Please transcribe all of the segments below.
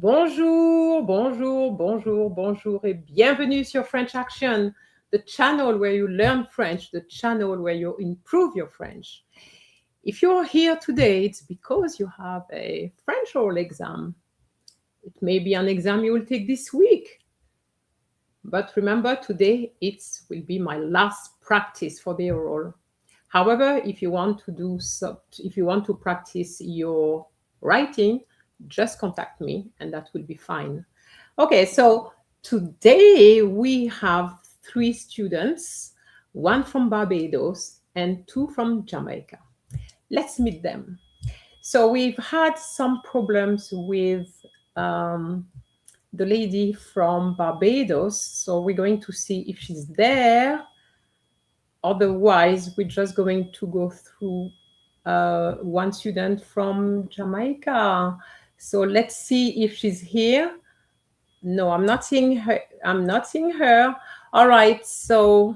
Bonjour, bonjour, bonjour, bonjour, et bienvenue sur French Action, the channel where you learn French, the channel where you improve your French. If you're here today, it's because you have a French oral exam. It may be an exam you will take this week. But remember, today it will be my last practice for the oral. However, if you want to practice your writing, just contact me and that will be fine. Okay, so today we have 3 students, 1 from Barbados and 2 from Jamaica. Let's meet them. So we've had some problems with the lady from Barbados. So we're going to see if she's there. Otherwise, we're just going to go through 1 student from Jamaica. So let's see if she's here. No, I'm not seeing her. I'm not seeing her. All right, so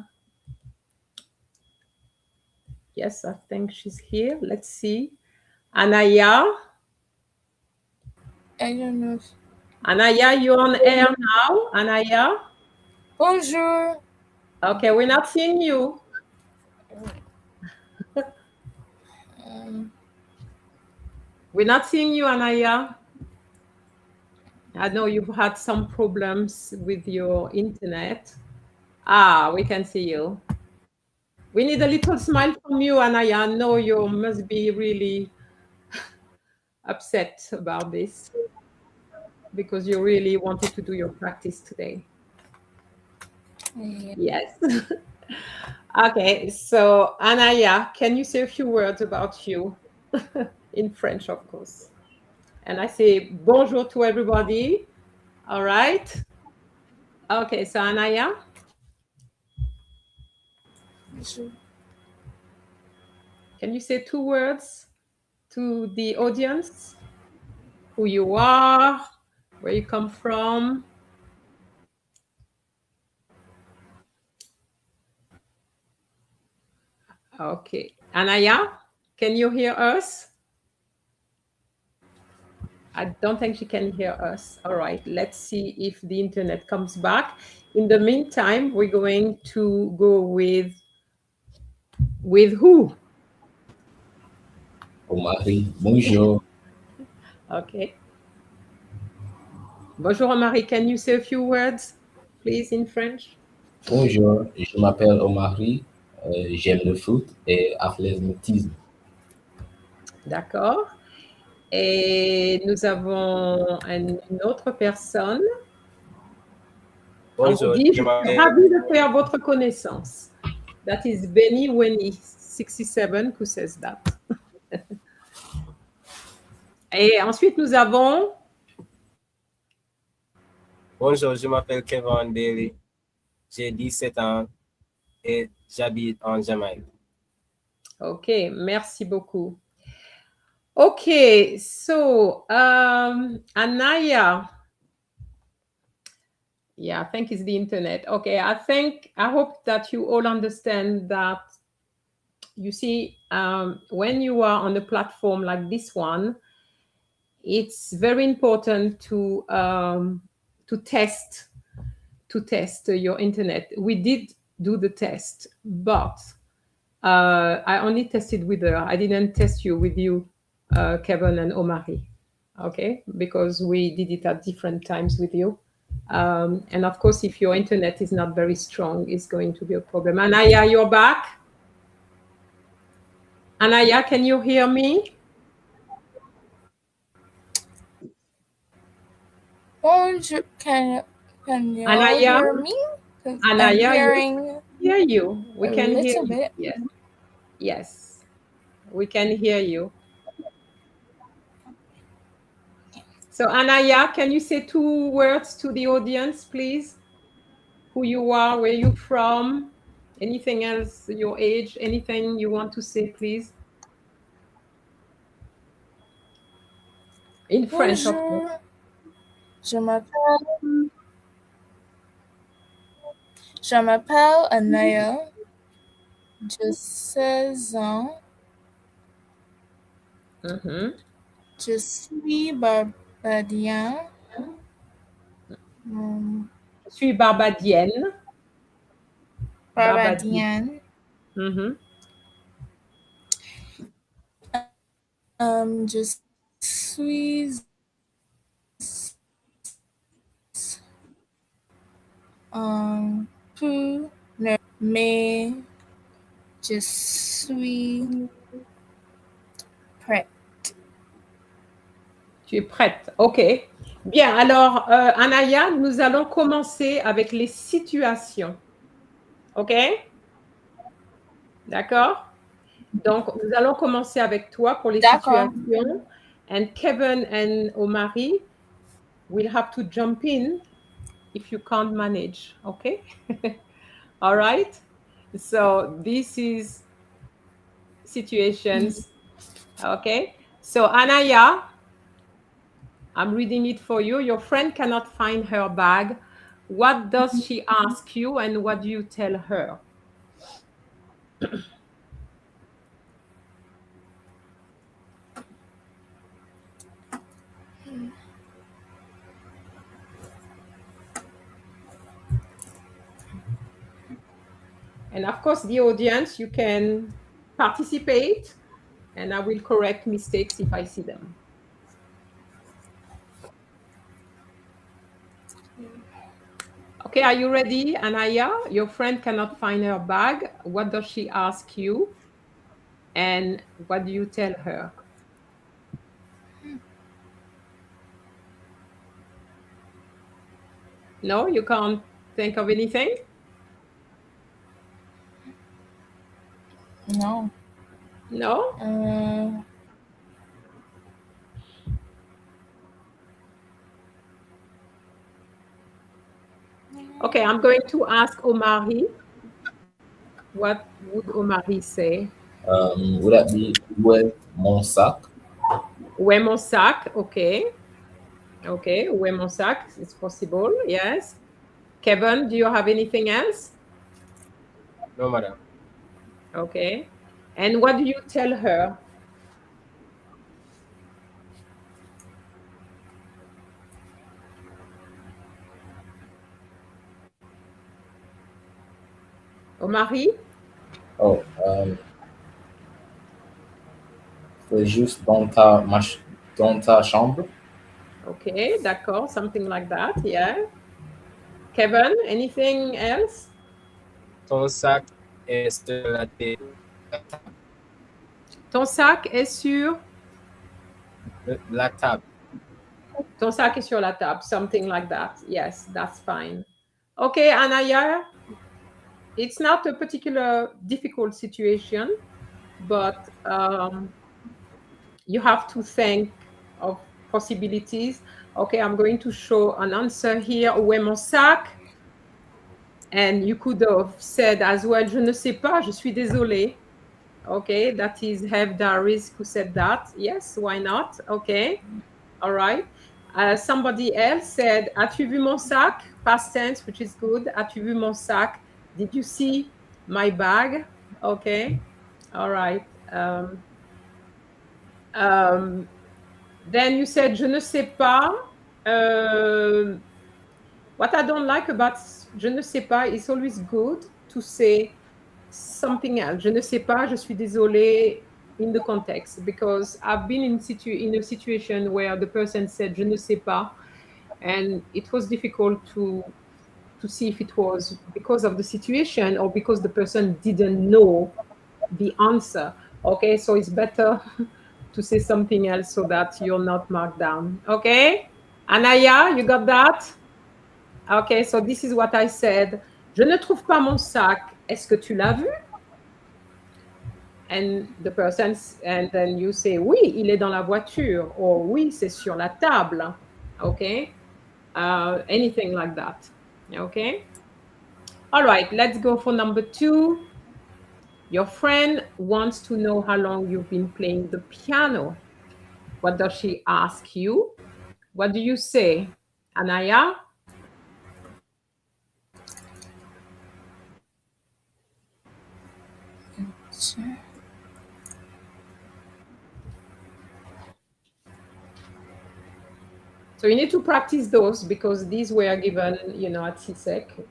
yes, I think she's here. Let's see. Anaya? I don't know. Anaya, you're on air now. Anaya? Bonjour. Okay, we're not seeing you. We're not seeing you, Anaya. I know you've had some problems with your internet. Ah, we can see you. We need a little smile from you, Anaya. I know you must be really upset about this because you really wanted to do your practice today. Yes. Okay, so Anaya, can you say a few words about you in French, of course? And I say bonjour to everybody. All right. Okay, so Anaya. Can you say 2 words to the audience? Who you are, where you come from? Okay. Anaya, can you hear us? I don't think she can hear us. All right, let's see if the internet comes back. In the meantime, we're going to go with who? Omari, bonjour. Okay. Bonjour, Omari. Can you say a few words, please, in French? Bonjour, je m'appelle Omari, j'aime le foot et athlétisme. D'accord. Et nous avons une autre personne. Bonjour, Je suis ravi de faire votre connaissance. That is Benny Winnie 67 who says that. Et ensuite, nous avons... Bonjour, je m'appelle Kevin Daly. J'ai 17 ans et j'habite en Jamaïque. OK, merci beaucoup. Okay, so Anaya. Yeah, I think it's the internet. Okay, I hope that you all understand that, you see, when you are on a platform like this one, it's very important to test your internet. We did do the test, but I only tested with her. I didn't test with you, Kevin and Omari. Okay, because we did it at different times with you. And of course, if your internet is not very strong, it's going to be a problem. Anaya, you're back. Anaya, can you hear me? Bonjour, can you all Anaya? hear me? 'Cause I'm Anaya, hearing hear you. We a can hear little you. bit. Yes. Yes. We can hear you. So Anaya, can you say 2 words to the audience, please? Who you are, where you from, anything else, your age, anything you want to say, please? In French, of course. Bonjour, je m'appelle Anaya, j'ai 16 ans, je suis barbadien. Je suis barbadienne. Barbadienne. Je suis peu nerveux, mais je suis prête. Tu es prête? OK. Bien, alors, Anaya, nous allons commencer avec les situations. OK? D'accord? Donc, nous allons commencer avec toi pour les situations. And Kevin and Omari will have to jump in if you can't manage. Okay? All right? So, this is situations. Okay? So, Anaya, I'm reading it for you. Your friend cannot find her bag. What does she ask you and what do you tell her? And of course, the audience, you can participate and I will correct mistakes if I see them. Okay, are you ready, Anaya? Your friend cannot find her bag. What does she ask you? And what do you tell her? No, you can't think of anything? No. No? Okay, I'm going to ask Omari. What would Omari say? Would that be où est mon sac? Où est mon sac? Okay. Okay, où est mon sac? It's possible, yes. Kevin, do you have anything else? No, madam. Okay. And what do you tell her? Omari? Oh, c'est juste dans ta chambre. Okay, d'accord, something like that, yeah. Kevin, anything else? Ton sac est sur la table. Ton sac est sur? La table. Ton sac est sur la table, something like that. Yes, that's fine. Okay, Anaya, it's not a particular difficult situation, but you have to think of possibilities. Okay, I'm going to show an answer here. Où est mon sac? And you could have said as well, je ne sais pas, je suis désolée. Okay, that is Have Diaries who said that. Yes, why not? Okay, all right. Somebody else said, As-tu vu mon sac? Past tense, which is good. As-tu vu mon sac? Did you see my bag? Okay, all right. Then you said, Je ne sais pas. What I don't like about Je ne sais pas, it's always good to say something else. Je ne sais pas, je suis désolée in the context, because I've been in a situation where the person said je ne sais pas, and it was difficult to see if it was because of the situation or because the person didn't know the answer. Okay, so it's better to say something else so that you're not marked down. Okay, Anaya, you got that? Okay, so this is what I said. Je ne trouve pas mon sac. Est-ce que tu l'as vu? And the person, and then you say, oui, il est dans la voiture, or oui, c'est sur la table. Okay, anything like that. Okay. All right, let's go for number 2. Your friend wants to know how long you've been playing the piano. What does she ask you? What do you say, Anaya? Sure. So you need to practice those because these were given, at CSEC.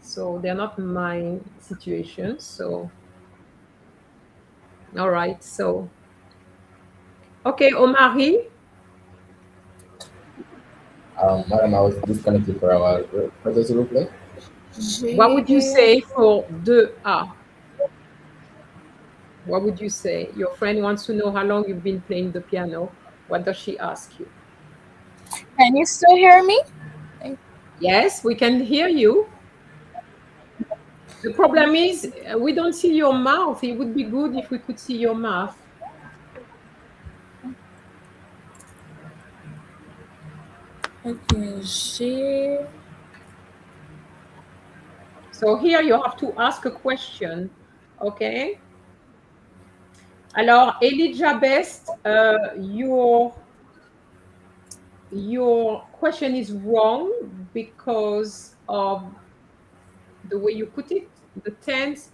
So they're not my situations. So, all right. So, okay, Omari. Madam, I was disconnected for a while. What does it look like? What would you say for 2A? What would you say? Your friend wants to know how long you've been playing the piano. What does she ask you? Can you still hear me? Yes, we can hear you. The problem is we don't see your mouth. It would be good if we could see your mouth. Okay, So here you have to ask a question, okay? Alors, Elijah Best, your question is wrong because of the way you put it. The tense,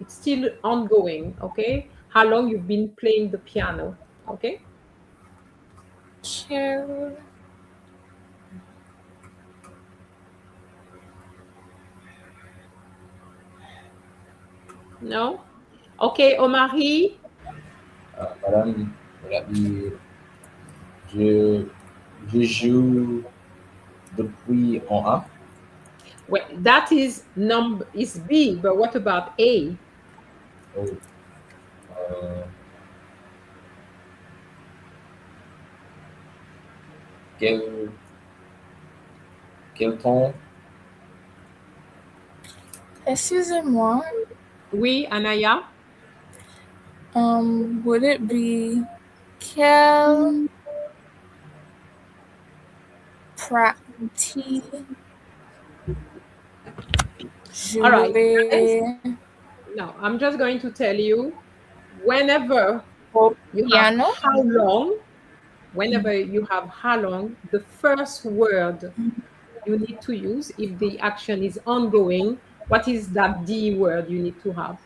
it's still ongoing, okay? How long you've been playing the piano, okay? Carol. No? Okay, Omari? Madame, je joue depuis en A. Well, that is B, but what about A? Oh. Quel temps? Excusez-moi. Oui, Anaya? Would it be quel practice? All right. No, I'm just going to tell you, whenever you have how long, the first word you need to use if the action is ongoing, what is that D word you need to have?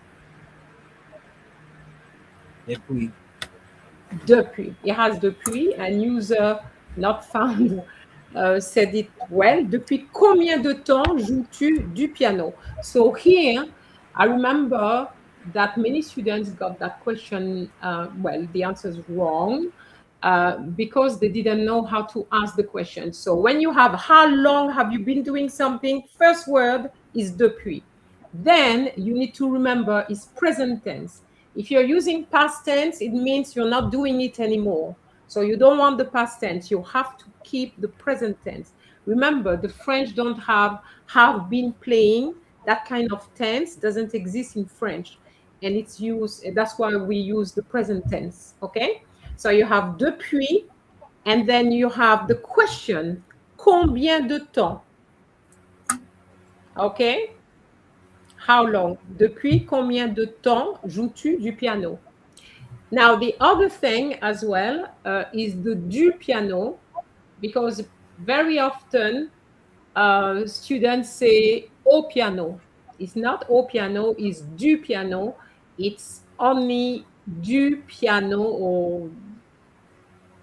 Depuis. Depuis. It has depuis, and user not found said it well. Depuis combien de temps joues-tu du piano? So here, I remember that many students got that question, the answer is wrong because they didn't know how to ask the question. So when you have how long have you been doing something, first word is depuis. Then you need to remember is present tense. If you're using past tense, it means you're not doing it anymore. So you don't want the past tense. You have to keep the present tense. Remember, the French don't have been playing. That kind of tense doesn't exist in French. And it's used, that's why we use the present tense. Okay? So you have depuis, and then you have the question, combien de temps? Okay? How long? Depuis combien de temps joues-tu du piano? Now, the other thing as well is the du piano, because very often students say au piano. It's not au piano, it's du piano. It's only du piano or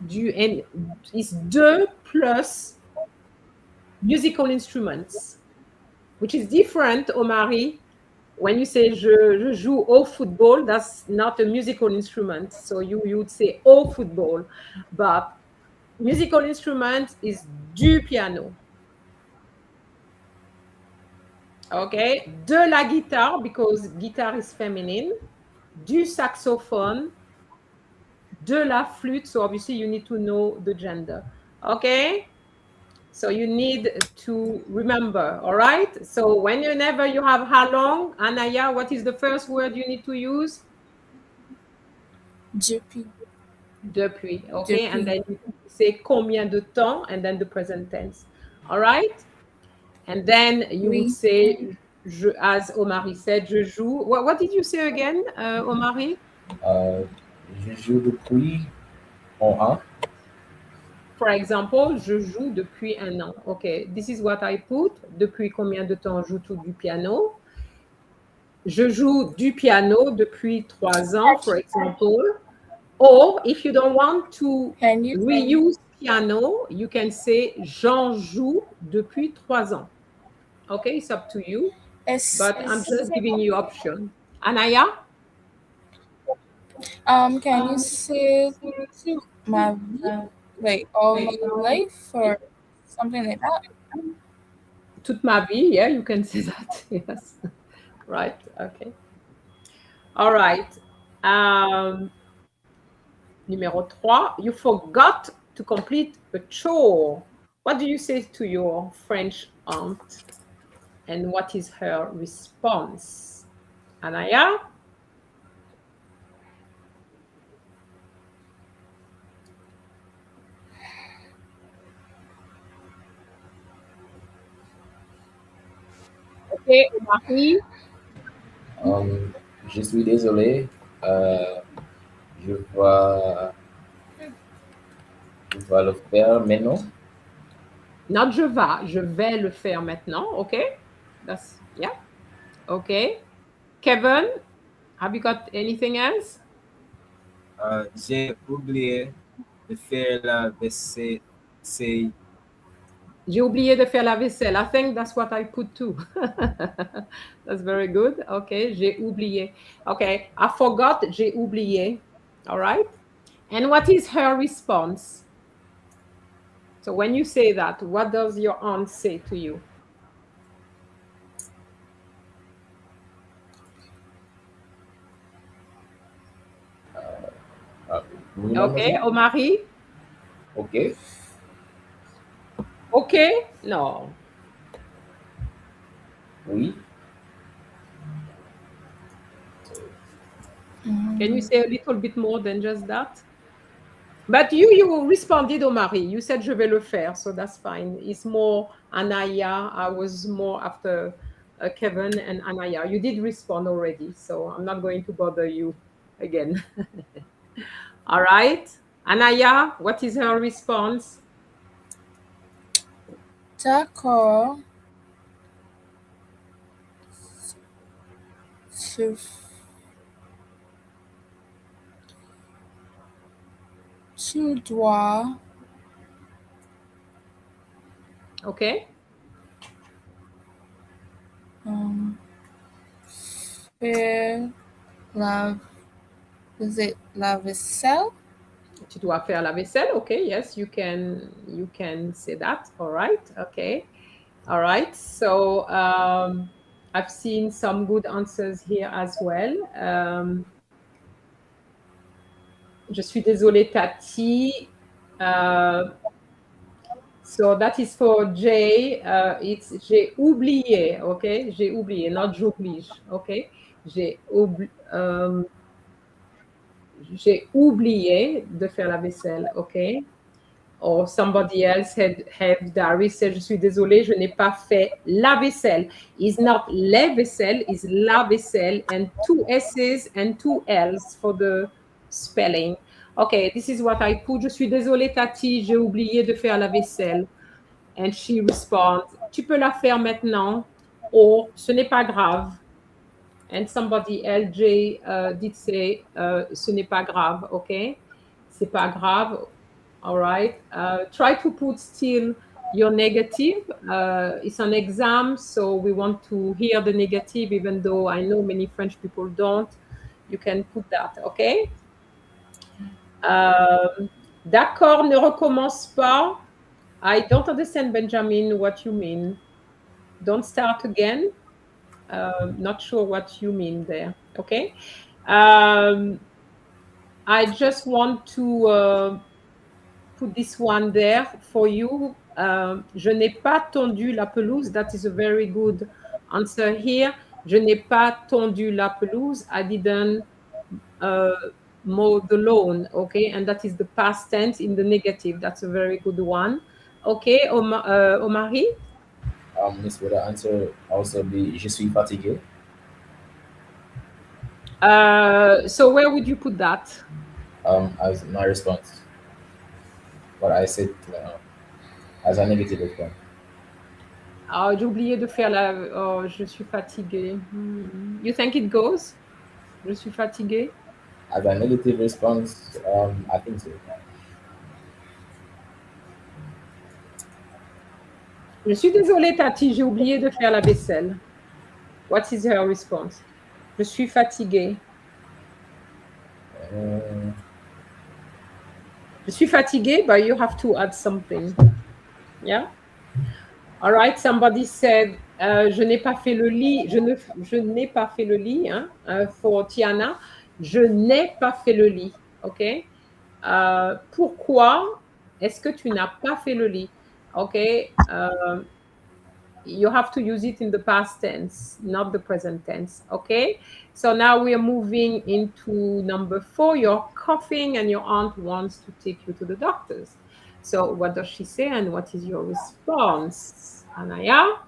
du, and it's de plus musical instruments, which is different, Omari. When you say je joue au football, that's not a musical instrument. So you would say au football, but musical instrument is du piano. Okay, de la guitare, because guitar is feminine, du saxophone, de la flute. So obviously you need to know the gender. Okay, so you need to remember. All right, so whenever you have how long, Anaya, what is the first word you need to use? Depuis. Depuis. Okay, Depuis. and then you say combien de temps, and then the present tense. All right, and then you would say je, as Omari said, je joue. What did you say again, Omari? Je joue depuis un an. For example, je joue depuis un an. Okay, this is what I put. Depuis combien de temps joues-tu du piano? Je joue du piano depuis 3 ans, for example. Or if you don't want to reuse piano, you can say j'en joue depuis 3 ans. Okay, it's up to you. But I'm just giving you option. Anaya? Can you say ma vie? Like all my life or something like that? Toute ma vie, yeah, you can say that. Yes. Right, okay. All right. Numéro 3, you forgot to complete a chore. What do you say to your French aunt? And what is her response? Anaya? Okay, Marie? Je suis désolé. Je vais le faire maintenant. Not je vais le faire maintenant. Okay, that's, yeah. Okay. Kevin, have you got anything else? J'ai oublié de faire la vaisselle. J'ai oublié de faire la vaisselle. I think that's what I put too. That's very good. Okay, j'ai oublié. Okay, I forgot, j'ai oublié. All right. And what is her response? So when you say that, what does your aunt say to you? Okay, Omari? Okay. Okay? No. Oui. Can you say a little bit more than just that? But you responded, Omari. You said je vais le faire, so that's fine. It's more Anaya. I was more after Kevin and Anaya. You did respond already, so I'm not going to bother you again. All right. Anaya, what is her response? D'accord. Tu dois. Okay. Faire is it la vaisselle? Tu dois faire la vaisselle. Okay. Yes, you can say that. All right. Okay. All right. So I've seen some good answers here as well. Je suis désolée, Tati. So that is for Jay. It's j'ai oublié, okay? J'ai oublié, not j'oblige, okay? J'ai oublié de faire la vaisselle, okay? Or somebody else have diary said, je suis désolé, je n'ai pas fait la vaisselle. It's not les vaisselle, it's la vaisselle, and 2 S's and 2 L's for the spelling. Okay, this is what I put. Je suis désolée, Tati, j'ai oublié de faire la vaisselle. And she responds, tu peux la faire maintenant, or ce n'est pas grave. And somebody, LJ, did say, ce n'est pas grave, okay? C'est pas grave. All right. Try to put still your negative. It's an exam, so we want to hear the negative, even though I know many French people don't. You can put that, okay? D'accord, ne recommence pas. I don't understand, Benjamin, what you mean. Don't start again. Not sure what you mean there, okay? I just want to put this one there for you. Je n'ai pas tondu la pelouse. That is a very good answer here. Je n'ai pas tondu la pelouse. I didn't mow the lawn. Okay, and that is the past tense in the negative. That's a very good one. Okay, Omari? Miss, would the answer also be je suis fatigué? So where would you put that? As my response. But I said as a negative response. Ah, j'ai oublié de faire la... Oh, je suis fatiguée. You think it goes? Je suis fatiguée? As a negative response, I think so. Je suis désolée, Tati, j'ai oublié de faire la vaisselle. What is her response? Je suis fatiguée. Je suis fatiguée, but you have to add something. Yeah? All right, somebody said, je n'ai pas fait le lit. Je n'ai pas fait le lit, hein, for Tiana. Je n'ai pas fait le lit, OK? Pourquoi est-ce que tu n'as pas fait le lit? OK? You have to use it in the past tense, not the present tense, okay? So now we are moving into number 4. You're coughing and your aunt wants to take you to the doctors. So what does she say and what is your response, Anaya?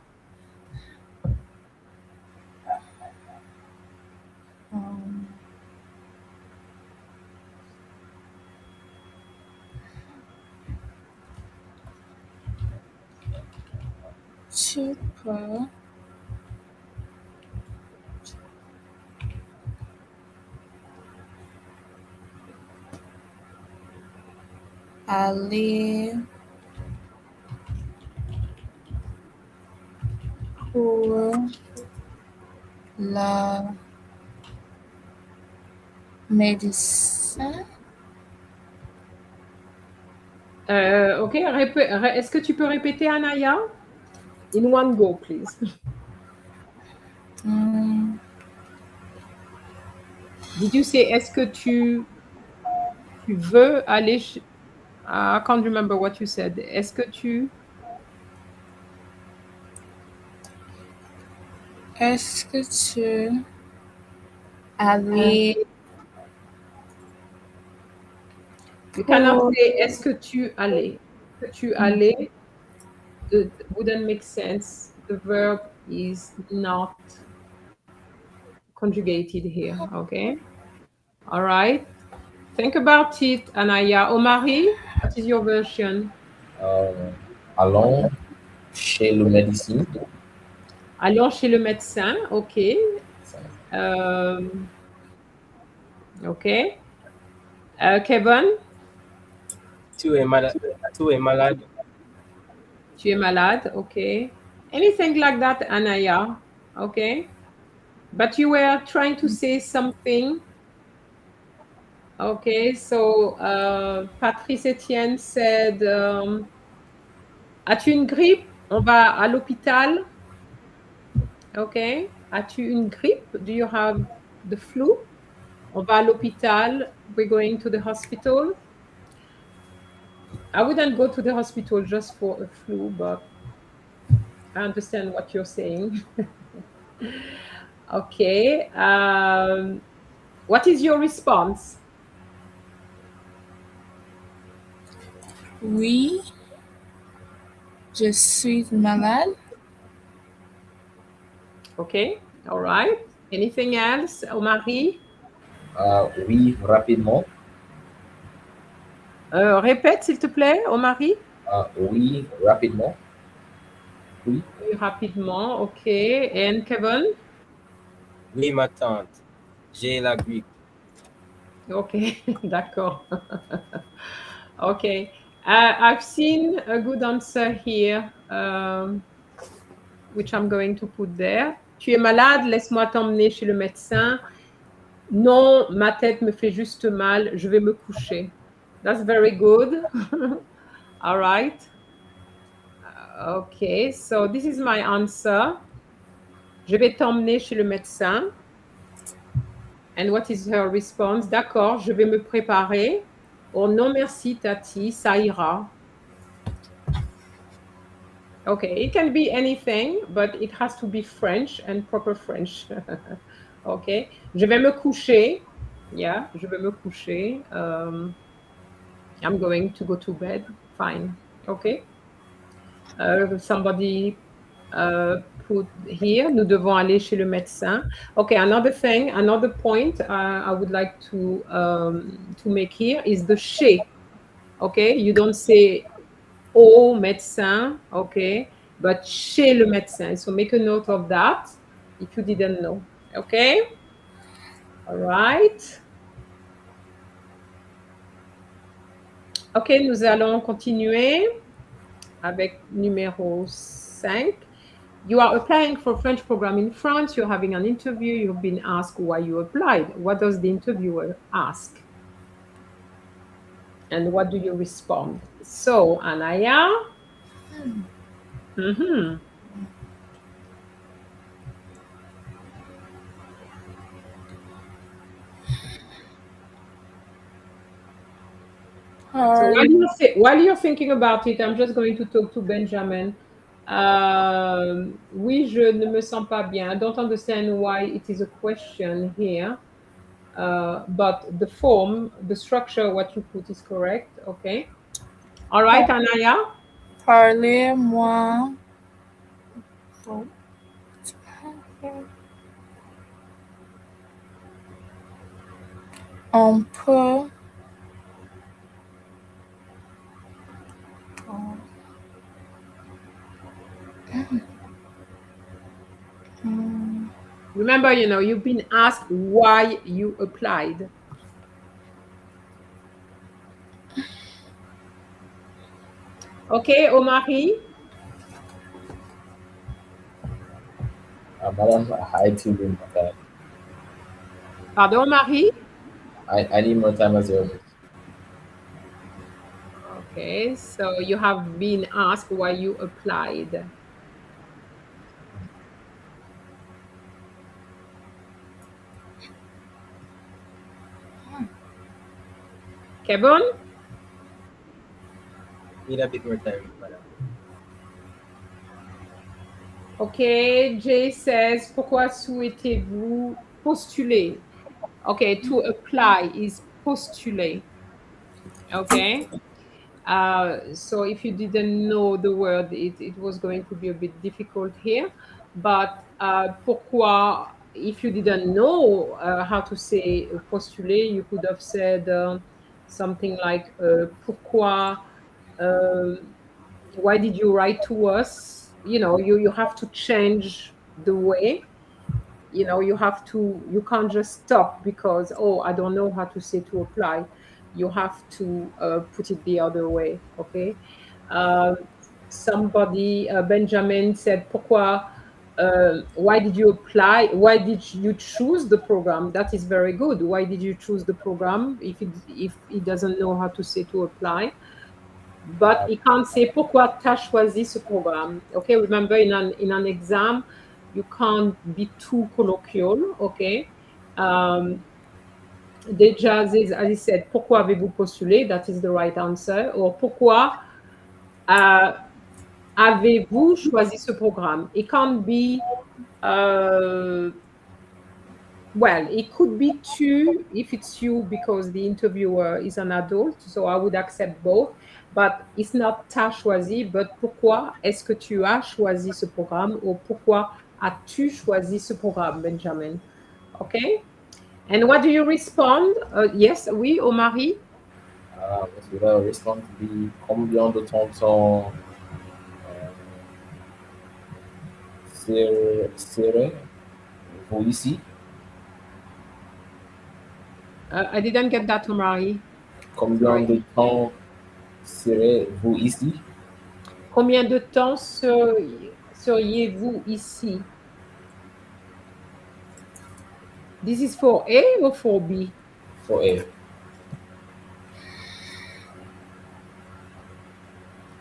Tu peux aller pour la médecine. OK, est-ce que tu peux répéter, Anaya? In one go, please. Did you say, est-ce que tu veux aller... I can't remember what you said. Est-ce que tu... Est-ce que tu allais You cannot say, est-ce que tu allais? Est-ce que tu allais? It wouldn't make sense. The verb is not conjugated here, okay? All right. Think about it, Anaya. Omari, what is your version? Allons chez le médecin. Allons chez le médecin, OK. OK. Kevin? Tu es malade. Tu es malade. Tu es malade, OK. Anything like that, Anaya, OK? But you were trying to say something. Okay, so Patrice Etienne said, as-tu une grippe? On va à l'hôpital. Okay, as-tu une grippe? Do you have the flu? On va à l'hôpital. We're going to the hospital. I wouldn't go to the hospital just for a flu, but I understand what you're saying. Okay. What is your response? Oui, je suis malade. Okay, all right. Anything else, Omari? Oui, rapidement. Répète, s'il te plaît, Omari. Oui, rapidement. Oui. Oui, rapidement, ok. And Kevin? Oui, ma tante. J'ai la grippe. Ok, d'accord. Okay. I've seen a good answer here, which I'm going to put there. Tu es malade, laisse-moi t'emmener chez le médecin. Non, ma tête me fait juste mal, je vais me coucher. That's very good. All right. Okay, so this is my answer. Je vais t'emmener chez le médecin. And what is her response? D'accord, je vais me préparer. Oh non, merci, Tati, ça ira. Okay, it can be anything, but it has to be French and proper French. Okay, je vais me coucher. Yeah, je vais me coucher. I'm going to go to bed. Fine. Okay. Somebody put here, nous devons aller chez le médecin. Okay, another thing, another point I would like to make here is the chez. Okay, you don't say au médecin, okay, but chez le médecin. So make a note of that if you didn't know. Okay, all right. Ok, nous allons continuer avec numéro 5. You are applying for a French program in France. You're having an interview. You've been asked why you applied. What does the interviewer ask? And what do you respond? So, Anaya. Mm-hmm. So while you're thinking about it, I'm just going to talk to Benjamin. Oui, je ne me sens pas bien. I don't understand why it is a question here. But the form, the structure, what you put is correct. Okay. All right, Anaya. Parlez-moi. Un peu. Remember, you've been asked why you applied. Okay, Omari. Madam, I need more time. Pardon, Omari. I need more time as well. Okay, so you have been asked why you applied. Kevin? Need a bit more time, madam. Okay, Jay says, pourquoi souhaitez-vous postuler? Okay, to apply is postuler. Okay. So if you didn't know the word, it was going to be a bit difficult here. But pourquoi, if you didn't know how to say postuler, you could have said something like pourquoi, why did you write to us? You have to change the way. You can't just stop because, oh, I don't know how to say to apply. You have to put it the other way. Okay. Somebody, Benjamin said, pourquoi, why did you apply? Why did you choose the program? That is very good. Why did you choose the program if he doesn't know how to say to apply? But he can't say pourquoi tu as choisi ce programme. Okay, remember in an exam, you can't be too colloquial. Okay. Déjà, as he said, pourquoi avez-vous postulé? That is the right answer. Or pourquoi avez-vous choisi ce programme? It can't be Well, it could be tu if it's you because the interviewer is an adult, so I would accept both. But it's not t'as choisi, but pourquoi est-ce que tu as choisi ce programme ou pourquoi as-tu choisi ce programme, Benjamin? Okay? And what do you respond? Yes, oui, Omari? Parce que là, répondre dit combien de temps sont serez-vous ici? I didn't get that, Omari. Combien de temps serez-vous ici? Combien de temps seriez-vous ici? This is for A or for B? For A.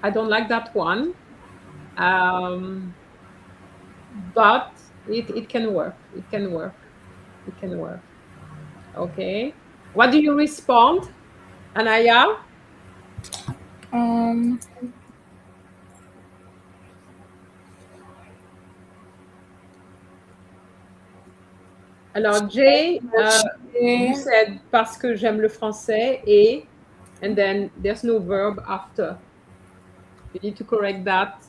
I don't like that one. But it can work. It can work. It can work. Okay. What do you respond, Anaya? Alors, Jay, you said parce que j'aime le français et, and then there's no verb after. You need to correct that.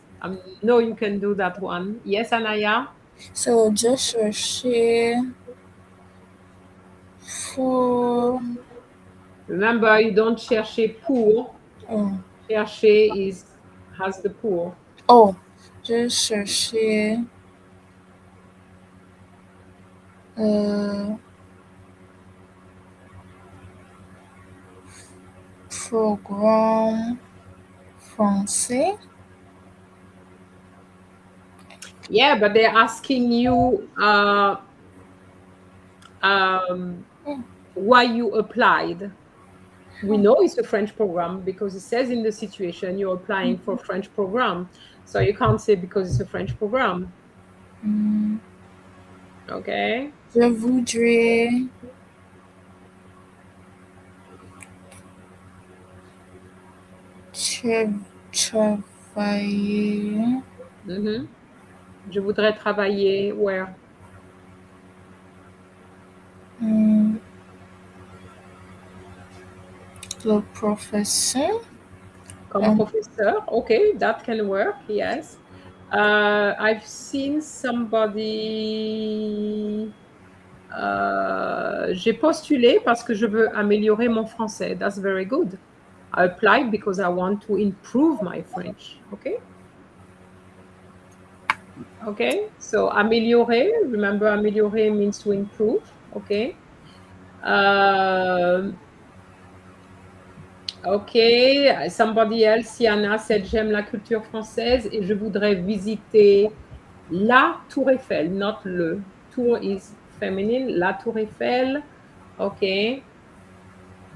No, you can do that one. Yes, Anaya? So, je cherchais pour. Remember, you don't chercher pour. Oh. Chercher has the pour. Oh, je cherchais programme français. Yeah, but they're asking you why you applied. We know it's a French program because it says in the situation you're applying for a French program. So you can't say because it's a French program. Okay. Je voudrais travailler. Je voudrais travailler where? Le professeur. Comme professeur. Okay, that can work, yes. I've seen somebody... j'ai postulé parce que je veux améliorer mon français. That's very good. I applied because I want to improve my French. Okay? Okay, so améliorer, remember améliorer means to improve. Okay. Okay, somebody else, Yana said j'aime la culture française et je voudrais visiter la Tour Eiffel, not le. Tour is feminine, la Tour Eiffel. Okay.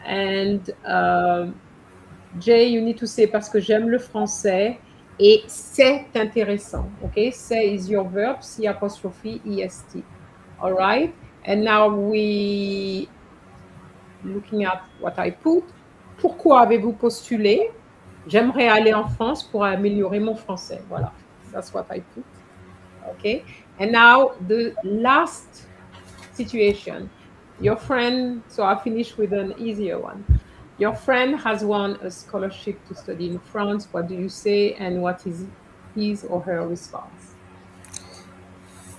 And Jay, you need to say parce que j'aime le français et c'est intéressant. Okay, c'est is your verb, C apostrophe est. All right. And now we looking at what I put. Pourquoi avez-vous postulé? J'aimerais aller en France pour améliorer mon français. Voilà. That's what I put. Okay. And now the last situation. Your friend, so I'll finish with an easier one. Your friend has won a scholarship to study in France. What do you say and what is his or her response?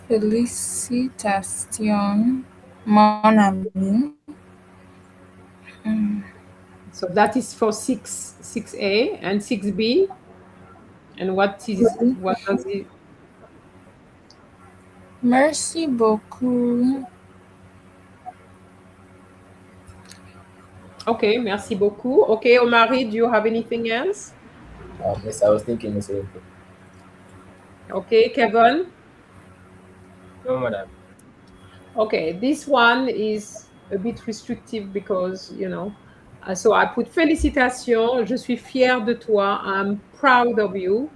Félicitations, mon ami. So that is for 6A and 6B. And what does it? Merci beaucoup. Okay, merci beaucoup. Okay, Omari, do you have anything else? Yes, I was thinking the same thing. Okay, Kevin? No, madam. Okay, this one is a bit restrictive because, you know, so I put félicitations, je suis fière de toi, I'm proud of you.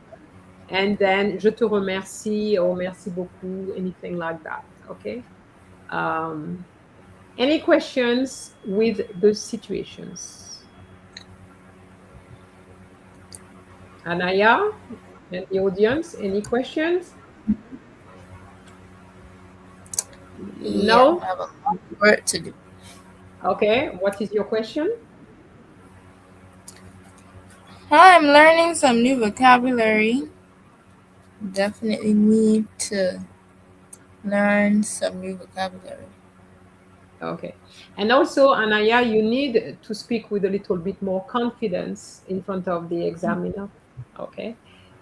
And then, je te remercie or merci beaucoup, anything like that, okay? Any questions with the situations? Anaya and the audience, any questions? Yeah, No? I have a lot of work to do. Okay. What is your question? I'm learning some new vocabulary. Definitely need to learn some new vocabulary. Okay. And also, Anaya, you need to speak with a little bit more confidence in front of the examiner. Okay.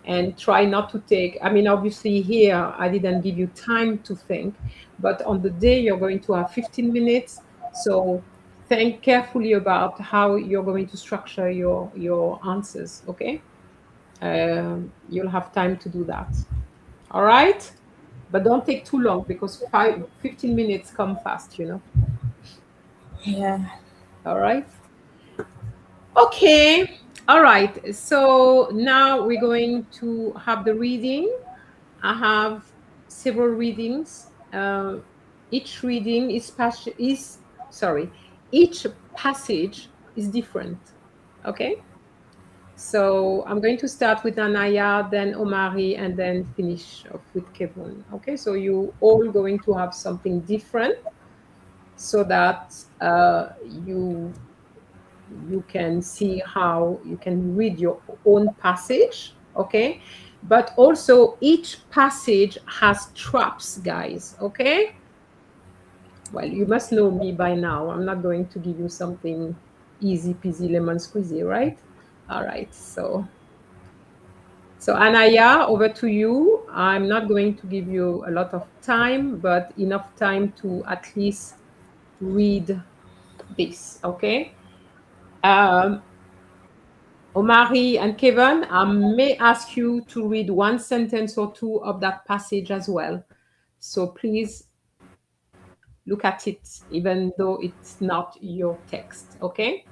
And try not to take, I mean, obviously, here I didn't give you time to think, but on the day you're going to have 15 minutes. So think carefully about how you're going to structure your answers. Okay. You'll have time to do that. All right. But don't take too long because 15 minutes come fast, you know. Yeah. All right. Okay. All right. So now we're going to have the reading. I have several readings. Each reading is sorry. Each passage is different. Okay. So I'm going to start with Anaya, then Omari, and then finish off with Kevin. Okay. So you all going to have something different so that you can see how you can read your own passage. Okay. But also each passage has traps, guys. Okay. Well, you must know me by now. I'm not going to give you something easy peasy lemon squeezy, right? All right. So Anaya, over to you. I'm not going to give you a lot of time, but enough time to at least read this. Okay. um, Omari and Kevin, I may ask you to read one sentence or two of that passage as well. So please look at it, even though it's not your text. Okay.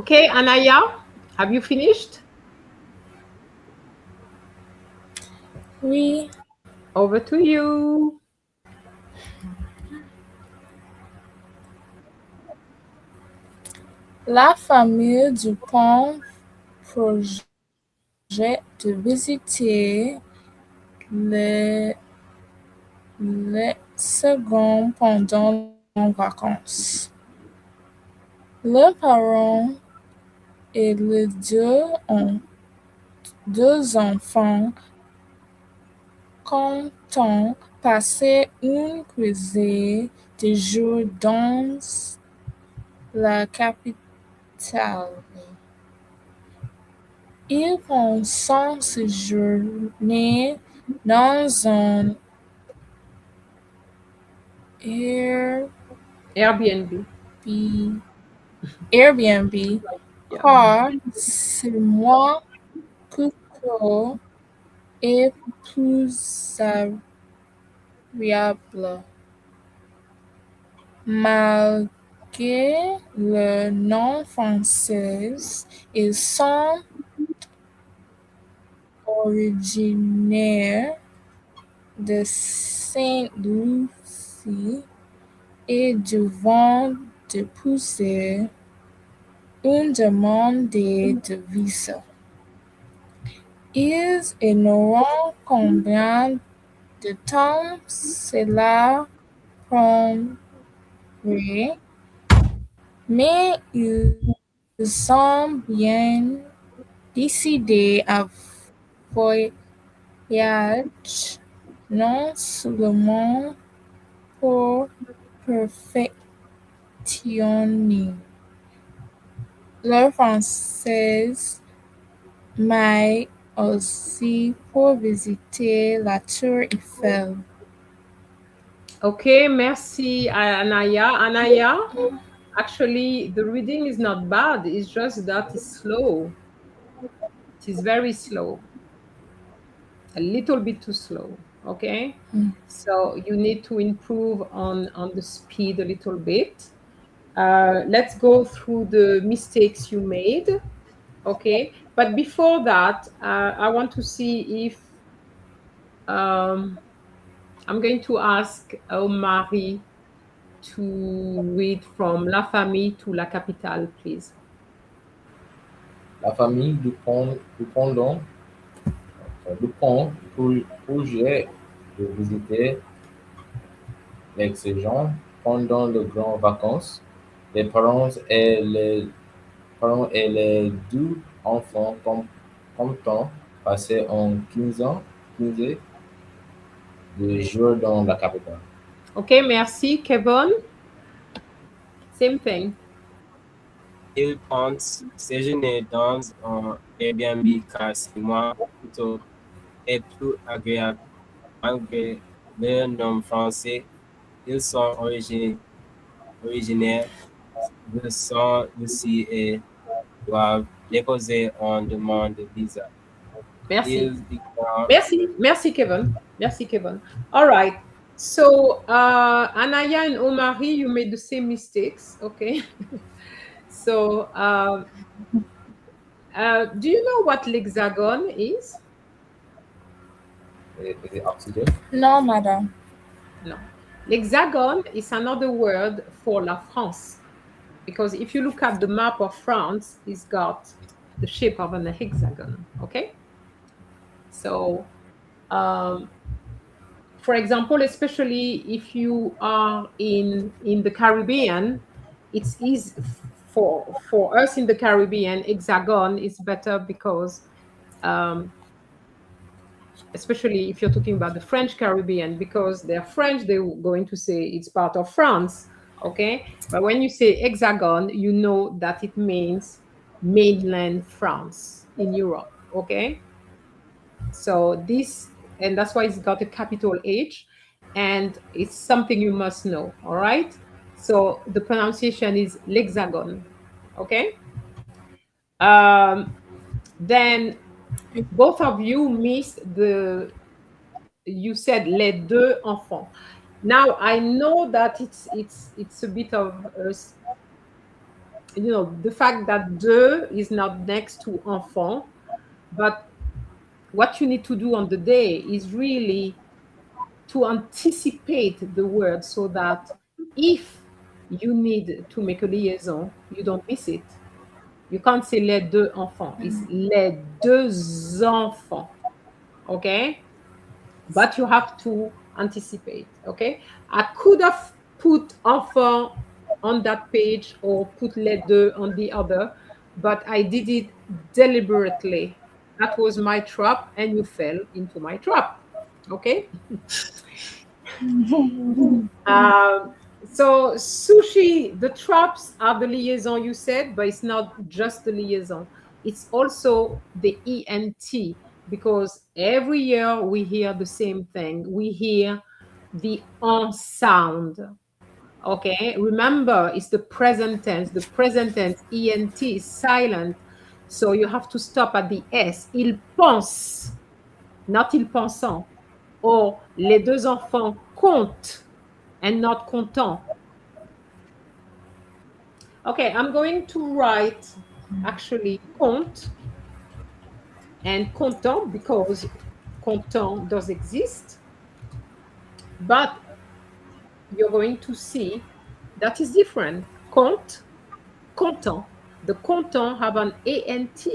Okay, Anaya, have you finished? Oui. Over to you. La famille Dupont projette de visiter les, les seconds pendant les grandes vacances. Leurs parents et les deux ont deux enfants comptant passer une croisée de jours dans la capitale. Ils pensent séjourner dans un Airbnb. Airbnb Yeah. car c'est moins coûteux et plus agréable. Malgré le nom français, ils sont originaires de Saint-Lucie et devront déposer une demande de visa. Ils ignorent combien de temps cela prendrait, mais ils sont bien décidé à voyager non seulement pour perfectionner leur française, mais aussi pour visiter la Tour Eiffel. Okay, merci, Anaya. Anaya, actually, the reading is not bad. It's just that it's slow. It is very slow, a little bit too slow. Okay, so you need to improve on the speed a little bit. Let's go through the mistakes you made. Okay, but before that, I want to see if I'm going to ask Marie to read from La Famille to La Capitale, please. La famille Dupont projet de visiter l'ex-gens pendant les grandes vacances. Les parents et les deux enfants comptent passer en 15 de jours dans la capitale. Okay, merci. Kevin, same thing. Ils pensent séjourner dans un Airbnb car 6 mois plus tôt est plus agréable. Malgré leur nom français, ils sont originaires de Saint-Lucie et doivent déposer une demande de visa. Merci. Ils ignorent Merci, Kevin. Merci, Kevin. All right. So, Anaya and Omari, you made the same mistakes. Okay. So, do you know what l'hexagone is? Is it oxygen? Non, madame. No. L'hexagone is another word for La France. Because if you look at the map of France, it's got the shape of an hexagon. Okay. So, for example, especially if you are in the Caribbean, it's easy for us in the Caribbean. Hexagon is better because, especially if you're talking about the French Caribbean, because they're French, they're going to say it's part of France. Okay, but when you say hexagon, you know that it means mainland France in Europe. Okay, so this, and that's why it's got a capital H, and it's something you must know. All right, so the pronunciation is l'hexagone. Okay, then both of you missed you said les deux enfants. Now I know that it's a bit of the fact that deux is not next to enfant, but what you need to do on the day is really to anticipate the word so that if you need to make a liaison, you don't miss it. You can't say les deux enfants. It's les deux enfants. Okay? But you have to anticipate. Okay? I could have put enfant on that page or put les deux on the other, but I did it deliberately. That was my trap, and you fell into my trap. Okay? So sushi, the traps are the liaison you said, but it's not just the liaison. It's also the ENT, because every year we hear the same thing. We hear the on sound. Okay, remember it's the present tense. The present tense ENT is silent, so you have to stop at the S. Il pense, not il pensant. Or les deux enfants comptent and not content. Okay, I'm going to write actually compte and content because content does exist, but you're going to see that is different. Compte, content. The content have an ANT,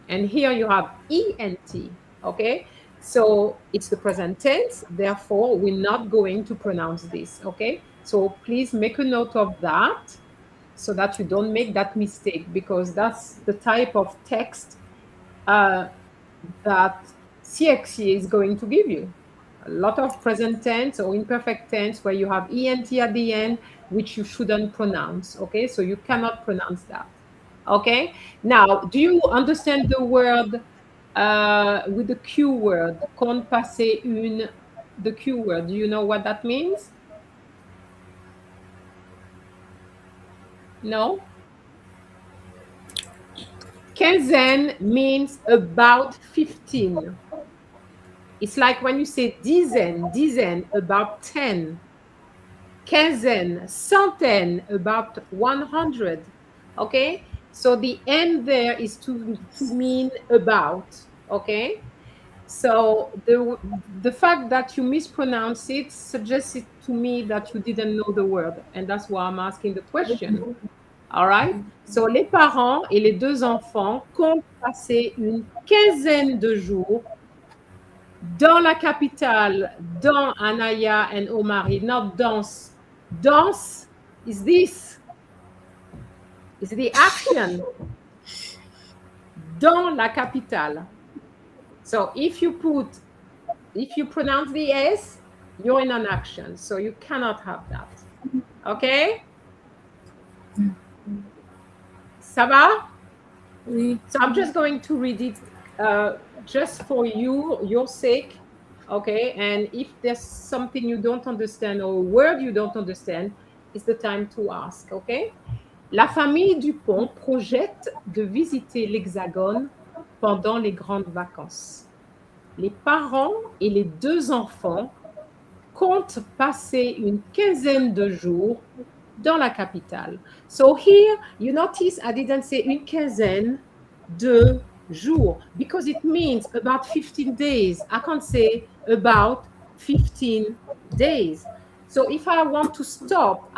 and here you have ENT. Okay, so it's the present tense, therefore we're not going to pronounce this. Okay, so please make a note of that. so that you don't make that mistake, because that's the type of text that CXE is going to give you. A lot of present tense or imperfect tense where you have ENT at the end, which you shouldn't pronounce, okay? So you cannot pronounce that, okay? Now, do you understand the word with the Q word, compte passer une, the Q word? Do you know what that means? No? Quinzaine means about 15. It's like when you say dizaine, about 10. Quinzaine, centaine, about 100. Okay? So the end there is to mean about. Okay? So the fact that you mispronounce it suggests it to me that you didn't know the word. And that's why I'm asking the question. All right? So les parents et les deux enfants comptent passer une quinzaine de jours dans la capitale, dans Anaya and Omari, not dance. Dance is this. Is the action. Dans la capitale. So if you pronounce the S, you're in an action. So you cannot have that. Okay? Ça va? Oui. So I'm just going to read it just for your sake, okay? And if there's something you don't understand or a word you don't understand, it's the time to ask, okay? La famille Dupont projette de visiter l'Hexagone pendant les grandes vacances. Les parents et les deux enfants comptent passer une quinzaine de jours dans la capitale. So here, you notice I didn't say une quinzaine de jours because it means about 15 days. I can't say about 15 days. So if I want to stop,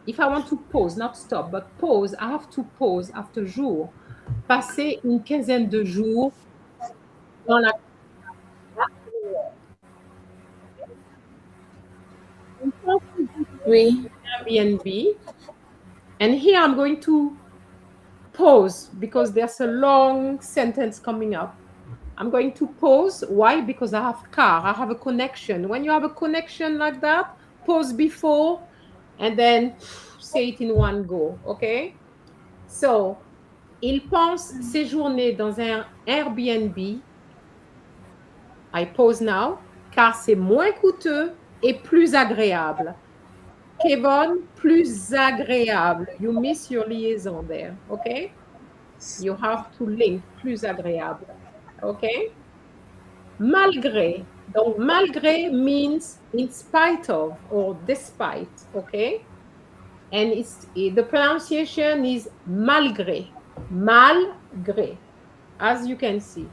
if I want to pause, not stop, but pause, I have to pause after jour. Passer une quinzaine de jours dans la Oui. Airbnb. And here I'm going to pause because there's a long sentence coming up. I'm going to pause. Why? Because I have car. I have a connection. When you have a connection like that, pause before and then say it in one go. Okay? So, il pense séjourner dans un Airbnb. I pause now, car c'est moins coûteux et plus agréable. Kevin, plus agréable. You miss your liaison there, okay? You have to link plus agréable, okay? Malgré. Donc, malgré means in spite of or despite, okay? And the pronunciation is malgré. Malgré, as you can see.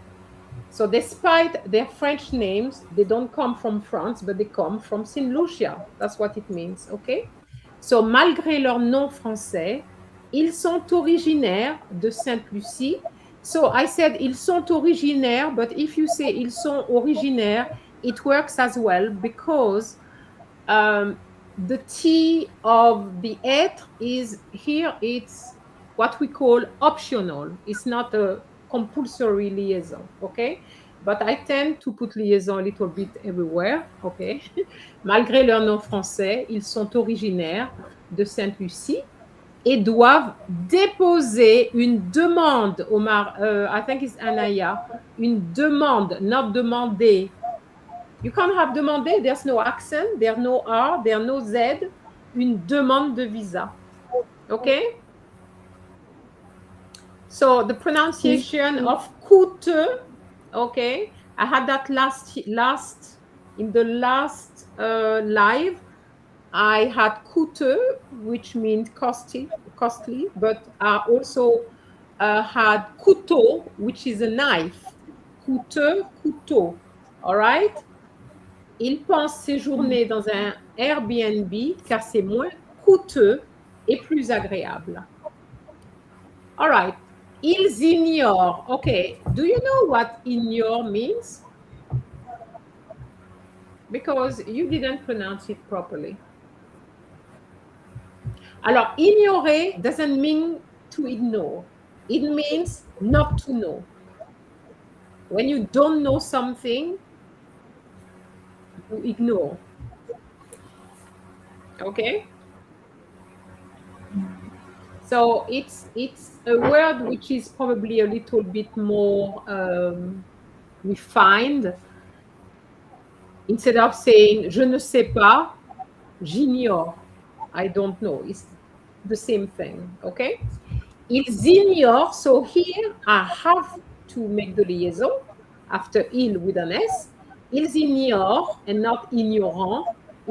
So despite their French names, they don't come from France, but they come from Saint Lucia. That's what it means, okay? So malgré leur nom français, ils sont originaires de Sainte-Lucie. So I said ils sont originaires, but if you say ils sont originaires, it works as well because the T of the être is here, it's what we call optional. It's not a compulsory liaison, okay? But I tend to put liaison a little bit everywhere, okay? Malgré leur nom français, ils sont originaires de Sainte-Lucie et doivent déposer une demande, Omar, I think it's Anaya, une demande, not demander. You can't have demandé, there's no accent, there's no R, there's no Z, une demande de visa. Okay? So the pronunciation of coûteux, okay? I had that in the last live. I had coûteux, which means costly, but I also had couteau, which is a knife. Coûteux, couteau. All right? Ils pensent séjourner dans un Airbnb car c'est moins coûteux et plus agréable. All right. Ils ignorent. Okay. Do you know what ignore means? Because you didn't pronounce it properly. Alors, ignorer doesn't mean to ignore. It means not to know. When you don't know something, you ignore. Okay? So it's a word which is probably a little bit more refined. Instead of saying je ne sais pas, j'ignore. I don't know. It's the same thing. Okay? Ils ignorent. So here I have to make the liaison after il with an S. Ils ignorent and not ignorant.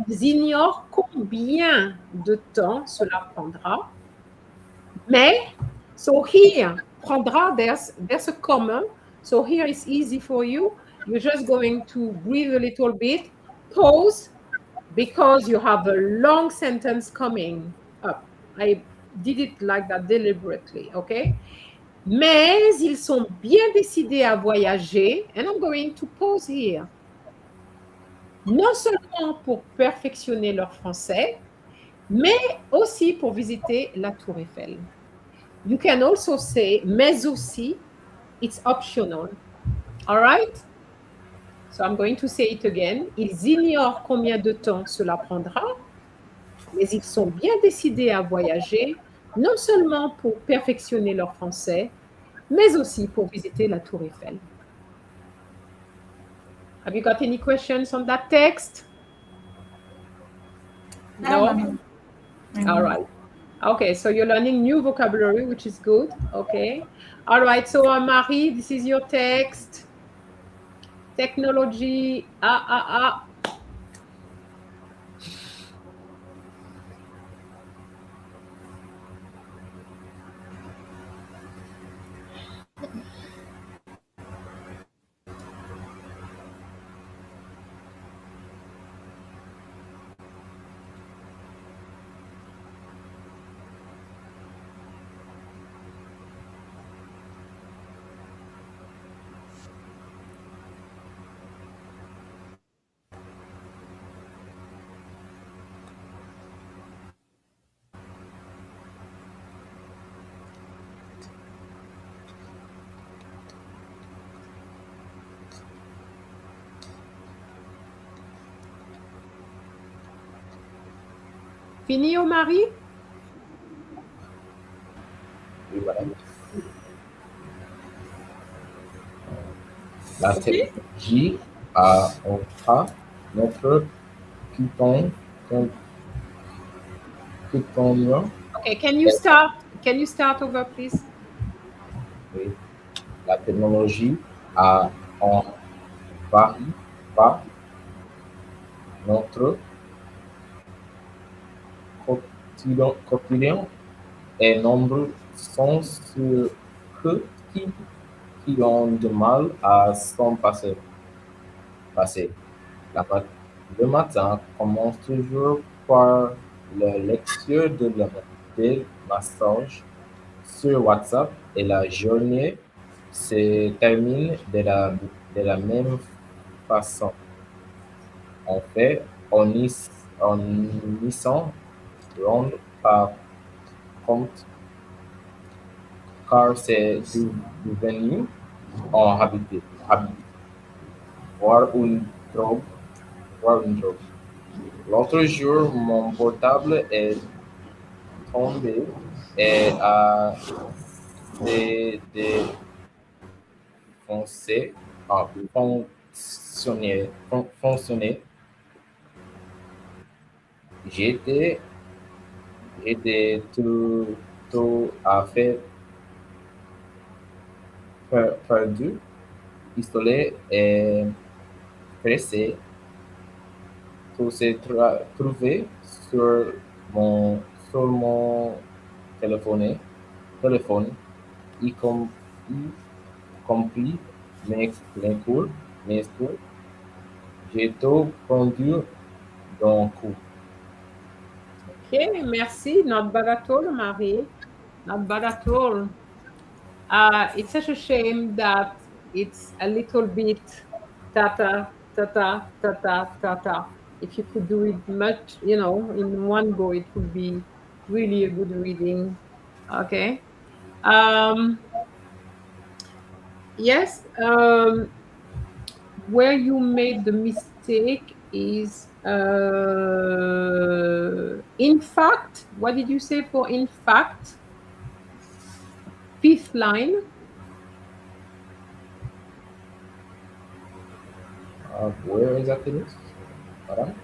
Ils ignorent combien de temps cela prendra. Mais, so here, prendra, there's a comma. So here it's easy for you. You're just going to breathe a little bit, pause, because you have a long sentence coming up. I did it like that deliberately, okay? Mais ils sont bien décidés à voyager, and I'm going to pause here. Non seulement pour perfectionner leur français, mais aussi pour visiter la Tour Eiffel. You can also say mais aussi, it's optional. All right? So I'm going to say it again. Ils ignorent combien de temps cela prendra, mais ils sont bien décidés à voyager, non seulement pour perfectionner leur français, mais aussi pour visiter la Tour Eiffel. Have you got any questions on that text? No? All right. Okay, so you're learning new vocabulary, which is good. Okay. All right, so Marie, this is your text. Technology. Fini, Marie? Oui, madame. La technologie a notre compagnon. Okay, can you start? Can you start over, please? Oui. La technologie a envahi pas notre quotidien et nombreux sont ceux qui ont du mal à s'en passer. Le matin commence toujours par la lecture des messages sur WhatsApp et la journée se termine de la même façon. En fait, on n'y s'en rend pas compte car c'est devenu en habitude, voire une drogue. L'autre jour, mon portable est tombé et a fonctionné. J'étais tout à fait perdu, isolé et pressé. Tout s'est trouvé sur mon téléphone, y compris mes cours. J'ai tout perdu d'un coup. Okay, merci. Not bad at all, Marie. Not bad at all. It's such a shame that it's a little bit tata, tata, tata, tata. If you could do it much, in one go, it would be Really a good reading. Okay. Yes. Where you made the mistake is in fact. What did you say for in fact? Fifth line. Where exactly is? Madam?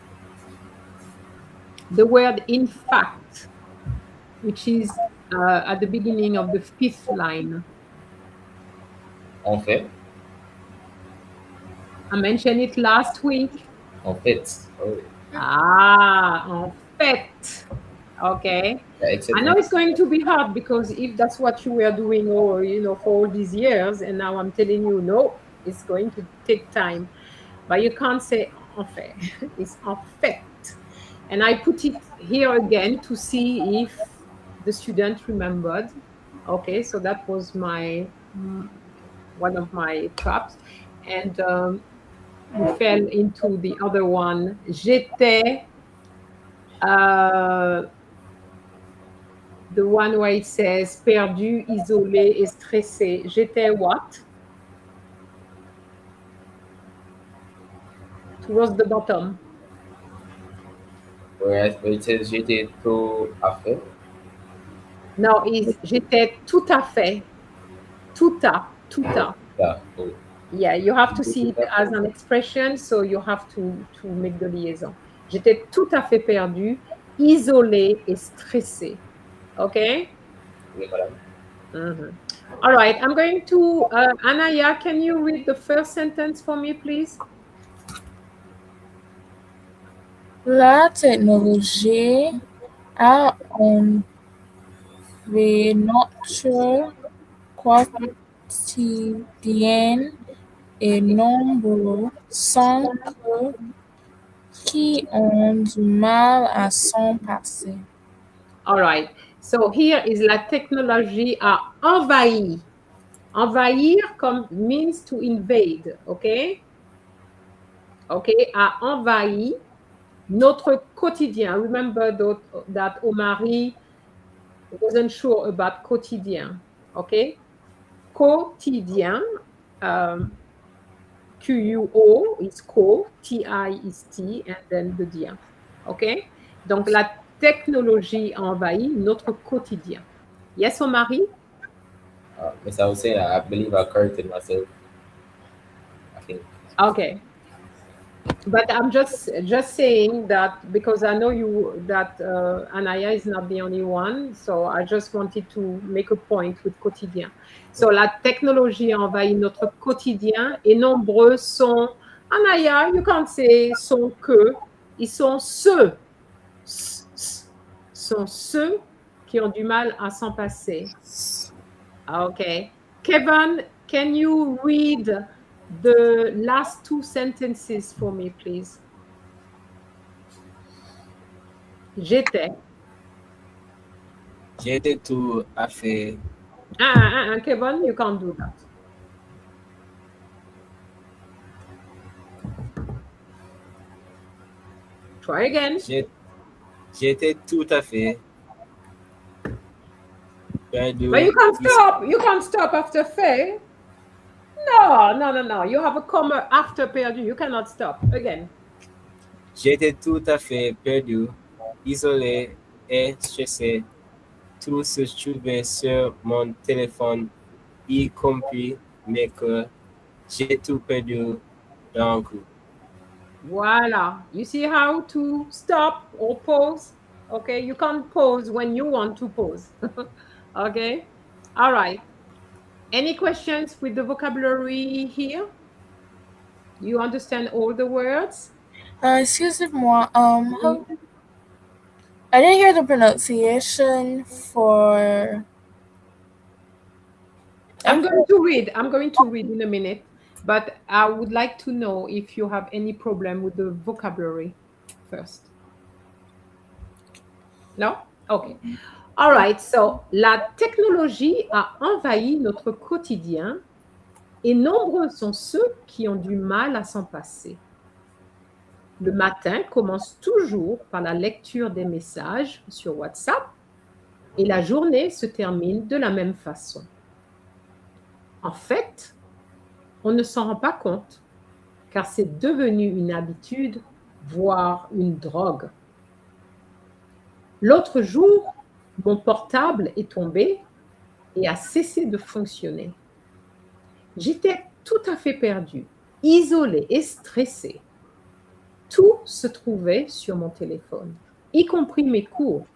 The word in fact, which is at the beginning of the fifth line. En fait. I mentioned it last week. En fait. Oh, En fait. Okay. yeah, I know excellent. it's going to be hard because if that's what you were doing or for all these years, and now I'm telling you no, it's going to take time. But you can't say en fait. It's en fait. And I put it here again to see if the student remembered. Okay, so that was my one of my traps. And we fell into the other one. J'étais the one where it says perdu, isolé et stressé. J'étais what? Towards the bottom. Where it says j'étais tout à fait. No, j'étais tout à fait. Tout à. Yeah. Oh. Yeah, you have to see it Tout à as fait. an expression, so you have to make the liaison. J'étais tout à fait perdu, isolé et stressé. Okay? Oui, madame. Mm-hmm. All right, I'm going to, Anaya, can you read the first sentence for me, please? La technologie a enlevé notre quotidien et nombreux sont ceux qui ont du mal à s'en passer. All right. So here is la technologie a envahi. Envahir means to invade, okay? Okay, a envahi notre quotidien. Remember that Omari wasn't sure about quotidien, okay? Quotidien, Q-U-O is co, T-I is T, and then the dien, okay? Donc, la technologie a envahi notre quotidien. Yes, Omari? Miss, I would say I believe I corrected myself. I think. Okay. But I'm just saying that because I know that Anaya is not the only one, so I just wanted to make a point with quotidien. So la technologie envahit notre quotidien et nombreux sont Anaya, you can't say sont que, ils sont ceux sont ceux qui ont du mal à s'en passer. Okay. Kevin, can you read the last two sentences for me, please? J'étais. J'étais tout à fait. Kevin, you can't do that. Try again. J'étais tout à fait perdu. But you can't stop. You can't stop after fait. No. You have a comma after perdu. You cannot stop. Again. J'étais tout à fait perdu, isolé et stressé. Tout se trouvait sur mon téléphone, y compris mes cœurs. J'ai tout perdu d'un coup. Voila. You see how to stop or pause? Okay. You can't pause when you want to pause. Okay. All right. Any questions with the vocabulary here? You understand all the words? Excusez-moi, I didn't hear the pronunciation for... I'm going to read in a minute, but I would like to know if you have any problem with the vocabulary first. No? Okay. All right. So, la technologie a envahi notre quotidien et nombreux sont ceux qui ont du mal à s'en passer. Le matin commence toujours par la lecture des messages sur WhatsApp Et la journée se termine de la même façon. En fait, on ne s'en rend pas compte, car c'est devenu une habitude, voire une drogue. L'autre jour, mon portable est tombé et a cessé de fonctionner. J'étais tout à fait perdue, isolée et stressée. Tout se trouvait sur mon téléphone, y compris mes cours.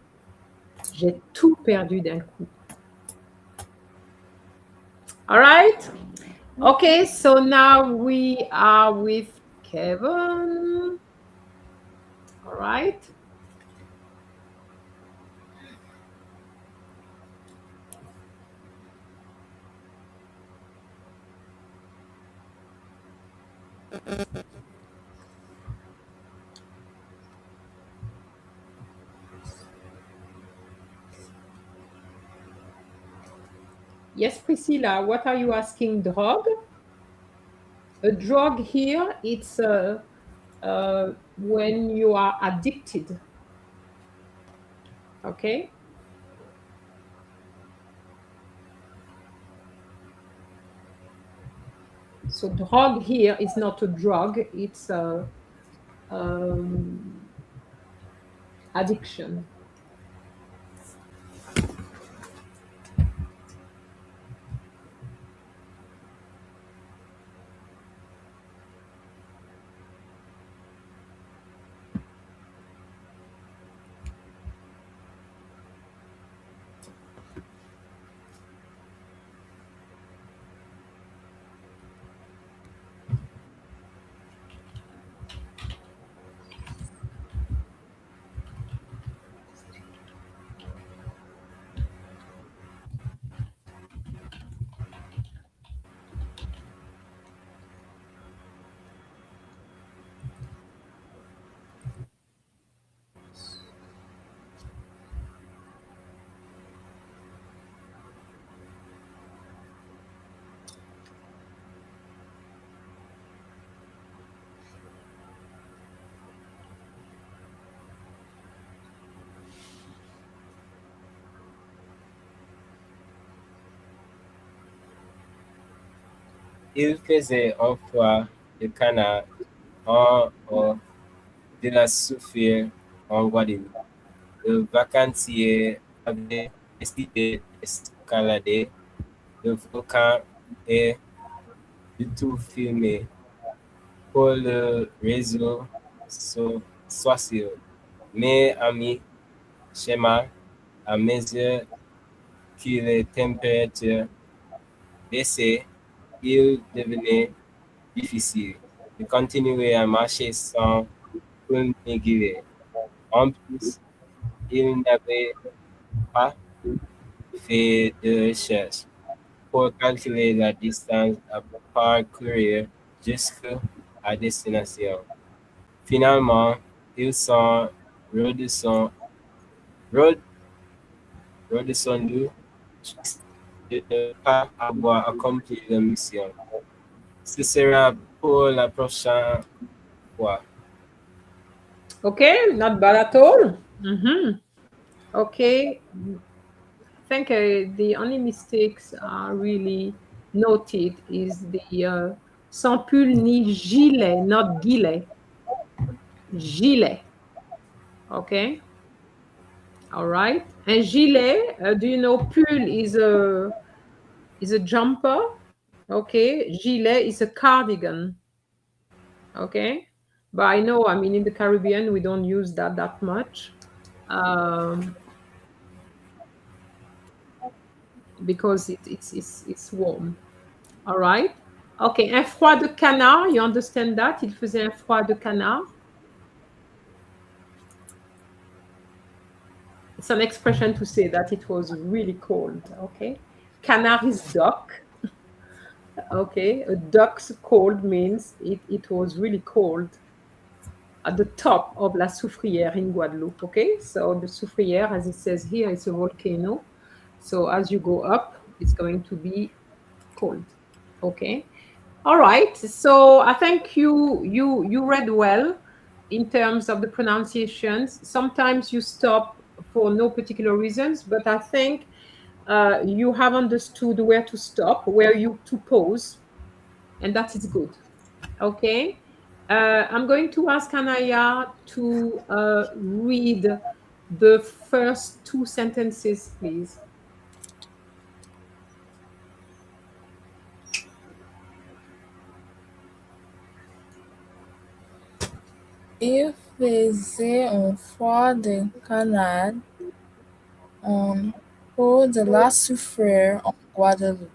J'ai tout perdu d'un coup. All right? Okay, so now we are with Kevin. All right. Yes, Priscilla, what are you asking? Drug? A drug here, it's when you are addicted. Okay? So drug here is not a drug, it's addiction. Il faisait un froid de canard en haut de la soufrière en Guadeloupe. Le vacancier avait décidé d'escalader le volcan et de tout filmer pour le réseau social. Mais ami schéma à mesure que les températures baissaient, il devenait difficile de continuer à marcher sans fulmiguer. En plus, il n'avait pas fait de recherche pour calculer la distance à parcourir jusqu'à destination. Finalement, ils sont redescendus de ne pas avoir accompli la mission. Ce sera pour la prochaine fois. Okay, not bad at all. Okay, I think the only mistakes are really noted is the sans pull ni gilet, not gilet. Gilet. Okay. All right. And gilet, do you know pull is a jumper? Okay. Gilet is a cardigan. Okay. But I know, I mean, in the Caribbean, we don't use that much. Because it's warm. All right. Okay. Un froid de canard, you understand that? Il faisait un froid de canard. It's an expression to say that it was really cold. Okay. Canard is duck. Okay. A duck's cold means it was really cold at the top of La Soufrière in Guadeloupe. Okay. So the Soufrière, as it says here, it's a volcano. So as you go up, it's going to be cold. Okay. All right. So I think you read well in terms of the pronunciations. Sometimes you stop for no particular reasons, but I think you have understood where to stop, where you to pause, and that is good. Okay. I'm going to ask Anaya to read the first two sentences, please. Il faisait un froid de canard en haut de la Soufrière en Guadeloupe.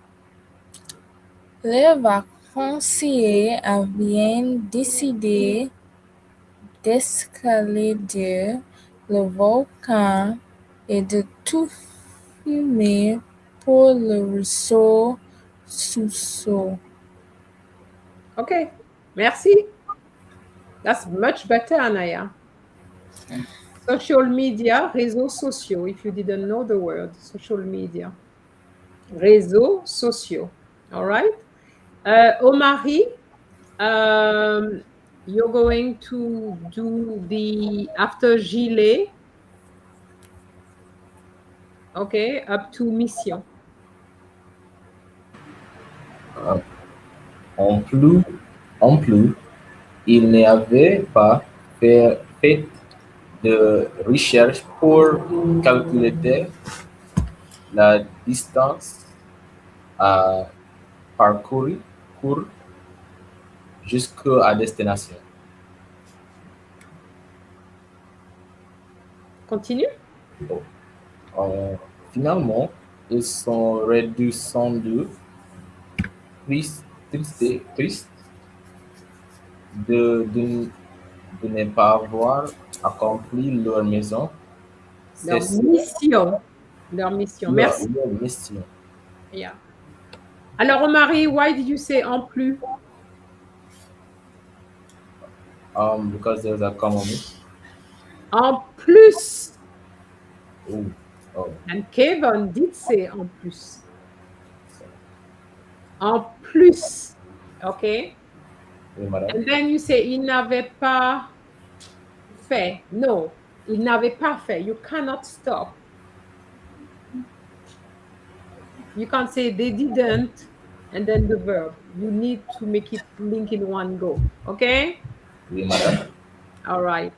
Les vacanciers avaient décidé d'escalader le volcan et de tout filmer pour le réseau sous-sol. Okay. Merci. That's much better, Anaya. Social media, réseaux sociaux, if you didn't know the word, social media. Réseaux sociaux. All right. Omari, you're going to do the after gilet. Okay, up to mission. En plus, il n'avait pas fait de recherche pour calculer la distance à parcourir jusqu'à destination. Continue. Finalement, ils sont redescendus tristes de ne pas avoir accompli leur mission. Leur mission. Leur mission. Merci. Leur mission. Yeah. Alors, Omari, why did you say en plus? Because there's a common. En plus. Oh. And Kevin did say en plus. En plus. Okay. Oui, madame. And then you say, il n'avait pas fait. No, il n'avait pas fait. You cannot stop. You can't say they didn't and then the verb. You need to make it link in one go. Okay? Oui, madame. All right.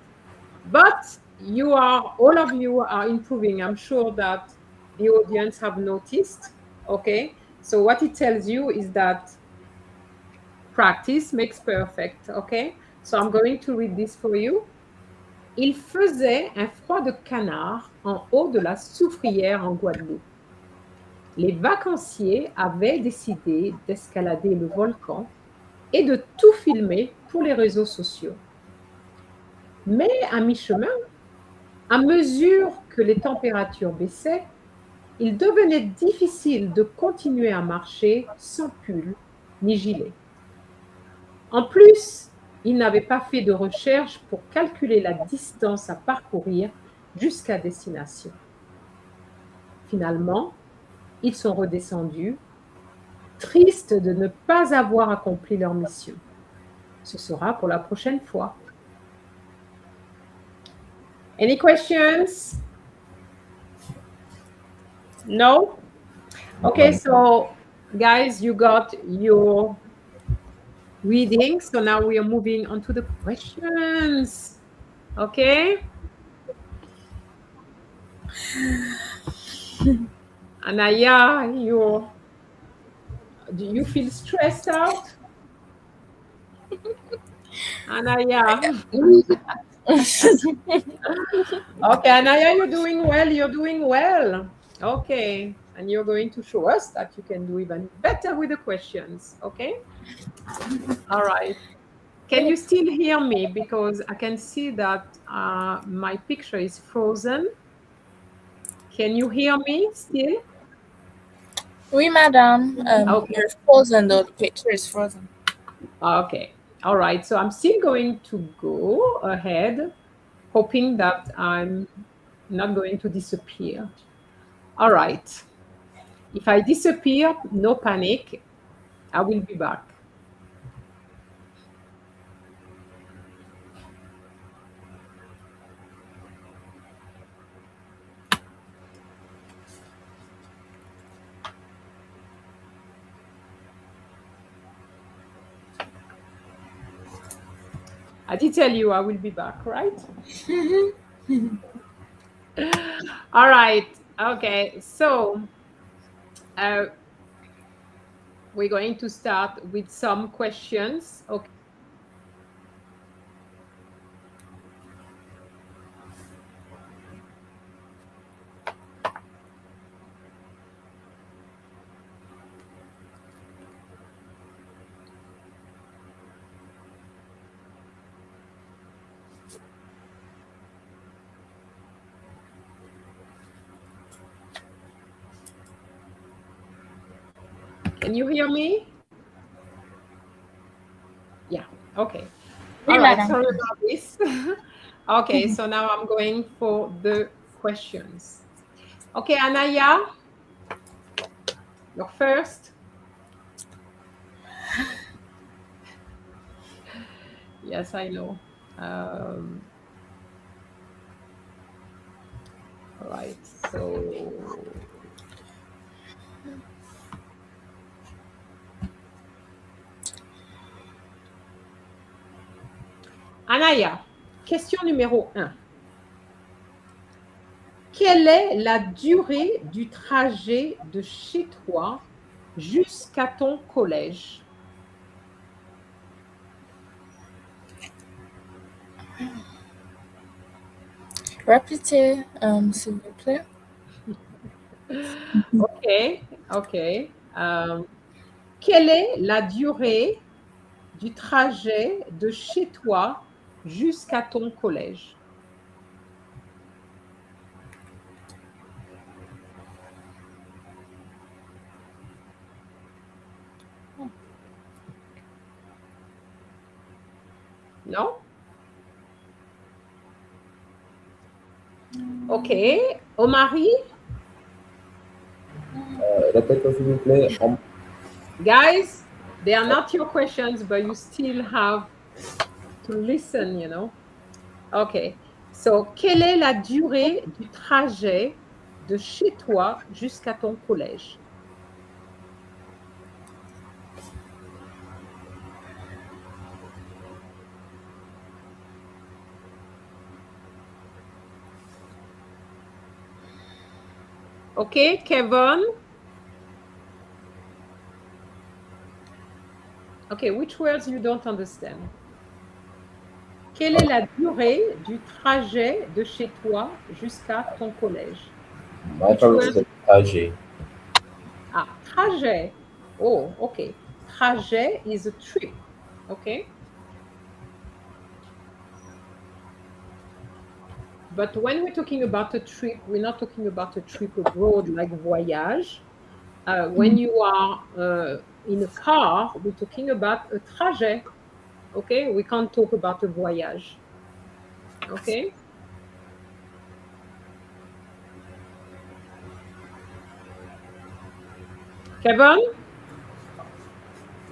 But all of you are improving. I'm sure that the audience have noticed. Okay? So what it tells you is that practice makes perfect. Okay? So I'm going to read this for you. Il faisait un froid de canard en haut de la Soufrière en Guadeloupe. Les vacanciers avaient décidé d'escalader le volcan et de tout filmer pour les réseaux sociaux. Mais à mi-chemin, à mesure que les températures baissaient, il devenait difficile de continuer à marcher sans pull ni gilet. En plus, il n'avait pas fait de recherche pour calculer la distance à parcourir jusqu'à destination. Finalement, ils sont redescendus, tristes de ne pas avoir accompli leur mission. Ce sera pour la prochaine fois. Any questions? No? Okay, so guys, you got your reading. So now we are moving on to the questions. Okay? Anaya, do you feel stressed out? Anaya. Okay, Anaya, you're doing well. You're doing well. Okay. And you're going to show us that you can do even better with the questions. Okay? All right. Can you still hear me? Because I can see that my picture is frozen. Can you hear me still? Oui, madame. Okay. You're frozen, though. The picture is frozen. Okay. All right. So I'm still going to go ahead, hoping that I'm not going to disappear. All right. If I disappear, no panic. I will be back. I did tell you I will be back, right? All right. Okay. So we're going to start with some questions. Okay. Can you hear me? Yeah. Okay. All right. Sorry about this. Okay. So now I'm going for the questions. Okay, Anaya, you're first. Yes, I know. All right. So Anaya, question numéro 1. Quelle est la durée du trajet de chez toi jusqu'à ton collège? Répétez, s'il vous plaît. Ok. Quelle est la durée du trajet de chez toi jusqu'à ton collège? Non? Ok. Omari? Répétez s'il vous plaît. Guys, they are not your questions, but you still have to listen, you know. Okay. So, quelle est la durée du trajet de chez toi jusqu'à ton collège? Okay, Kevin? Okay, which words you don't understand? Quelle est la durée du trajet de chez toi jusqu'à ton collège? My favorite is trajet. Ah, trajet. Oh, okay. Trajet is a trip. Okay. But when we're talking about a trip, we're not talking about a trip abroad like voyage. When you are in a car, we're talking about a trajet. Okay, we can't talk about a voyage. Okay. Kevin?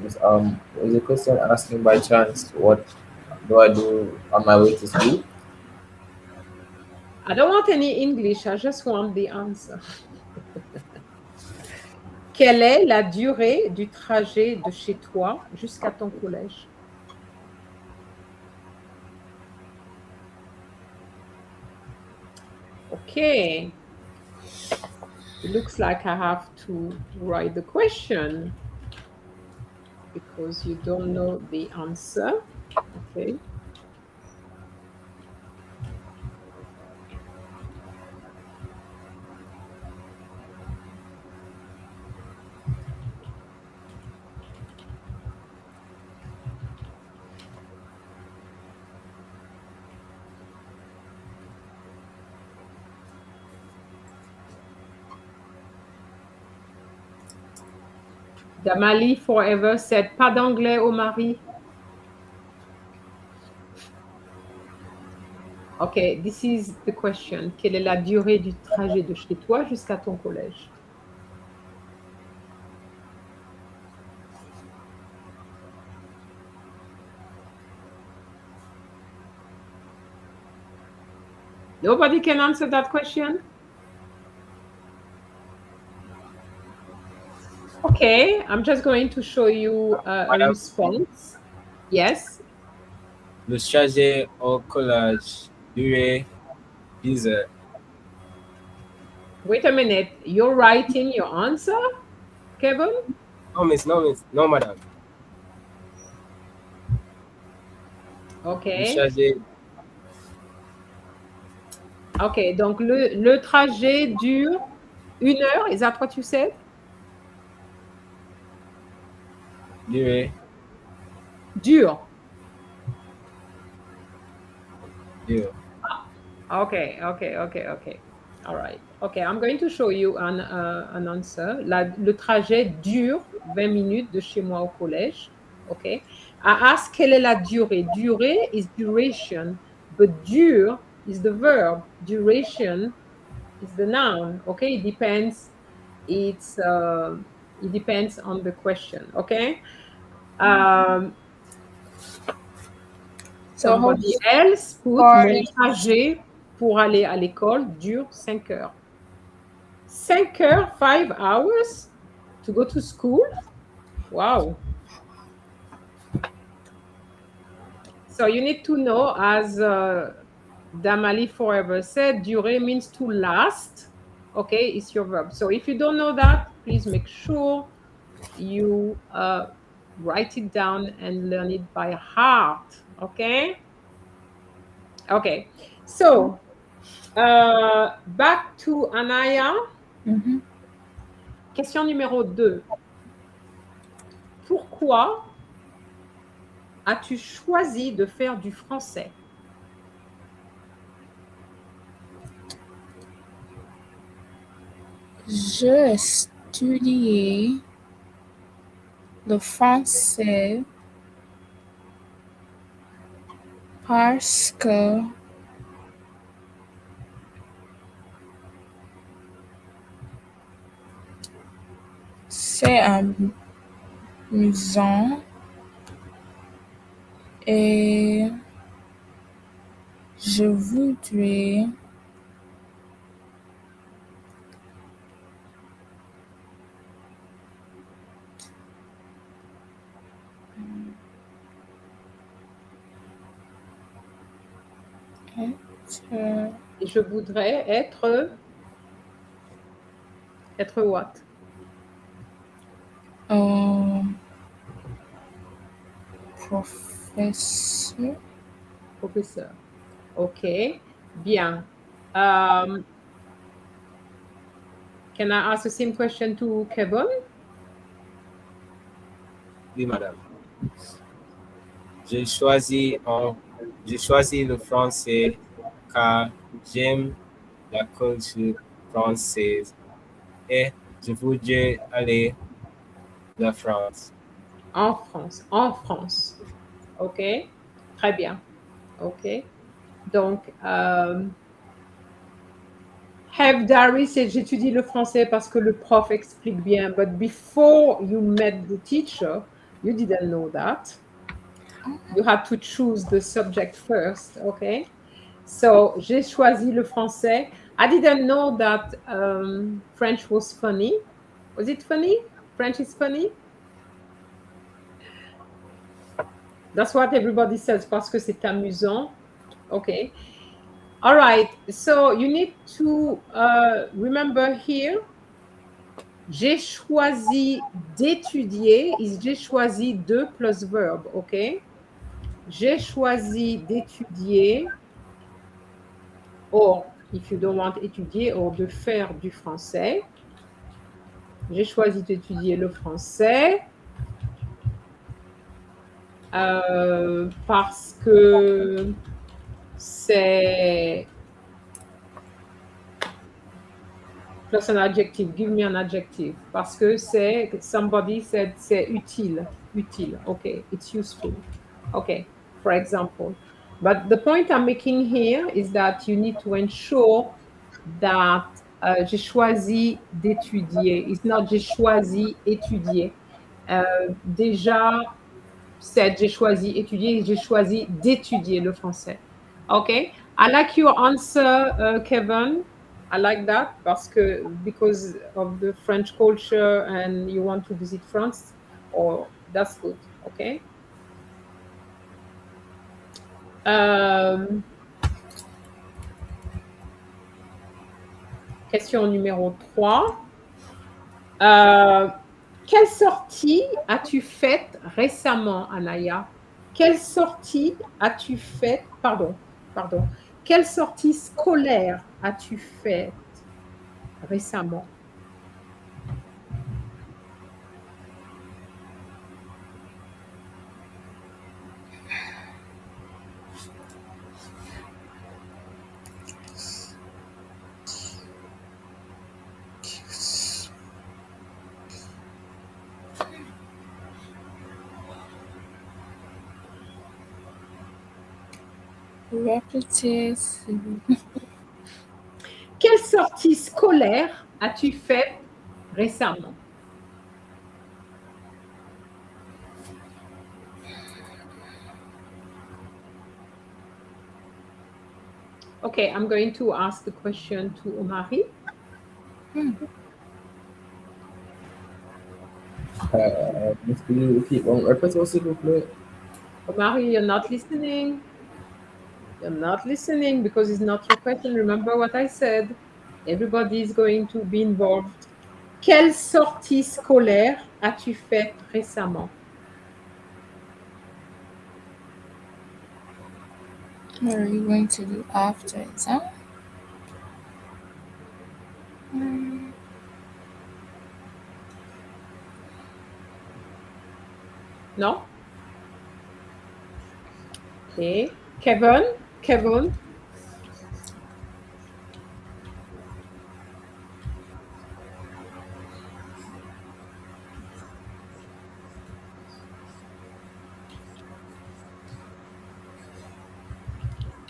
Yes, was the question asking by chance what do I do on my way to school? I don't want any English, I just want the answer. Quelle est la durée du trajet de chez toi jusqu'à ton collège? Okay. It looks like I have to write the question because you don't know the answer. Okay. Damali forever said, pas d'anglais au mari. Okay, this is the question. Quelle est la durée du trajet de chez toi jusqu'à ton collège? Nobody can answer that question? Okay, I'm just going to show you a response. Yes. Le trajet au collège durait 10 heures. Wait a minute. You're writing your answer, Kevin? Non, madame. Okay. Le trajet Okay, donc le trajet dure 1 heure. Is that what you said? durait Dure. 2 heures. Okay. All right. Okay, I'm going to show you an answer. Le trajet dure 20 minutes de chez moi au collège. Okay. I ask quelle est la durée. Durée is duration, but dure is the verb. Duration is the noun. Okay, it depends. It depends on the question. Okay. So how Somebody else put far mon is trajet pour aller à l'école dure 5 heures. 5 heures, 5 hours to go to school? Wow. So you need to know, as Damali Forever said, durer means to last. Okay, it's your verb. So if you don't know that, please make sure you write it down and learn it by heart. Okay? Okay. So back to Anaya. Mhm. Question numéro 2. Pourquoi as-tu choisi de faire du français? J'ai étudié le français parce que c'est amusant et je voudrais être Et je voudrais être what? Professeur. Professeur. OK. Bien. Can I ask the same question to Kevin? Oui, madame. J'ai choisi le français car j'aime la culture française et je voudrais aller à la France. En France. En France. OK. Très bien. OK. Donc, Have Dari said, j'étudie le français parce que le prof explique bien. But before you met the teacher, you didn't know that. You had to choose the subject first, okay? So, j'ai choisi le français. I didn't know that French was funny. Was it funny? French is funny? That's what everybody says, parce que c'est amusant. Okay. All right. So, you need to remember here, j'ai choisi d'étudier is j'ai choisi de plus verb, okay? J'ai choisi d'étudier, or if you don't want étudier, or de faire du français. J'ai choisi d'étudier le français parce que c'est plus un adjective. Give me an adjective. Parce que c'est, somebody said c'est utile. Utile. Okay, it's useful. Okay, for example. But the point I'm making here is that you need to ensure that j'ai choisi d'étudier. It's not j'ai choisi étudier. Déjà, c'est j'ai choisi étudier, j'ai choisi d'étudier le français. Okay, I like your answer, Kevin. I like that because of the French culture and you want to visit France. Or that's good. Okay. Question numéro 3. Quelle sortie as-tu faite récemment, Anaya? Quelle sortie as-tu faite, pardon, quelle sortie scolaire as-tu faite récemment? Répétez. Quelle sortie scolaire as-tu faite récemment? Okay, I'm going to ask the question to Omari. Est-ce que vous repeat répétez s'il vous plaît? Omari, you're not listening. You're not listening because it's not your question. Remember what I said. Everybody is going to be involved. Quelle sortie scolaire as-tu faite récemment? What are you going to do after exam? No? Okay. Kevin?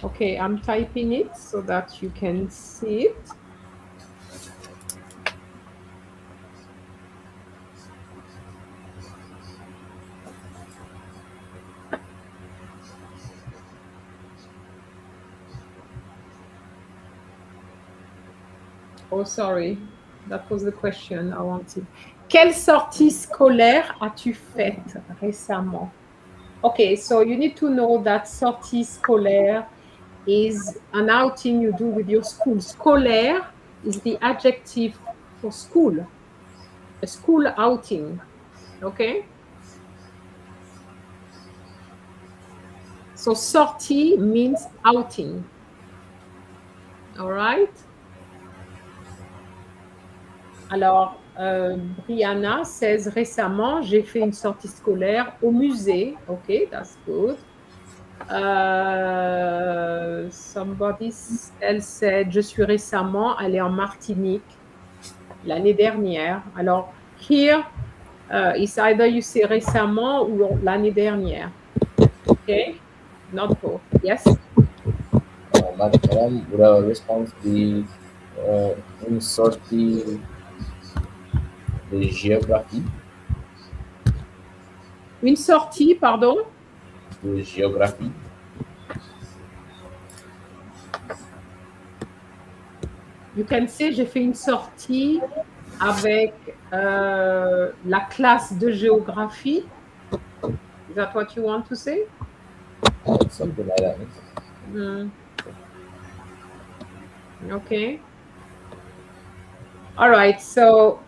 Okay, I'm typing it so that you can see it. Oh, sorry. That was the question I wanted. Quelle sortie scolaire as-tu faite récemment? Okay, so you need to know that sortie scolaire is an outing you do with your school. Scolaire is the adjective for school, a school outing, okay? So sortie means outing, all right? Alors, Brianna says récemment, j'ai fait une sortie scolaire au musée. Okay, that's good. Somebody else said, je suis récemment allée en Martinique l'année dernière. Alors, here, it's either you say récemment ou l'année dernière. Okay, not both. Yes? Madame, would our response be une sortie de géographie? Une sortie, pardon? De géographie. You can say, j'ai fait une sortie avec la classe de géographie. Is that what you want to say? Something like that. Okay. All right. So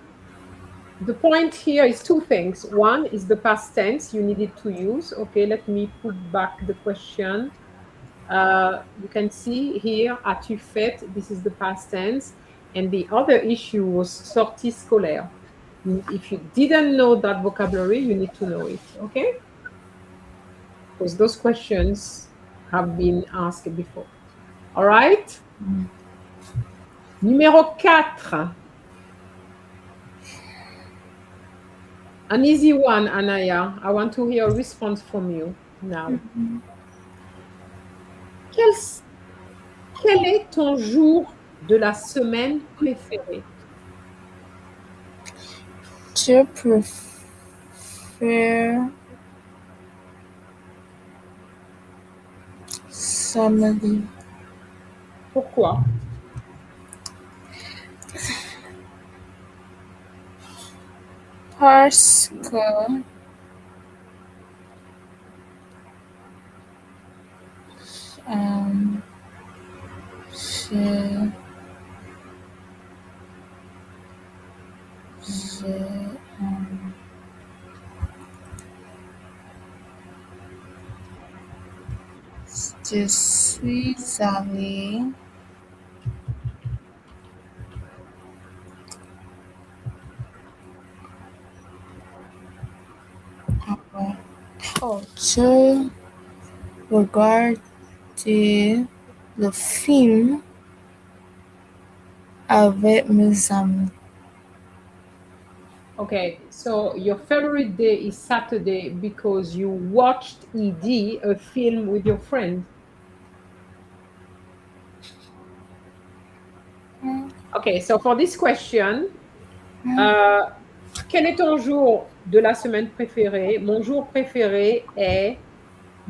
the point here is two things. One is the past tense you needed to use. Okay, let me put back the question. You can see here, as-tu fait? This is the past tense. And the other issue was sortie scolaire. If you didn't know that vocabulary, you need to know it. Okay? Because those questions have been asked before. All right? Numéro 4. An easy one, Anaya. I want to hear a response from you now. Quel est ton jour de la semaine préféré? Je préfère samedi. Pourquoi? Parce que Je suis allée je regardais le film avec mes amis. Okay, so your favorite day is Saturday because you watched ED, a film with your friend. Okay, so for this question, quel est ton jour de la semaine préféré? Mon jour préféré est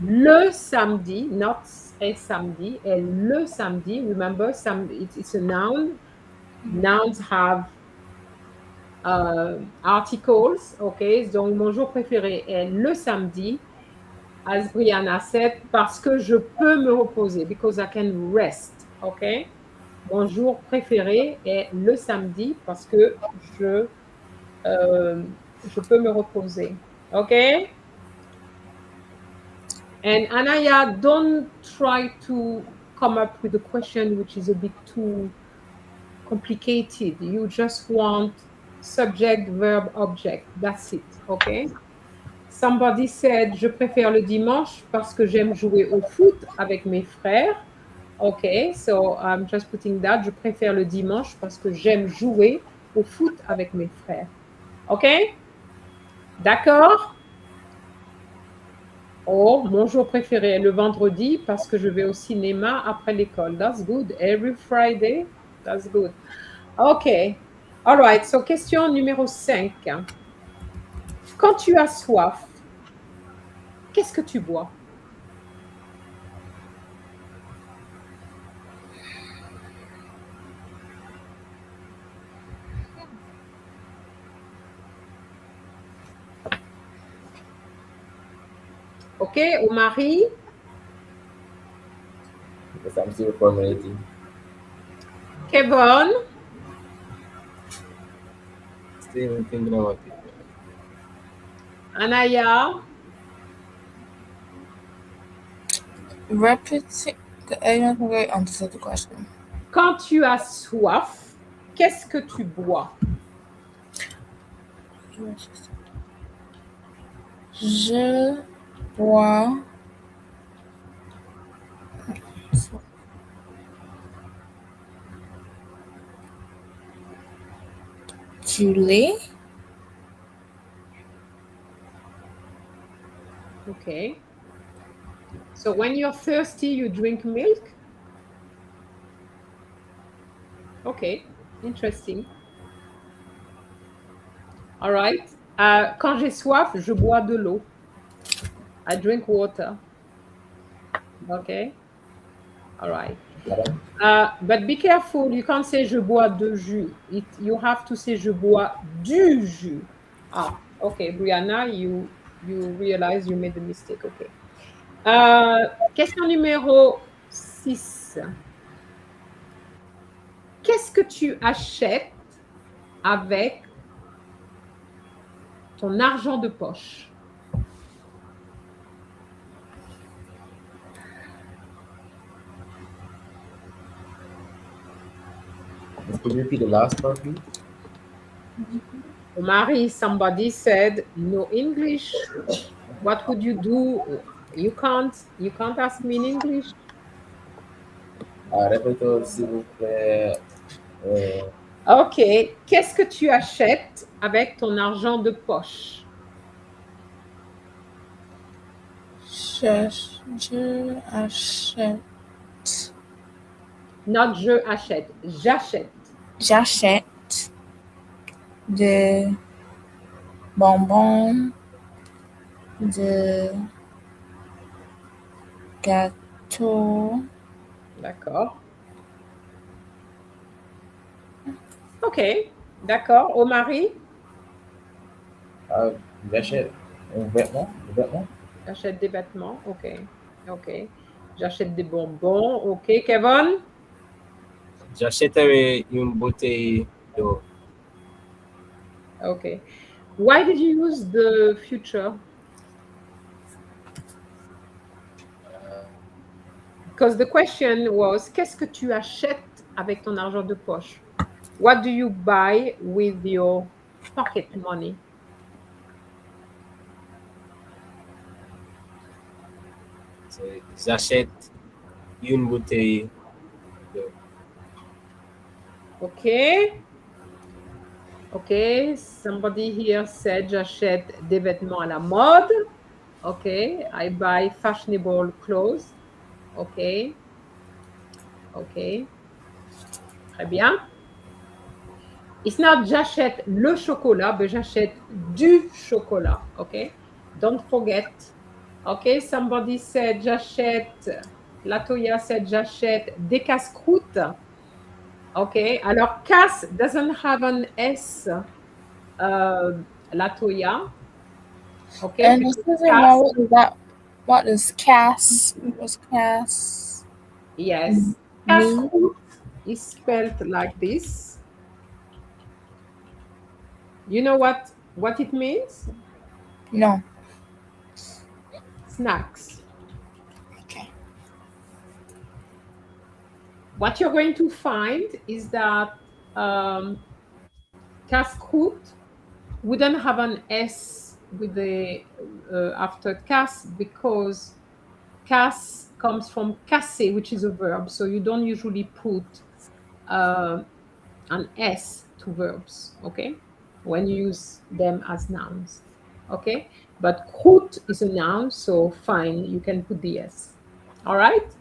le samedi, not a samedi, est le samedi. Remember, it's a noun. Nouns have articles, ok? Donc, mon jour préféré est le samedi, as Brianna said, parce que je peux me reposer, because I can rest, ok? Mon jour préféré est le samedi parce que je peux me reposer, ok? And Anaya, don't try to come up with a question which is a bit too complicated. You just want subject, verb, object. That's it, okay? Somebody said, je préfère le dimanche parce que j'aime jouer au foot avec mes frères. Okay, so I'm just putting that. Je préfère le dimanche parce que j'aime jouer au foot avec mes frères. Okay? D'accord? Oh, mon jour préféré est le vendredi parce que je vais au cinéma après l'école. That's good. Every Friday. That's good. Okay. All right. So, question numéro 5. Quand tu as soif, qu'est-ce que tu bois? OK, Omari? Yes, I'm still formulating. Kevin? Still thinking about it. Anaya? Repeat. I don't think I understood the question. Quand tu as soif, qu'est-ce que tu bois? Je bois du lait. Okay. So when you're thirsty, you drink milk? Okay, interesting. All right. Quand j'ai soif, je bois de l'eau. I drink water. Okay. All right. But be careful, you can't say je bois de jus. You have to say je bois du jus. Ah, okay, Brianna, you realize you made the mistake. Okay. Question numéro 6. Qu'est-ce que tu achètes avec ton argent de poche? Could you repeat the last part, please? Omari, somebody said no English. What would you do? You can't ask me in English. Répétez, s'il vous plaît. Ok. Qu'est-ce que tu achètes avec ton argent de poche? Je achète. Not je achète. J'achète. J'achète des bonbons, des gâteaux. D'accord. Ok. D'accord. Omari? J'achète un vêtement. J'achète des vêtements. Ok. Ok. J'achète des bonbons. Ok. Kevin? J'achèterai une bouteille d'eau. Okay. Why did you use the future? Because the question was, qu'est-ce que tu achètes avec ton argent de poche? What do you buy with your pocket money? J'achète une bouteille d'eau. Okay. Okay. Somebody here said, j'achète des vêtements à la mode. Okay. I buy fashionable clothes. Okay. Okay. Très bien. It's not j'achète le chocolat, but j'achète du chocolat. Okay. Don't forget. Okay. Somebody said j'achète. Latoya said j'achète des casse-croûtes. Okay. Alors, casse doesn't have an S. Latoya. Okay. And because excuse me, casse- what is that? What is CAS? What's CAS? Yes. Casse-croûte is spelled like this. You know what it means? No. Snacks. Okay. What you're going to find is that casse-croûte wouldn't have an S with the after casse because casse comes from casser, which is a verb. So you don't usually put an S to verbs, okay? When you use them as nouns, okay? But croûte is a noun, so fine, you can put the S. All right?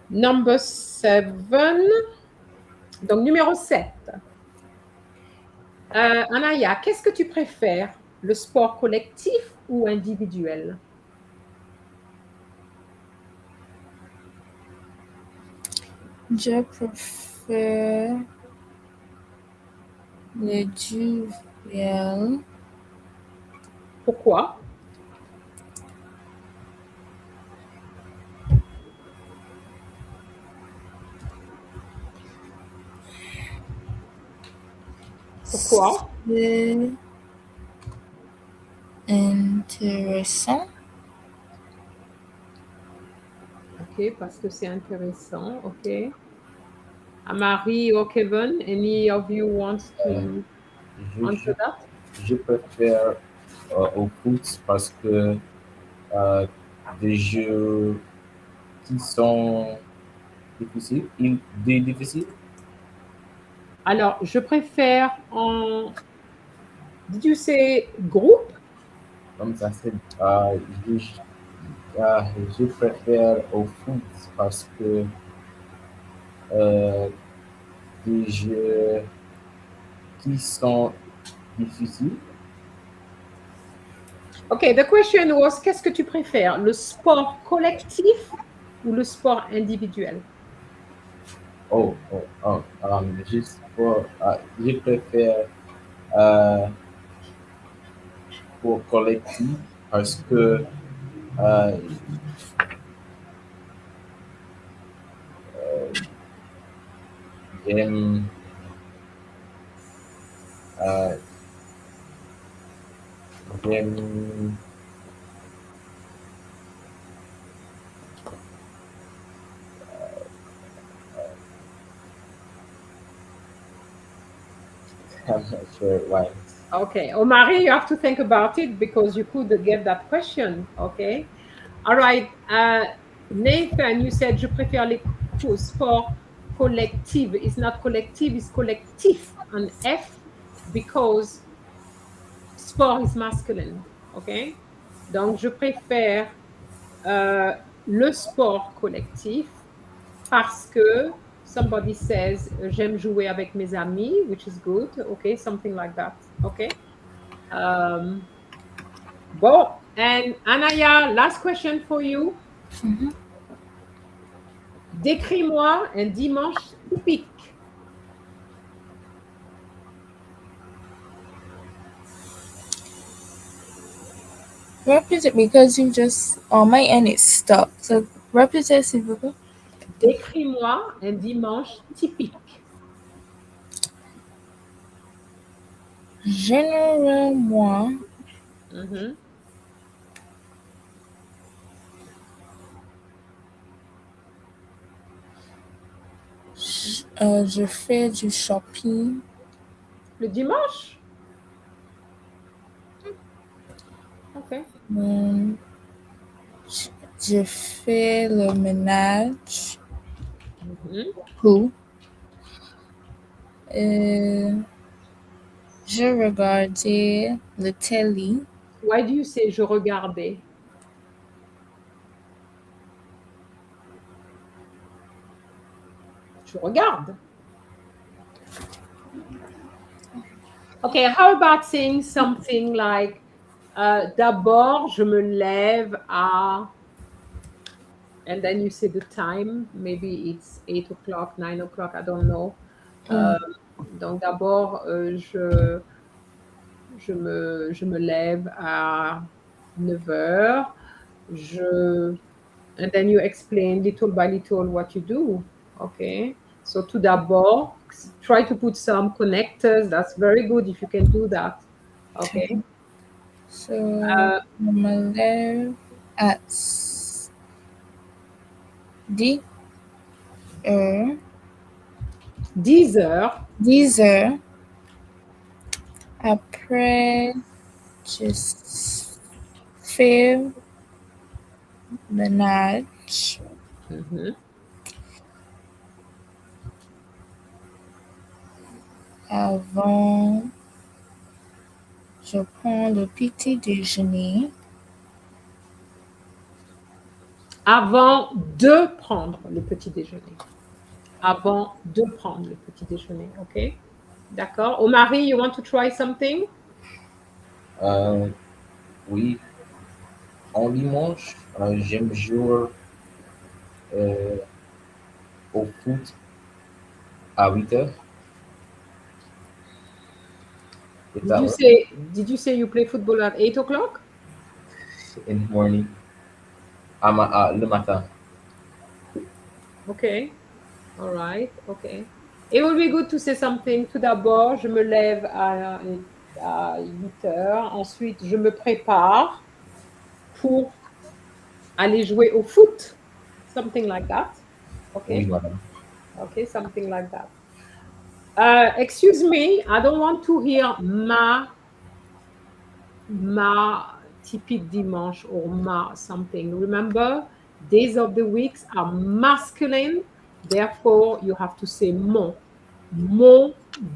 Number 7. Donc, numéro 7. Anaya, qu'est-ce que tu préfères? Le sport collectif ou individuel? Je préfère le duel. Pourquoi? Pourquoi? C'est intéressant. Ok, parce que c'est intéressant. Ok. Amari or Kevin, any of you wants to answer that? Je préfère au foot parce que des jeux qui sont difficiles, difficiles. Alors, je préfère en... Did you say groupe? Comme ça, c'est je préfère au foot parce que des jeux qui sont difficiles. Ok, the question was, qu'est-ce que tu préfères? Le sport collectif ou le sport individuel? Juste pour, je préfère pour collectif parce que j'aime j'aime I'm not sure why. Okay, Omari, you have to think about it because you could get that question. Okay. All right. Nathan, you said je préfère les sports collectifs. It's not collective, it's collectif on F because sport is masculine. Okay. Donc, je préfère le sport collectif parce que somebody says j'aime jouer avec mes amis, which is good. Okay, something like that. Okay. Bon, and Anaya, last question for you. Décris-moi un dimanche typique. Repeat it because you just on my end it's stuck. So répétez s'il vous plaît. Décris-moi un dimanche typique. Généralement, Mhm. je fais du shopping. Le dimanche? Ok. euh, je fais le ménage. Mhm. Ou euh, je regardais le télé. Why do you say je regardais? Tu regardes. Okay, how about saying something like d'abord je me lève à and then you say the time, maybe it's 8 o'clock, 9 o'clock, I don't know. Mm. Donc d'abord je me lève à 9 heures. Je And then you explain little by little what you do. Okay. So tout d'abord, try to put some connectors. That's very good if you can do that. Okay. So je me lève at 10 heures. 10 heures. 10 heures. Après, je fais ménage. Mhm. Avant, je prends le petit déjeuner. Avant de prendre le petit déjeuner. Avant de prendre le petit déjeuner. OK? D'accord. Omari, you want to try something? Euh, oui, en dimanche, j'aime jouer euh, au foot à 8 heures. Et Did à you heure, say you play football at 8 o'clock? in the morning, le matin. OK. All right. OK. It would be good to say something. Tout d'abord, je me lève à 8 heures. Ensuite, je me prépare pour aller jouer au foot. Something like that. Oui, OK. madame. OK. Something like that. Excuse me, I don't want to hear ma typique dimanche or ma something. Remember, days of the weeks are masculine. Therefore, you have to say mon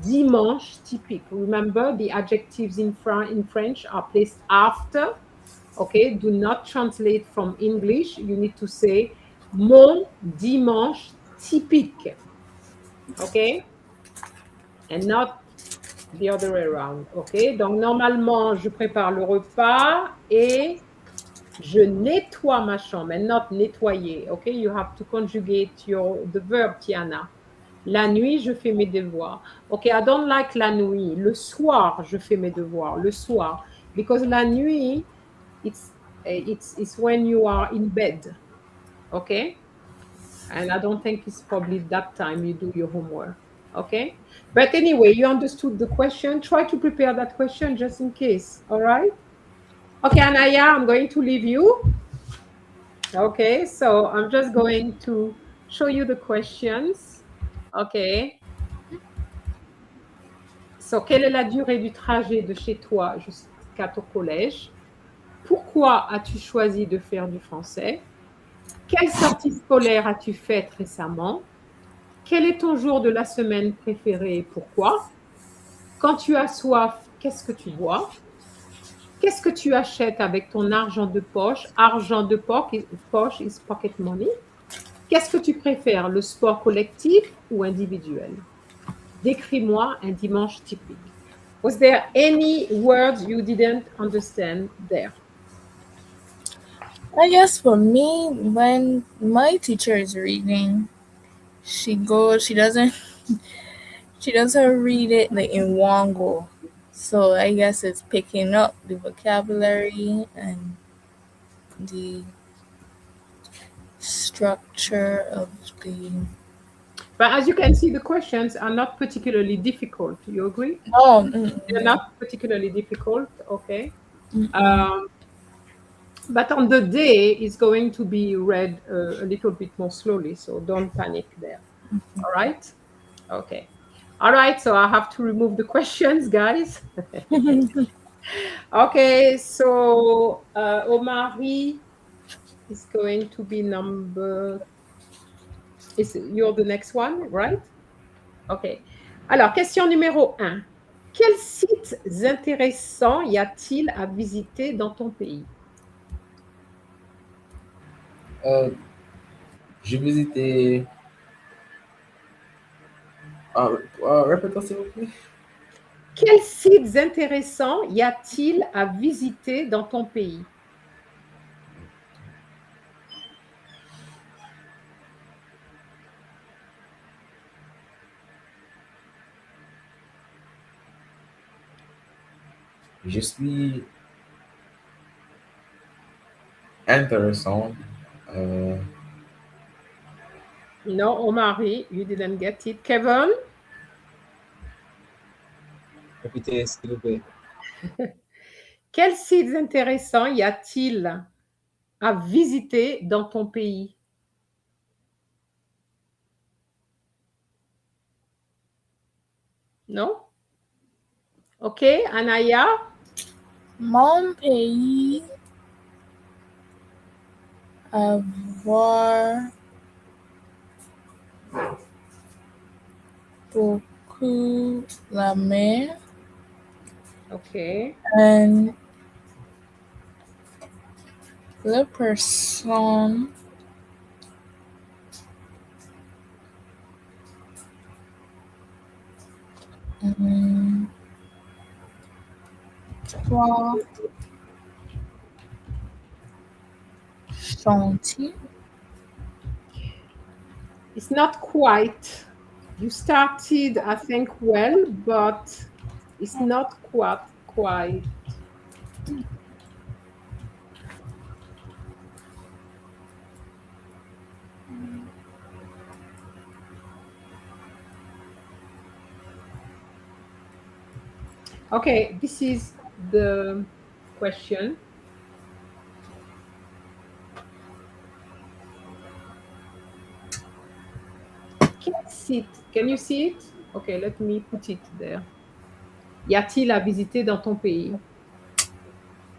dimanche typique. Remember, the adjectives in French are placed after. Okay, do not translate from English. You need to say mon dimanche typique. Okay, and not the other way around. OK? Donc, normalement, je prépare le repas et je nettoie ma chambre and not nettoyer. OK? You have to conjugate the verb, Tiana. La nuit, je fais mes devoirs. OK, I don't like la nuit. Le soir, je fais mes devoirs. Le soir. Because la nuit, it's when you are in bed. OK? And I don't think it's probably that time you do your homework. Okay. But anyway, you understood the question. Try to prepare that question just in case. All right. Okay, Anaya, I'm going to leave you. Okay. So I'm just going to show you the questions. Okay. So, quelle est la durée du trajet de chez toi jusqu'à ton collège? Pourquoi as-tu choisi de faire du français? Quelle sortie scolaire as-tu faite récemment? Quel est ton jour de la semaine préféré et pourquoi? Quand tu as soif, qu'est-ce que tu bois? Qu'est-ce que tu achètes avec ton argent de poche? Argent de poche is pocket money. Qu'est-ce que tu préfères, le sport collectif ou individuel? Décris-moi un dimanche typique. Was there any words you didn't understand there? I guess for me, when my teacher is reading, she doesn't read it like in one go. So I guess it's picking up the vocabulary and the structure of the. But as you can see, the questions are not particularly difficult. You agree? Oh, They're no. not particularly difficult. Okay. Mm-mm. Um, but on the day, it's going to be read a little bit more slowly. So don't panic there. All right. Okay. All right. So I have to remove the questions, guys. Okay. So Omari is going to be number. You're the next one, right? OK. Alors, question numéro un. Quels sites intéressants y a-t-il à visiter dans ton pays? Euh, j'ai visité. Répétez s'il vous plaît. Quels sites intéressants y a-t-il à visiter dans ton pays? Je suis intéressant. Euh, No, Omari, you didn't get it. Kevin? Répétez, s'il vous plaît. Quels sites intéressants y a-t-il à visiter dans ton pays? Non? OK, Anaya? Mon pays avoir beaucoup la mer OK. and les personnes trois gentilles. It's not quite. You started, I think, well, but it's not quite. Okay, this is the question. Can you see it? Okay, let me put it there. Y a-t-il à visiter dans ton pays?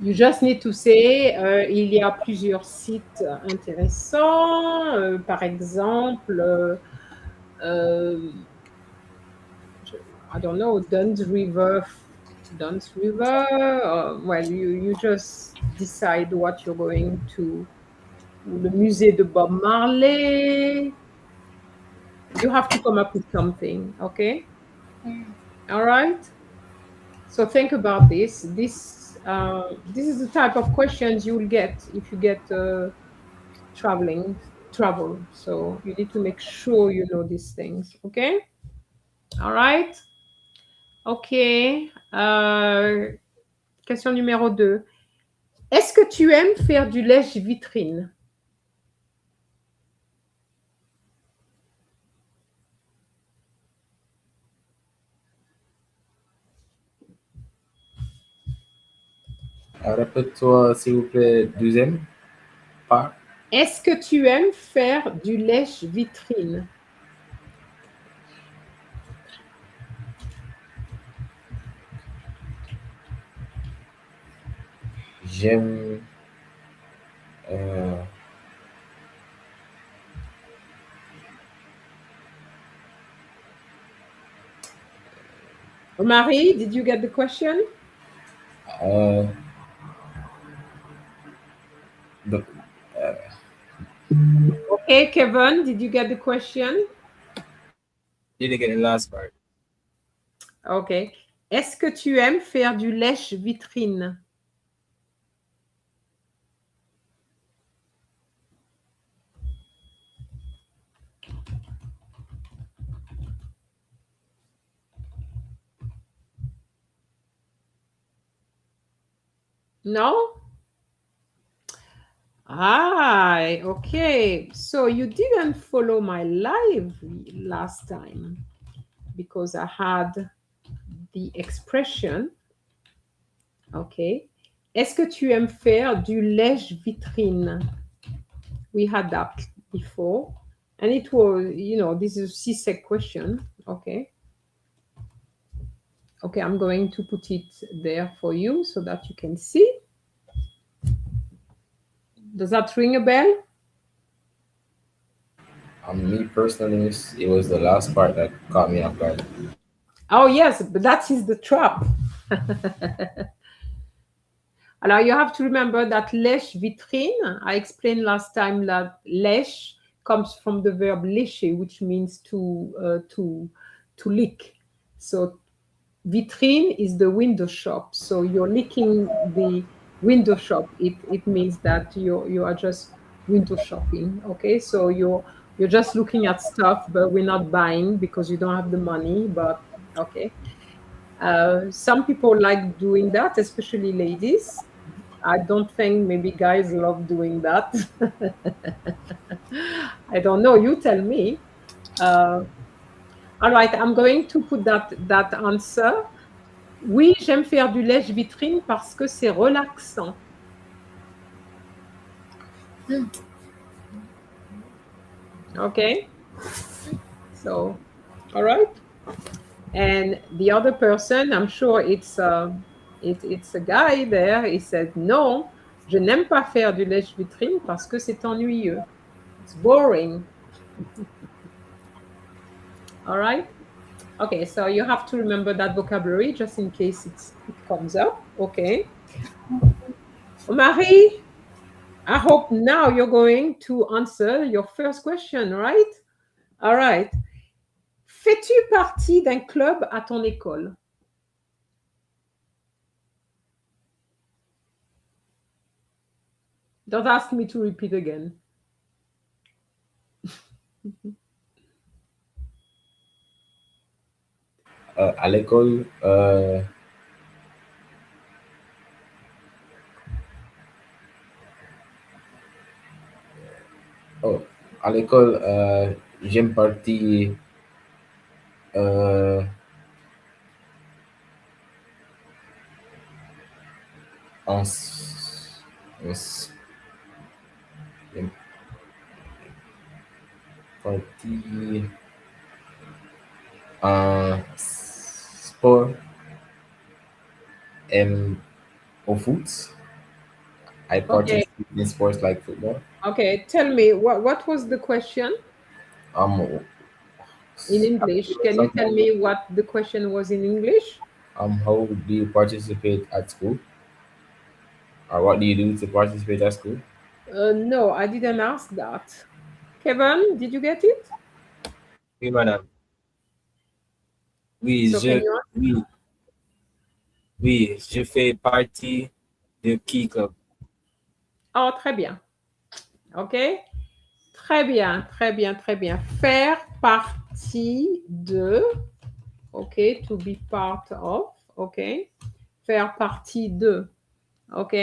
You just need to say, il y a plusieurs sites intéressants, par exemple, I don't know, Dunn's River. Well, you just decide what you're going to. Le musée de Bob Marley. You have to come up with something, okay? All right. So think about this. This is the type of questions you will get if you get travel. So you need to make sure you know these things, okay? All right. OK. Question numéro 2. Est-ce que tu aimes faire du lèche-vitrine? Répète-toi s'il vous plaît, deuxième part. Est-ce que tu aimes faire du lèche-vitrine? J'aime. euh, Marie, did you get the question? euh, donc, Okay, Kevin, did you get the question? Didn't get the last part. Okay. Est-ce que tu aimes faire du lèche-vitrine? No? Ah, okay. So you didn't follow my live last time because I had the expression. Okay. Est-ce que tu aimes faire du lèche-vitrine? We had that before. And it was, this is a CSEC question. Okay. Okay, I'm going to put it there for you so that you can see. Does that ring a bell? Me personally, it was the last part that caught me off guard. Oh, yes, but that is the trap. Alors, you have to remember that lèche-vitrine, I explained last time that lèche comes from the verb lécher, which means to lick. So vitrine is the window shop. So you're licking the window shop. It means that you are just window shopping. Okay, so you're just looking at stuff, but we're not buying because you don't have the money. But okay, some people like doing that, especially ladies. I don't think maybe guys love doing that. I don't know. You tell me. All right, I'm going to put that answer. Oui, j'aime faire du lèche-vitrine parce que c'est relaxant. Okay. So, all right. And the other person, I'm sure it's a guy there. He said, non, je n'aime pas faire du lèche-vitrine parce que c'est ennuyeux. It's boring. All right. Okay, so you have to remember that vocabulary just in case it comes up. Okay. Marie, I hope now you're going to answer your first question, right? All right. Fais-tu partie d'un club à ton école? Don't ask me to repeat again. À l'école, à l'école, j'aime partir en j'aime partir en sport et au foot. I participate in sports like football. Okay, tell me, what was the question? In English. Can you tell me what the question was in English? How do you participate at school? Or what do you do to participate at school? No, I didn't ask that. Kevin, did you get it? Oui, madame. Oui, So oui, je fais partie de qui club? Oh, très bien. OK. Très bien, très bien, très bien. Faire partie de. OK, to be part of. OK. Faire partie de. OK.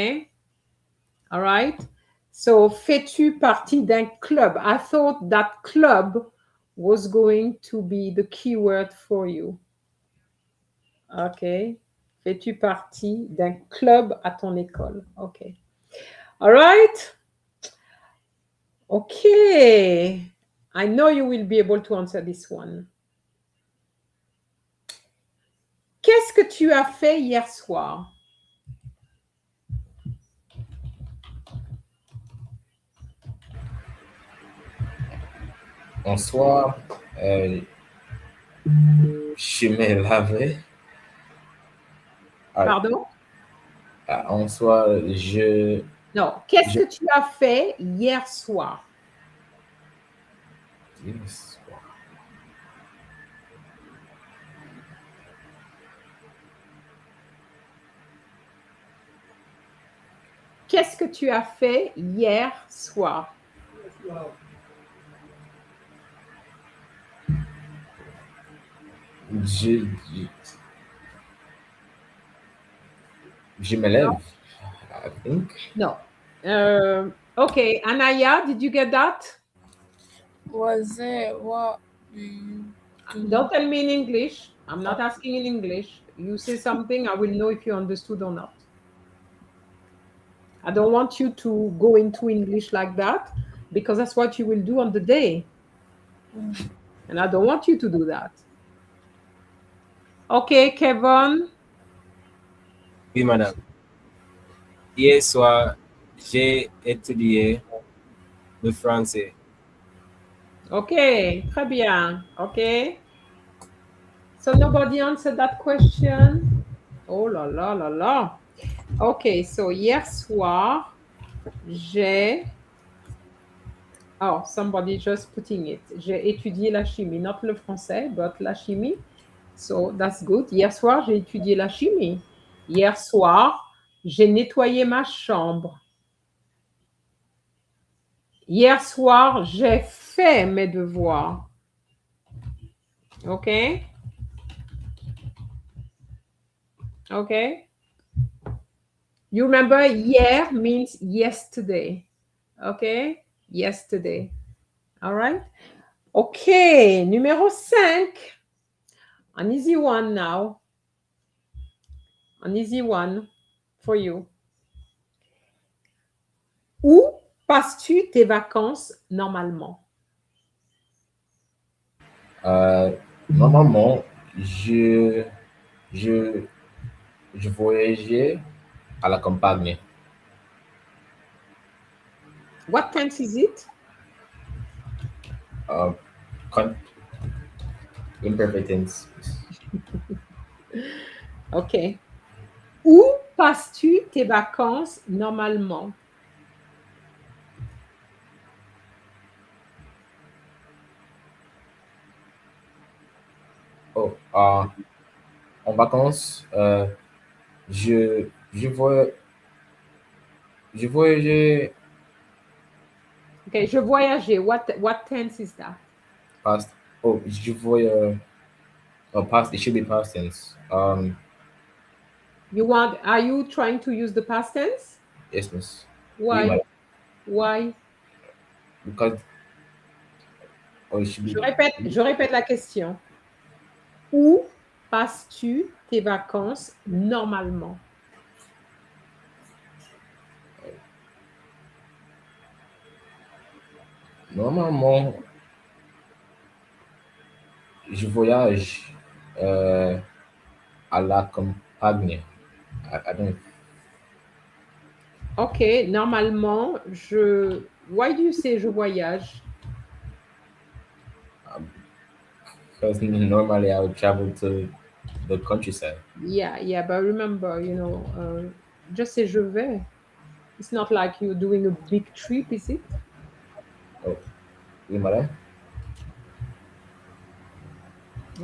All right. So, fais-tu partie d'un club? I thought that club was going to be the keyword for you. OK. Fais-tu partie d'un club à ton école? OK. All right. Okay. I know you will be able to answer this one. Qu'est-ce que tu as fait hier soir? En soir, je me lavais. Pardon? En soir, je... Non. Qu'est-ce que tu as fait hier soir? Hier soir. Qu'est-ce que tu as fait hier soir? Je me lève. I think. No. Okay, Anaya, did you get that? Was it what we do? Don't tell me in English. I'm not asking in English. You say something, I will know if you understood or not. I don't want you to go into English like that because that's what you will do on the day. And I don't want you to do that. Okay, Kevin. Oui, madame. Hier soir, j'ai étudié le français. Okay, très bien. Okay. So nobody answered that question? Oh là là là là. Okay, so hier soir, j'ai... Oh, somebody just putting it. J'ai étudié la chimie, not le français, but la chimie. So that's good. Hier soir, j'ai étudié la chimie. Hier soir, j'ai nettoyé ma chambre. Hier soir, j'ai fait mes devoirs. Okay? Okay? You remember hier means yesterday. Okay? Yesterday. All right? Okay, numéro 5. An easy one now. An easy one for you. Où passes-tu tes vacances normalement? Normalement, je, je voyageais à la campagne. What tense is it? Con- Imperfect tense. OK. Où passes-tu tes vacances normalement? Oh, en vacances, je voyageais OK, je voyageais. What tense is that? past. Oh, je voyais. Past. It should be past tense. Are you trying to use the past tense? Yes, miss. Why? Oui, madame. Why? Because it should be. Je répète la question. Où passes-tu tes vacances normalement? Normalement, je voyage à la campagne. I don't. OK, normalement, Why do you say je voyage? Because normally I would travel to the countryside. Yeah, but remember, just say je vais. It's not like you're doing a big trip, is it? Oh, oui, madame.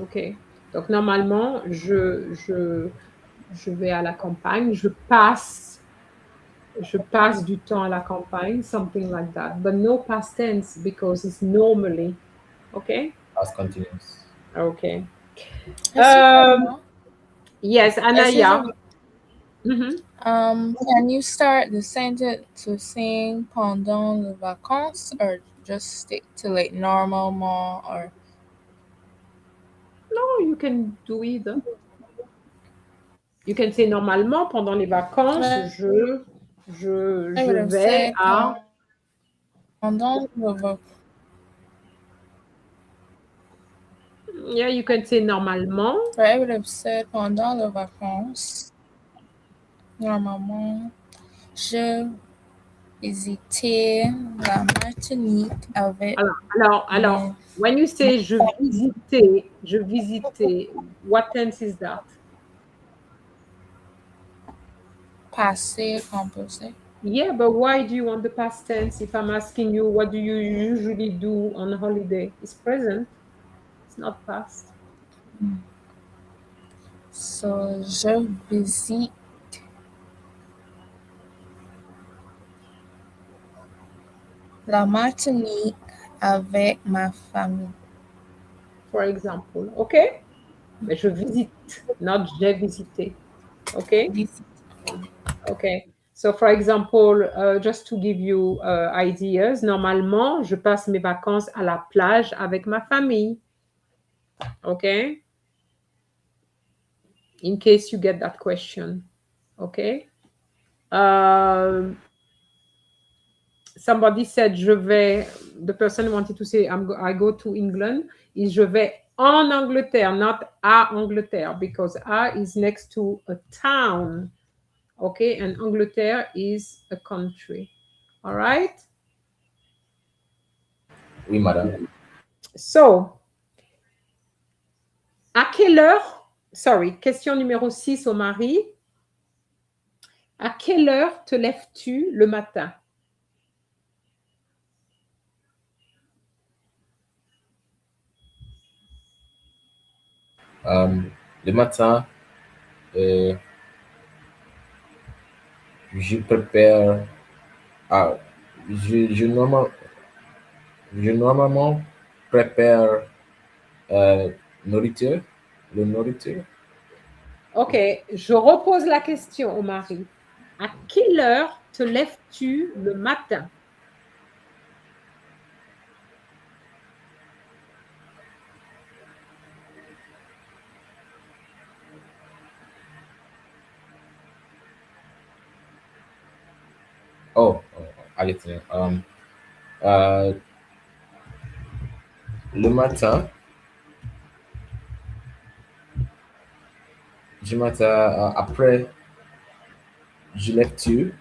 OK. Donc, normalement, je vais à la campagne, je passe du temps à la campagne, something like that. But no past tense because it's normally. OK? Past continuous. OK. Excusez-moi. Yes, Anaya. Can you start the sentence to sing pendant les vacances or just stick to like normalement or? No, you can do either. You can say normalement pendant les vacances, je vais à. Pendant les vacances. Yeah, you can say normalement. I would have said pendant les vacances. Normalement, je visitais la Martinique avec. Alors, when you say je visitais, what tense is that? Passé composé. Yeah, but why do you want the past tense if I'm asking you what do you usually do on holiday? It's present. It's not past. So, je visite la Martinique avec ma famille. For example, okay? Mais je visite, not j'ai visité. Okay? Visite. Okay. So, for example, just to give you ideas, normalement, je passe mes vacances à la plage avec ma famille. Okay? In case you get that question. Okay? Somebody said, the person wanted to say, I go to England, is je vais en Angleterre, not à Angleterre, because à is next to a town. Okay? And Angleterre is a country. All right? Oui, madame. So, à quelle heure, question numéro 6 au mari. À quelle heure te lèves-tu le matin? Le matin, je prépare. Je normalement prépare nourriture. Le nourriture. Ok, je repose la question au mari. À quelle heure te lèves-tu le matin? Allez, le matin, après, je lecture.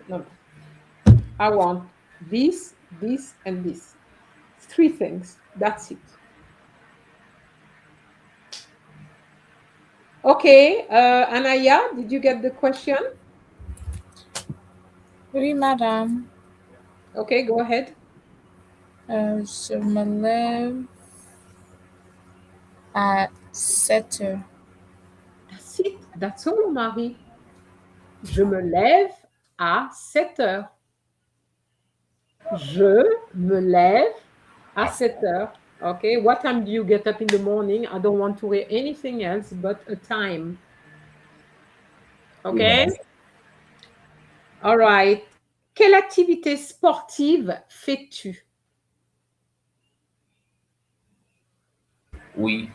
No. I want this, and this. 3 things. That's it. Okay, Anaya, did you get the question? Oui, madame. Okay, go ahead. Je me lève à 7 heures. That's it. That's all, Marie. Je me lève à 7 heures. Je me lève à 7 heures. Okay, what time do you get up in the morning? I don't want to hear anything else but a time. Okay? Oui, all right. Quelle activité sportive fais-tu? Oui,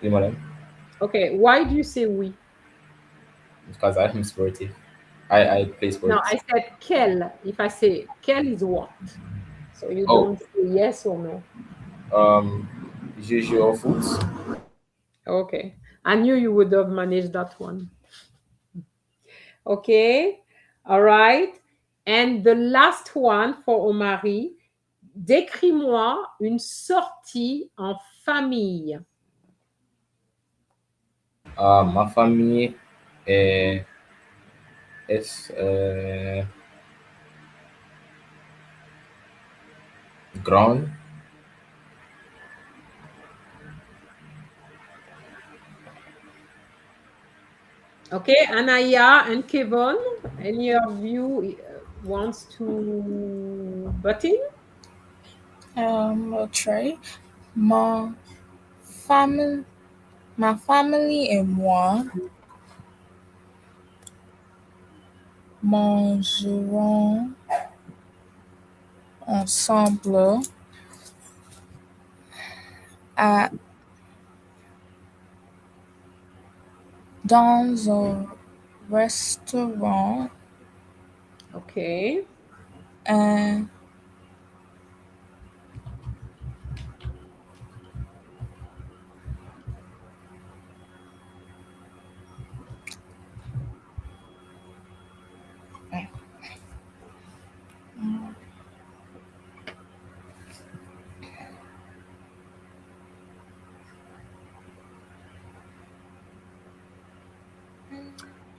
madame. Okay, why do you say oui? Because I am sportive. I play sports. No, I said quelle. If I say quelle is what? So you don't say yes or no. Je joue au foot. Okay. I knew you would have managed that one. Okay. All right. And the last one for Omari. Décris-moi une sortie en famille. Ma famille est grande. Okay, Anaya and Kevin, any of you wants to butt in? I'll try. Ma famille et moi mangerons ensemble dans un restaurant. Okay. And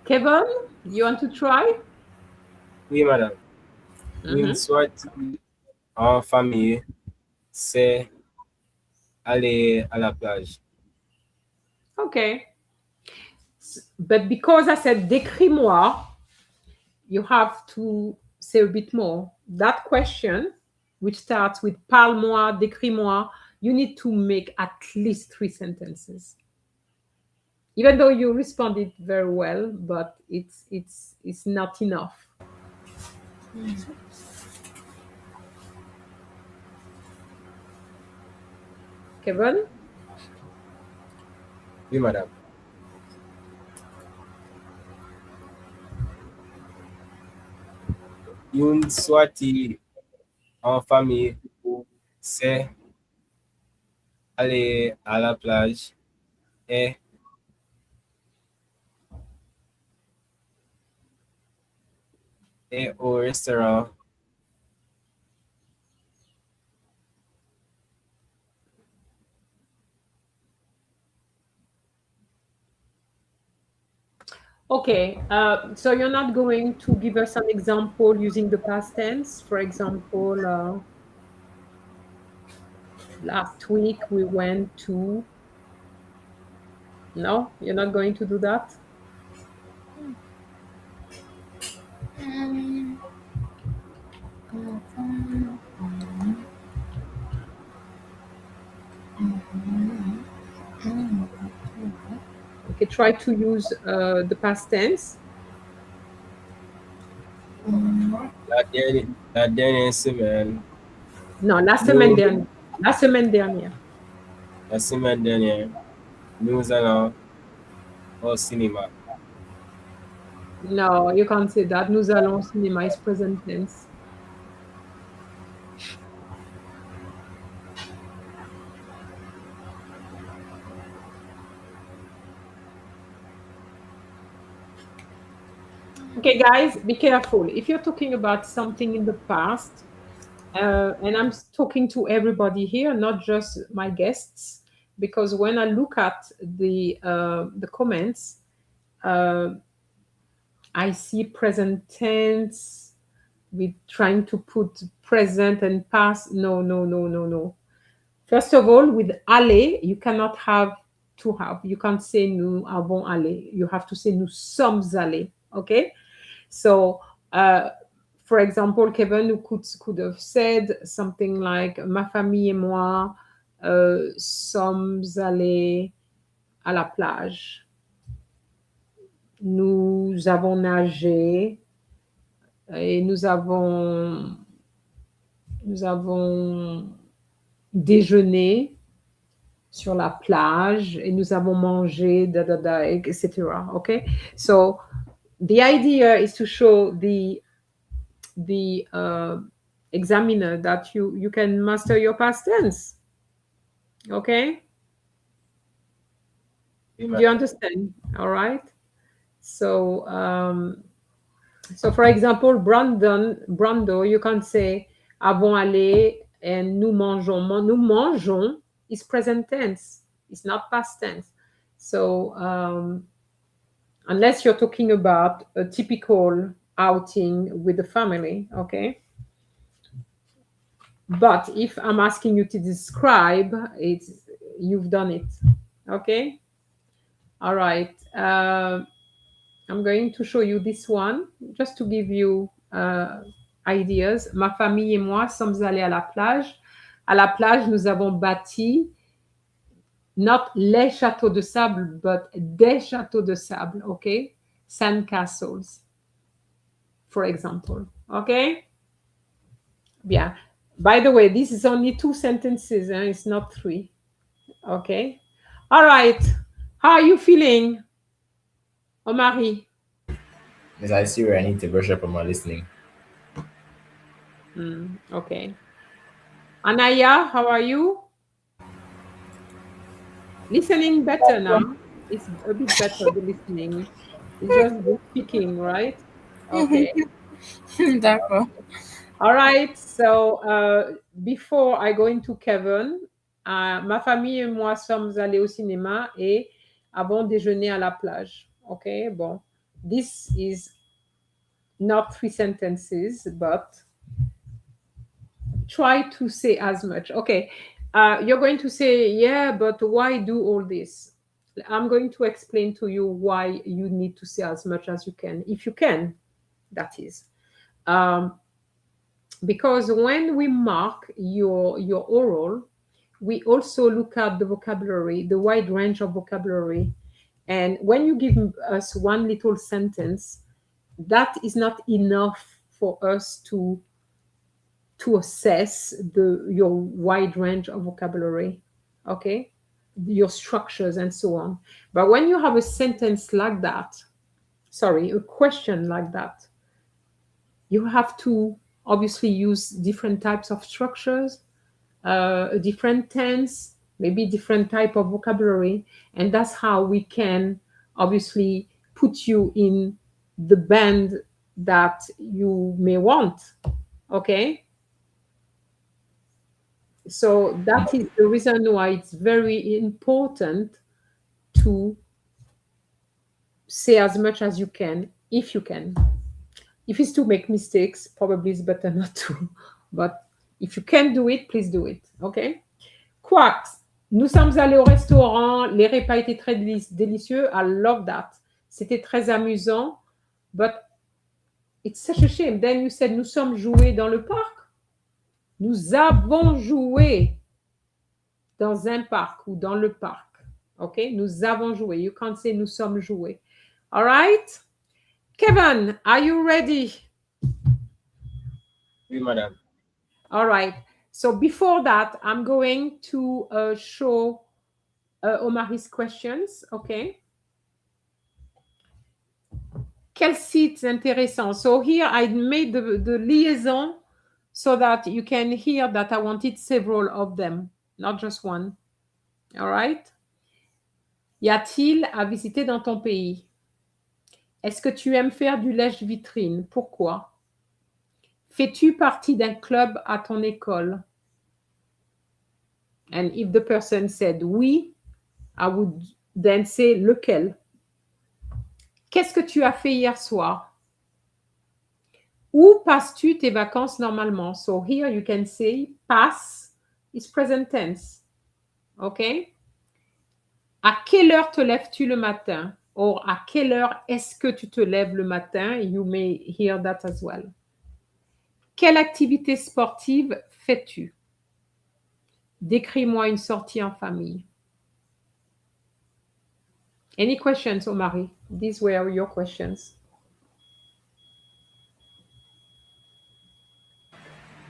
Kevin, you want to try? Oui, madame. Une sortie en famille, c'est aller à la plage. Okay. But because I said décris-moi, you have to say a bit more. That question, which starts with parle-moi, décris-moi, you need to make at least 3 sentences. Even though you responded very well, but it's not enough. Kevin? Oui, madame. Une sortie en famille, c'est aller à la plage et au restaurant. Okay, so you're not going to give us an example using the past tense. For example, last week we went to. No, you're not going to do that? Okay, try to use the past tense. La dernière semaine. Non, la semaine dernière. La semaine dernière. La semaine dernière, nous allons au cinéma. No, you can't say that. Nous allons au cinéma is present tense. Okay, guys, be careful. If you're talking about something in the past, and I'm talking to everybody here, not just my guests, because when I look at the comments, I see present tense. We're trying to put present and past. No, no, no, no, no. First of all, with aller, you cannot have to have. You can't say nous avons allé. You have to say nous sommes allés. Okay? So, for example, Kevin could have said something like ma famille et moi sommes allés à la plage. Nous avons nagé et nous avons déjeuné sur la plage et nous avons mangé, etc. Okay? So, the idea is to show the examiner that you can master your past tense. Okay? Do you understand? All right. So, so for example, Brando, you can say avons allé and nous mangeons. Nous mangeons is present tense. It's not past tense. So, unless you're talking about a typical outing with the family, okay? But if I'm asking you to describe, you've done it, okay? All right. I'm going to show you this one just to give you ideas. Ma famille et moi sommes allés à la plage. À la plage, nous avons bâti not les châteaux de sable, but des châteaux de sable, okay? Sand castles, for example, okay? Bien. By the way, this is only 2 sentences, and it's not 3, okay? All right. How are you feeling, Omari? Yes, I see where I need to brush up on my listening. Okay. Anaya, how are you? Listening better now. It's a bit better, the listening. It's just the speaking, right? Okay. D'accord. All right. So, before I go into Kevin, ma famille et moi sommes allés au cinéma et avons déjeuné à la plage. Okay, bon. This is not 3 sentences, but try to say as much. Okay. You're going to say, yeah, but why do all this? I'm going to explain to you why you need to say as much as you can, if you can, that is. Because when we mark your oral, we also look at the vocabulary, the wide range of vocabulary. And when you give us one little sentence, that is not enough for us to assess your wide range of vocabulary, okay, your structures and so on. But when you have a sentence like that, sorry, a question like that, you have to obviously use different types of structures, a different tense, maybe different type of vocabulary, and that's how we can obviously put you in the band that you may want, okay? So that is the reason why it's very important to say as much as you can, if you can. If it's to make mistakes, probably it's better not to. But if you can do it, please do it. Okay? Quacks. Nous sommes allés au restaurant. Les repas étaient très délicieux. I love that. C'était très amusant. But it's such a shame. Then you said nous sommes joués dans le parc. Nous avons joué dans un parc ou dans le parc. OK? Nous avons joué. You can't say nous sommes joués. All right? Kevin, are you ready? Oui, madame. All right. So before that, I'm going to show Omari's questions. Okay. Quel site intéressant. So here I made the liaison so that you can hear that I wanted several of them, not just one. All right. Y a-t-il à visiter dans ton pays? Est-ce que tu aimes faire du lèche-vitrine? Pourquoi? Fais-tu partie d'un club à ton école? And if the person said oui, I would then say lequel. Qu'est-ce que tu as fait hier soir? Où passes-tu tes vacances normalement? So here you can say pass is present tense. OK? À quelle heure te lèves-tu le matin? Or, à quelle heure est-ce que tu te lèves le matin? You may hear that as well. Quelle activité sportive fais-tu? Décris-moi une sortie en famille. Any questions, Omari? These were your questions.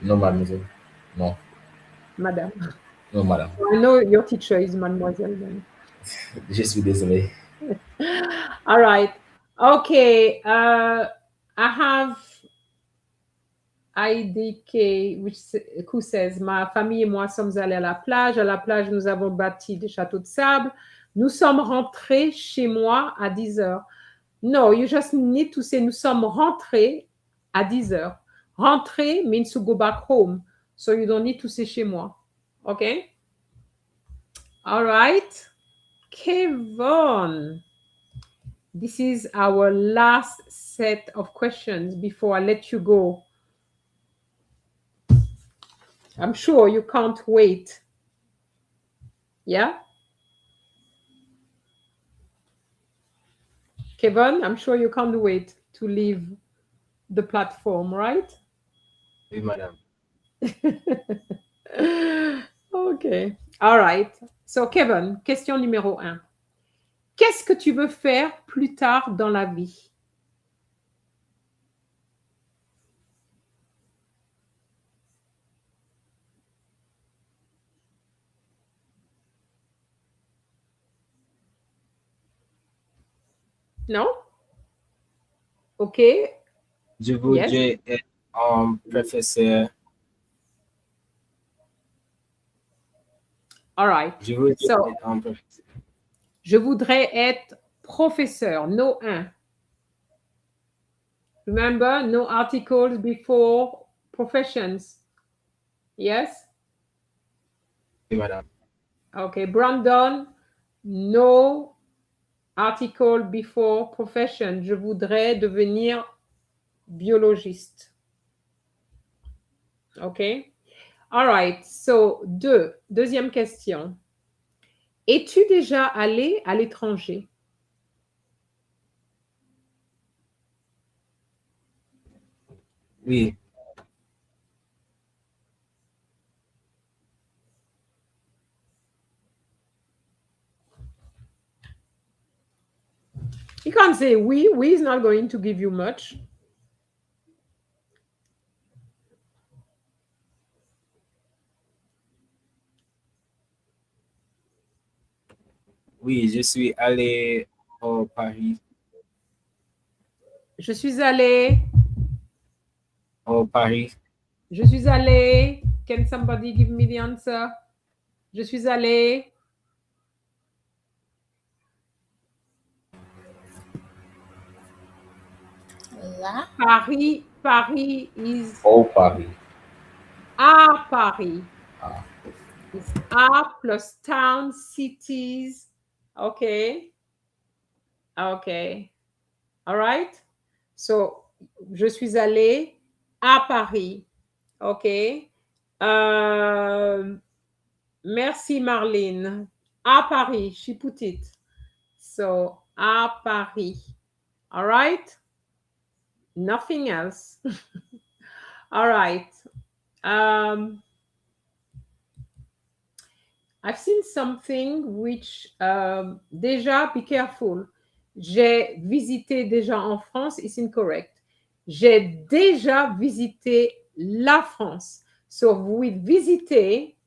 Non, mademoiselle. Non. Madame. Non, madame. I know your teacher is mademoiselle then. Je suis désolé. All right. Okay. I have IDK who says, ma famille et moi sommes allés à la plage. À la plage, nous avons bâti des châteaux de sable. Nous sommes rentrés chez moi à 10 heures. No, you just need to say, nous sommes rentrés à 10 heures. Rentrer means to go back home. So you don't need to say chez moi. Okay? All right. Kevin. This is our last set of questions before I let you go. I'm sure you can't wait. Yeah? Kevin, I'm sure you can't wait to leave the platform, right? Oui, madame. Okay. All right. So, Kevin, question numéro 1. Qu'est-ce que tu veux faire plus tard dans la vie? Non? OK. Je voudrais être un professeur. All right. Je voudrais So, être un professeur. je voudrais être professeur. No 1. Remember, no articles before professions. Yes? Oui, madame. Okay. Brandon, no article before profession. Je voudrais devenir biologiste. Okay? All right. So, deuxième question. Es-tu déjà allé à l'étranger? Oui. say oui. Oui is not going to give you much. Oui, je suis allé au Paris. Je suis allée. Au Paris. Je suis allée. Can somebody give me the answer? Je suis allée. La. Paris is Au Paris. à Paris. Ah. It's à plus town, cities. Okay. Okay. All right. So, je suis allée à Paris. Okay. Merci, Marlene. À Paris. She put it. So, à Paris. All right. Nothing else. All right. I've seen something which, déjà, be careful. J'ai visité déjà en France, it's incorrect. J'ai déjà visité la France. So, with visiter,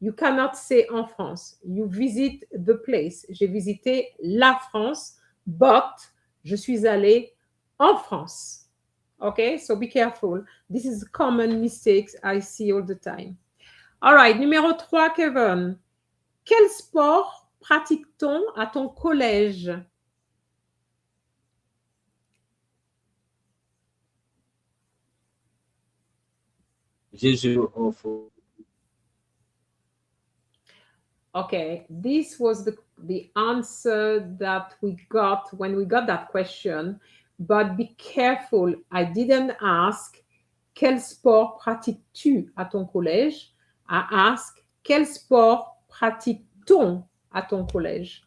you cannot say en France. You visit the place. J'ai visité la France, but je suis allée en France. Okay, so be careful. This is common mistakes I see all the time. All right, numéro 3, Kevin. Quel sport pratique-t-on à ton collège? Je joue au foot. Okay, this was the answer that we got when we got that question. But be careful, I didn't ask quel sport pratiques-tu à ton collège? I asked quel sport pratique-t-on à ton collège?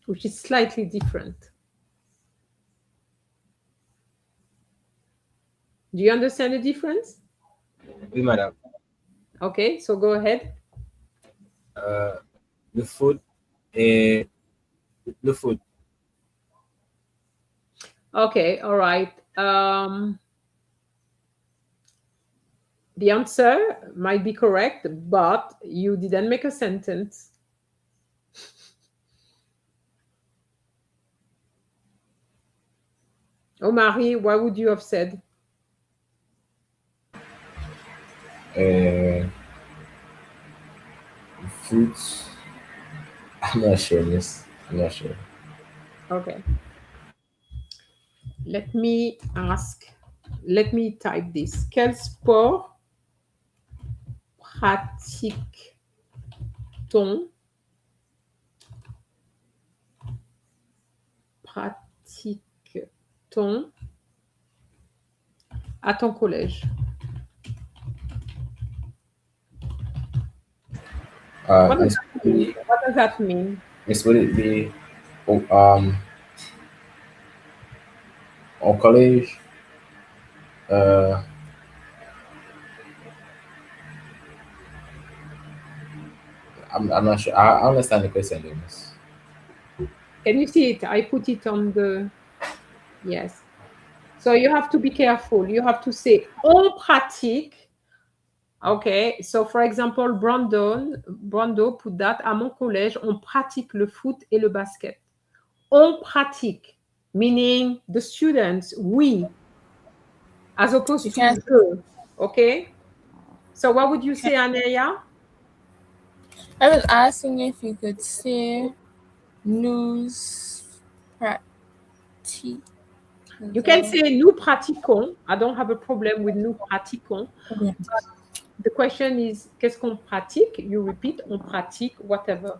Which is slightly different. Do you understand the difference? Oui, madame. Okay, so go ahead. Le foot et le foot. Okay, all right. The answer might be correct, but you didn't make a sentence. Oh, Marie, what would you have said? Food. I'm not sure, miss. I'm not sure. Okay. Let me type this. Quel sport pratique-t-on à ton collège? What does that mean? Miss, would it be au collège? I'm not sure. I understand the question, though, miss. Can you see it? I put it on the... Yes. So you have to be careful. You have to say on pratique. Okay. So for example, Brando put that à mon collège, on pratique le foot et le basket. On pratique, meaning the students, we, as opposed to eux. Okay. So what would you say, Aneya? I was asking if you could say nous pratiquons. You can say nous pratiquons. I don't have a problem with nous pratiquons. Okay. But the question is, qu'est-ce qu'on pratique? You repeat, on pratique whatever.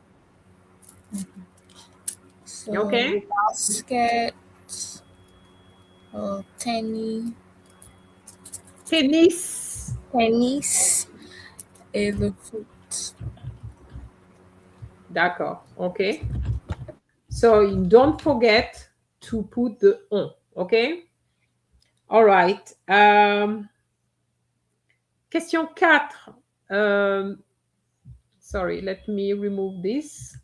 So, Okay. basket, tennis et le foot. D'accord. Okay. So don't forget to put the on. Okay. All right. Question 4. Sorry, let me remove this.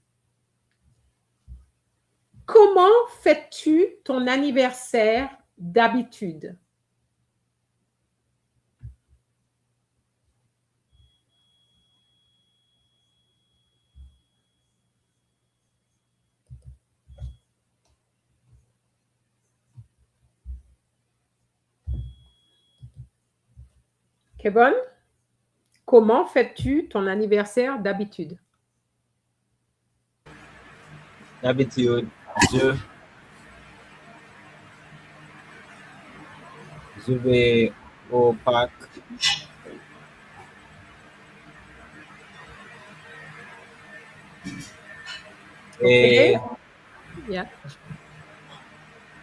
Comment fêtes-tu ton anniversaire d'habitude? Kevin, comment fêtes-tu ton anniversaire d'habitude? D'habitude, je vais au parc et, Yeah.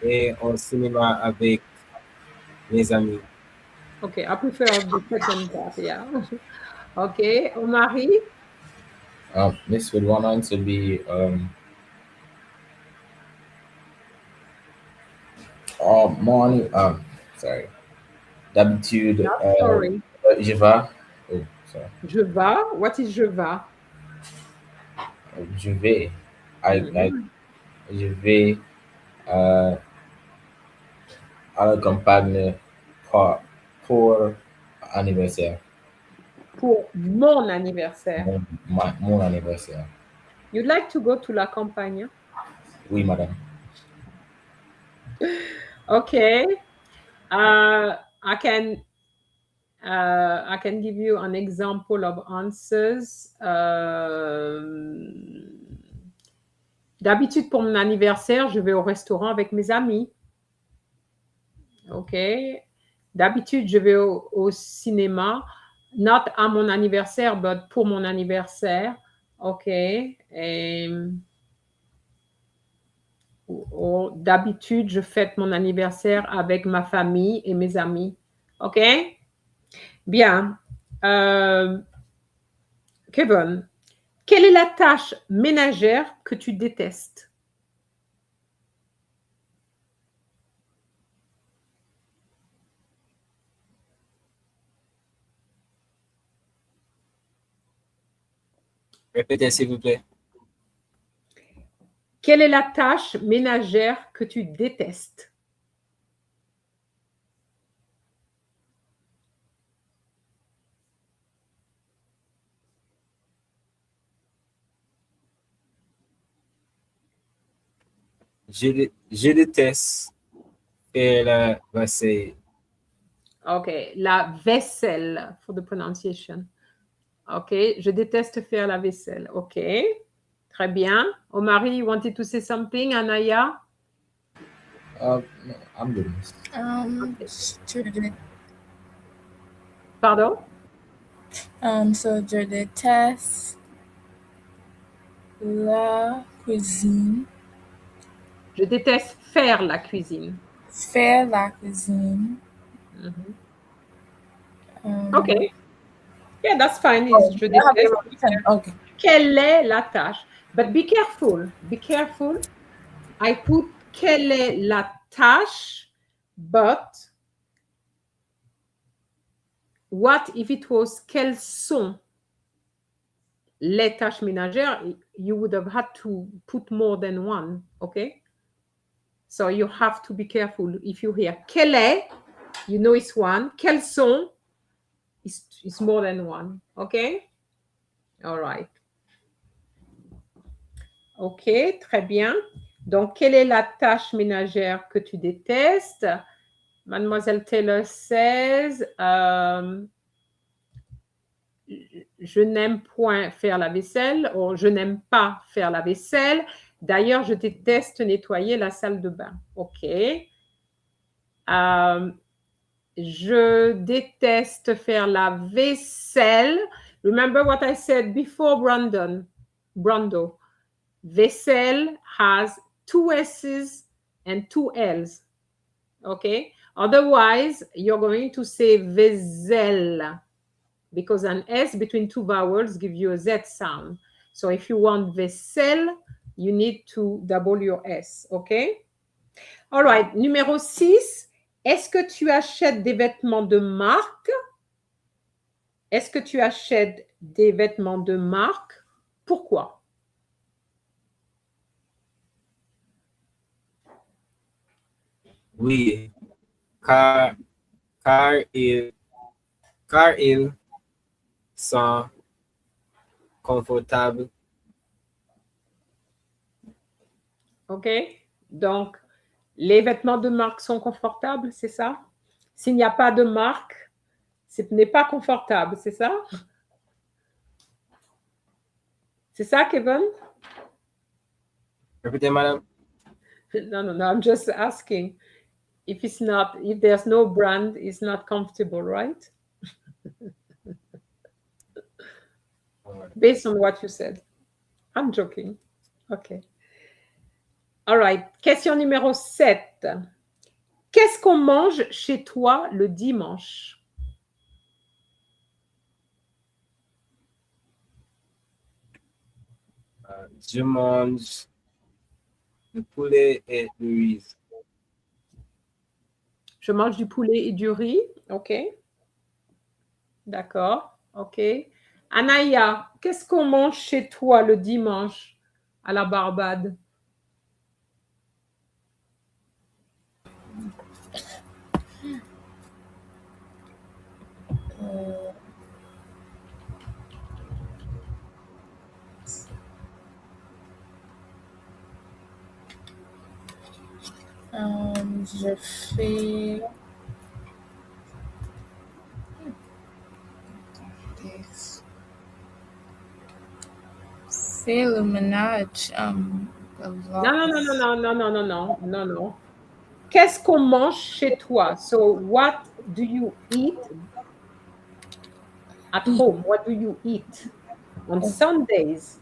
et au cinéma avec mes amis. Okay, I prefer the second part, yeah. Okay, Omari? This would one answer be morning. Sorry. D'habitude, No, sorry. je vais. Oh, sorry. Je vais. What is je vais? Je vais. Mhm. Je vais à la campagne pour anniversaire. Pour mon anniversaire. Mon anniversaire. You'd like to go to la campagne? Oui, madame. Okay. I can give you an example of answers. D'habitude, pour mon anniversaire, je vais au restaurant avec mes amis. OK. D'habitude, je vais au cinéma, not à mon anniversaire, but pour mon anniversaire. OK. D'habitude, je fête mon anniversaire avec ma famille et mes amis. OK? Bien. Kevin, quelle est la tâche ménagère que tu détestes? Répétez, s'il vous plaît. Quelle est la tâche ménagère que tu détestes? Je déteste faire la vaisselle. OK. La vaisselle, for the pronunciation. OK. Je déteste faire la vaisselle. OK. Très bien. Omari, you wanted to say something, Anaya? No, I'm good. Pardon? So je déteste la cuisine. Je déteste faire la cuisine. Faire la cuisine. Mm-hmm. Okay. Yeah, that's fine. Je déteste. Okay. Quelle est la tâche? But be careful. Be careful. I put quelle est la tâche, but what if it was quelles sont les tâches ménagères? You would have had to put more than one, okay? So you have to be careful. If you hear quelle est, you know it's one. Quelles sont, it's more than one, okay? All right. OK, très bien. Donc, quelle est la tâche ménagère que tu détestes? Mademoiselle Taylor says, je n'aime point faire la vaisselle, ou je n'aime pas faire la vaisselle. D'ailleurs, je déteste nettoyer la salle de bain. OK. Je déteste faire la vaisselle. Remember what I said before, Brando. Vaisselle has 2 S's and 2 L's. Okay? Otherwise, you're going to say vaisselle because an S between 2 vowels gives you a Z sound. So if you want vaisselle, you need to double your S. Okay? All right. Numéro 6. Est-ce que tu achètes des vêtements de marque? Est-ce que tu achètes des vêtements de marque? Pourquoi? Oui, car, car ils sont confortables. OK? Donc, les vêtements de marque sont confortables, c'est ça? S'il n'y a pas de marque, ce n'est pas confortable, c'est ça? C'est ça, Kevin? Répétez, madame. No, I'm just asking. If there's no brand, it's not comfortable, right? Based on what you said. I'm joking. OK. All right. Question numéro 7. Qu'est-ce qu'on mange chez toi le dimanche? Je mange du poulet et du riz. Je mange du poulet et du riz. OK. D'accord. OK. Anaya, qu'est-ce qu'on mange chez toi le dimanche à la Barbade? Je fais fais le ménage. Non. Qu'est-ce qu'on mange chez toi? So, what do you eat at home? What do you eat on Sundays?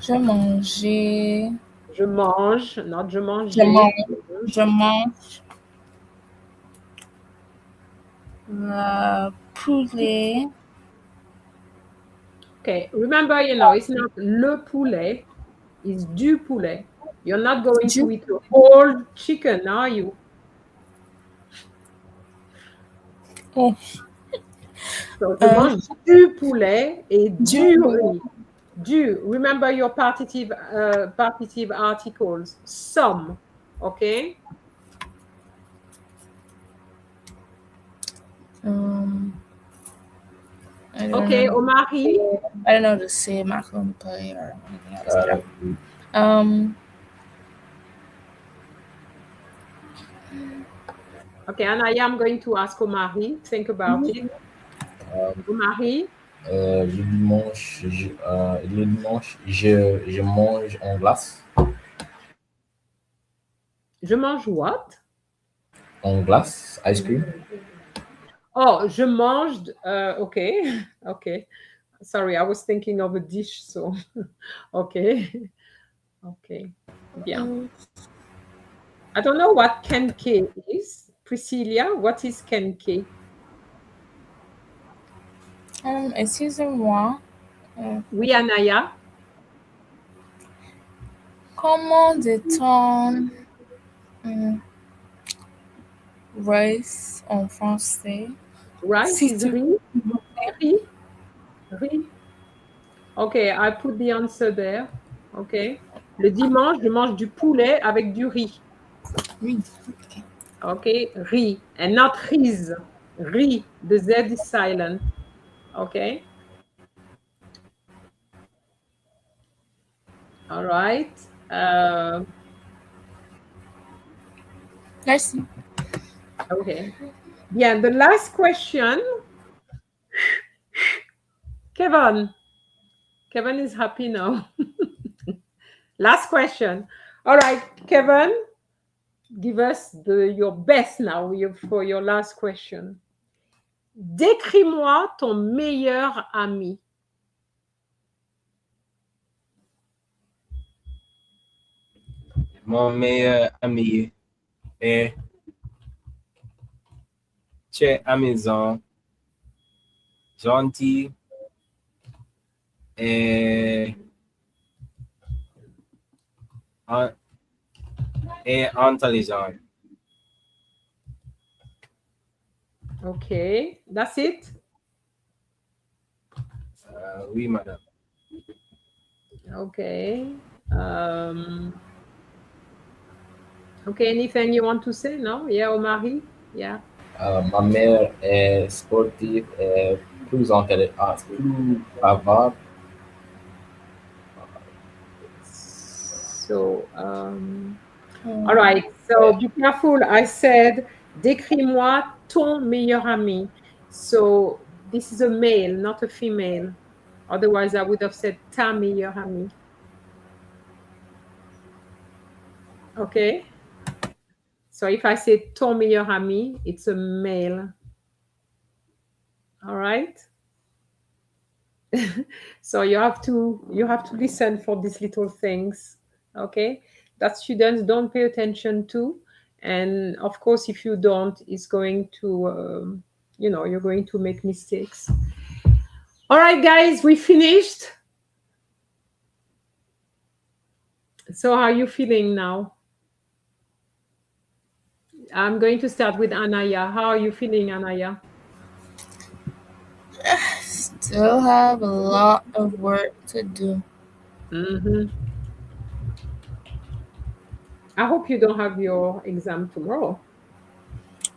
Je mangeais. Je mange, not je mangeais. Je mange le poulet. Okay, remember, it's not le poulet, it's du poulet. You're not going to eat a whole chicken, are you? Oh. So, je mange du poulet et du riz. Du, remember your partitive articles. Some, okay? Okay, Omari. I don't know to say macaroni pie or anything else. Okay, Anaya, I'm going to ask Omari. Think about it. Omari. Le dimanche, je mange en glace. Je mange what? En glace, ice cream. Oh, je mange. Okay. Sorry, I was thinking of a dish, so okay. Bien. I don't know what kenke is. Priscilla, what is kenke? Excusez-moi. Oui, Anaya. Comment dit-on rice en français? Rice is riz. Riz. Okay, I put the answer there. Okay. Le dimanche, je mange du poulet avec du riz. Riz. Okay, riz. And not riz. Riz. The Z is silent. Okay. All right. Merci. Okay. Bien, the last question. Kevin is happy now. Last question. All right, Kevin, give us your best now for your last question. Décris-moi ton meilleur ami. Mon meilleur ami est très amusant, gentil et intelligent. Okay, that's it? Oui, madame. Okay. Okay, anything you want to say? No? Yeah, Omari? Yeah. Ma mère est sportive et plus plus bavarde. So, all right. So be careful. I said, décris-moi ton meilleur ami. So this is a male, not a female. Otherwise, I would have said ta meilleure amie. Okay. So if I say ton meilleur ami, it's a male. All right. So you have to listen for these little things, okay, that students don't pay attention to. And of course, if you don't, it's going to you're going to make mistakes. All right, guys, we finished. So how are you feeling now? I'm going to start with Anaya. How are you feeling, Anaya? Still have a lot of work to do. I hope you don't have your exam tomorrow.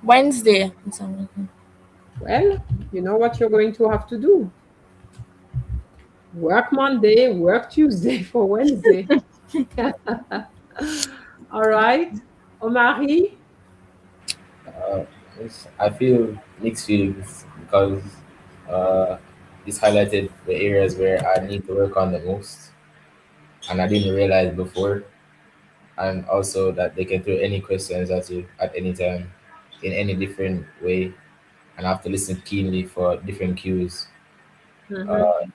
Wednesday. Well, you know what you're going to have to do. Work Monday, work Tuesday for Wednesday. All right. Omari? I feel mixed feelings because this highlighted the areas where I need to work on the most, and I didn't realize before. And also that they can throw any questions at you at any time in any different way, and I have to listen keenly for different cues. Mm-hmm. Uh,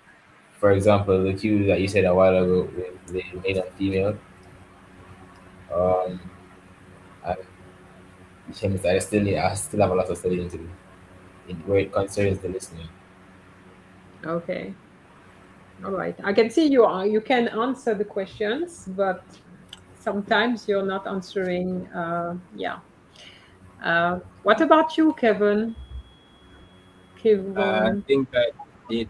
for example, the cue that you said a while ago with the male and female, um, and things that I still have a lot of studying to do where it concerns the listening. Okay. All right. I can see you can answer the questions, but sometimes you're not answering. Yeah. What about you, Kevin? I Kevin. think I did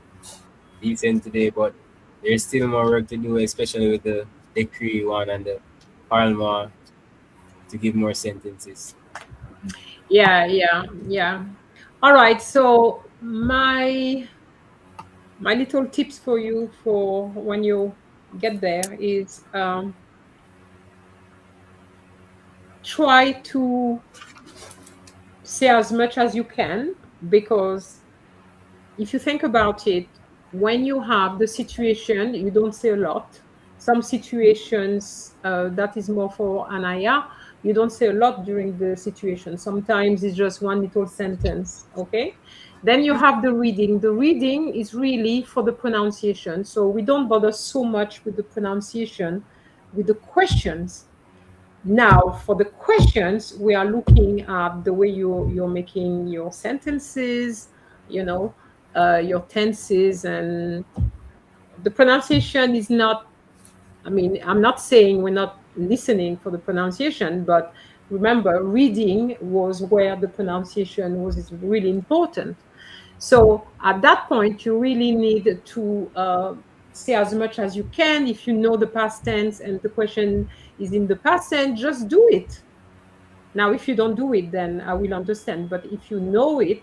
decent today, but there's still more work to do, especially with the decree one and the parlement to give more sentences. Yeah. All right. So my little tips for you for when you get there is try to say as much as you can, because if you think about it, when you have the situation, you don't say a lot. Some situations, that is more for Anaya, you don't say a lot during the situation. Sometimes it's just one little sentence, okay? Then you have the reading. The reading is really for the pronunciation. So we don't bother so much with the pronunciation, with the questions. Now, for the questions, we are looking at the way you're making your sentences, you know, your tenses, and the pronunciation is not, I mean, I'm not saying we're not listening for the pronunciation, but remember, reading was where the pronunciation was really important. So at that point, you really need to say as much as you can. If you know the past tense and the question is in the past tense, just do it. Now, if you don't do it, then I will understand. But if you know it,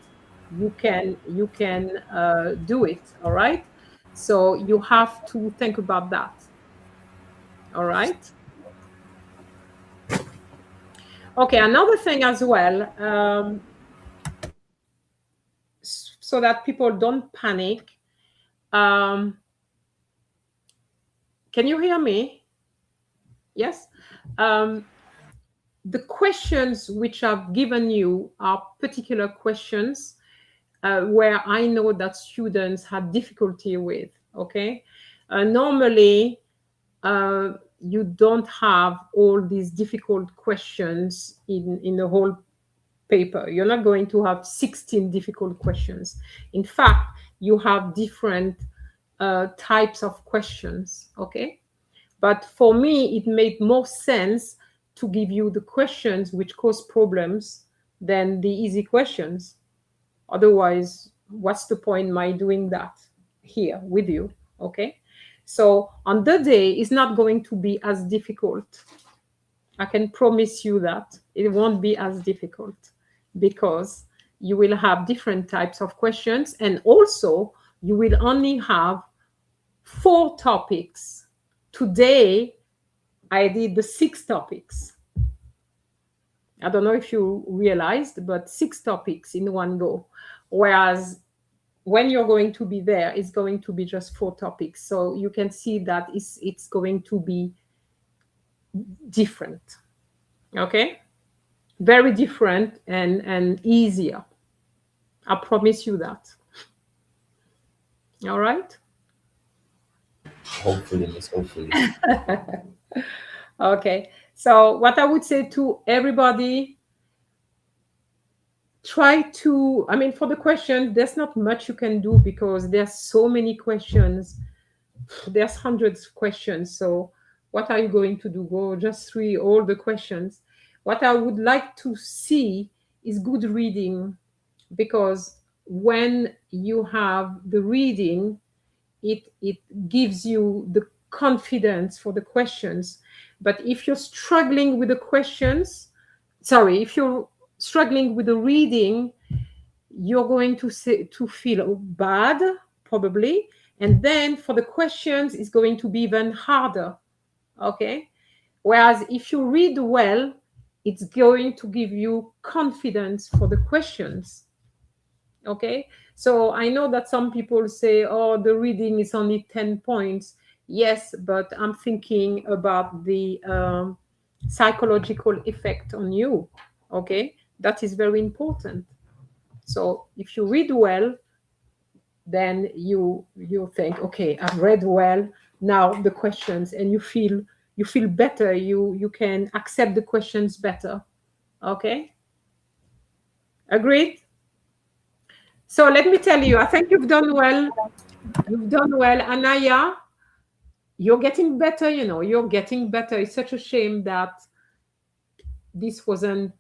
you can do it. All right. So you have to think about that. All right. Okay. Another thing as well, so that people don't panic. Can you hear me? Yes. The questions which I've given you are particular questions where I know that students have difficulty with. Okay. Normally, you don't have all these difficult questions in the whole paper. You're not going to have 16 difficult questions. In fact, you have different types of questions. Okay. But for me, it made more sense to give you the questions which cause problems than the easy questions. Otherwise, what's the point my doing that here with you? Okay. So on the day, it's not going to be as difficult. I can promise you that it won't be as difficult, because you will have different types of questions, and also you will only have 4 topics. Today, I did the 6 topics. I don't know if you realized, but 6 topics in one go. Whereas when you're going to be there, it's going to be just 4 topics. So you can see that it's going to be different. Okay? Very different and easier. I promise you that. All right? Hopefully, Miss. Hopefully. Okay. So what I would say to everybody, try to, I mean, for the questions, there's not much you can do because there's so many questions. There's hundreds of questions. So what are you going to do? Go just read all the questions. What I would like to see is good reading, because when you have the reading, it gives you the confidence for the questions. But if you're struggling with the questions, if you're struggling with the reading, you're going to feel bad, probably. And then for the questions, it's going to be even harder. Okay? Whereas if you read well, it's going to give you confidence for the questions. Okay? So I know that some people say, oh, the reading is only 10 points. Yes, but I'm thinking about the psychological effect on you. Okay? That is very important. So if you read well, then you think, okay, I've read well. Now the questions, and you feel better. You can accept the questions better. Okay? Agreed? So let me tell you, I think you've done well. You've done well, Anaya. You're getting better. You're getting better. It's such a shame that this wasn't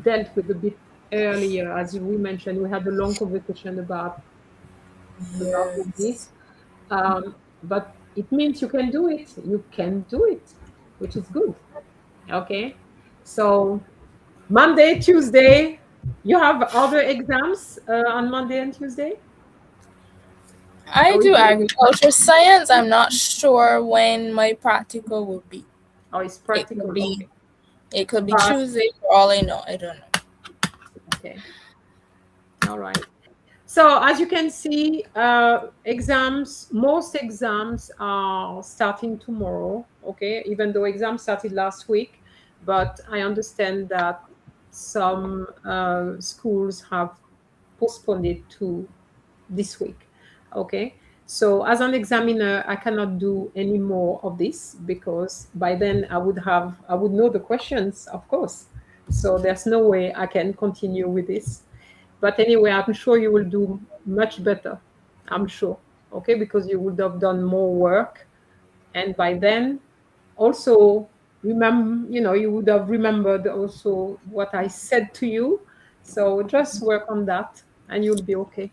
dealt with a bit earlier. As we mentioned, we had a long conversation about this. But it means you can do it. You can do it, which is good. Okay. So Monday, Tuesday, you have other exams on Monday and Tuesday? I do agriculture science. I'm not sure when my practical will be. Oh, it's practical. It could be Tuesday for all I know. I don't know. Okay. All right. So as you can see, most exams are starting tomorrow. Okay, even though exams started last week, but I understand that some schools have postponed it to this week. Okay, so as an examiner, I cannot do any more of this, because by then I would know the questions, of course. So there's no way I can continue with this. But anyway, I'm sure you will do much better. I'm sure. Okay, because you would have done more work, and by then, also remember, you would have remembered also what I said to you. So just work on that, and you'll be okay.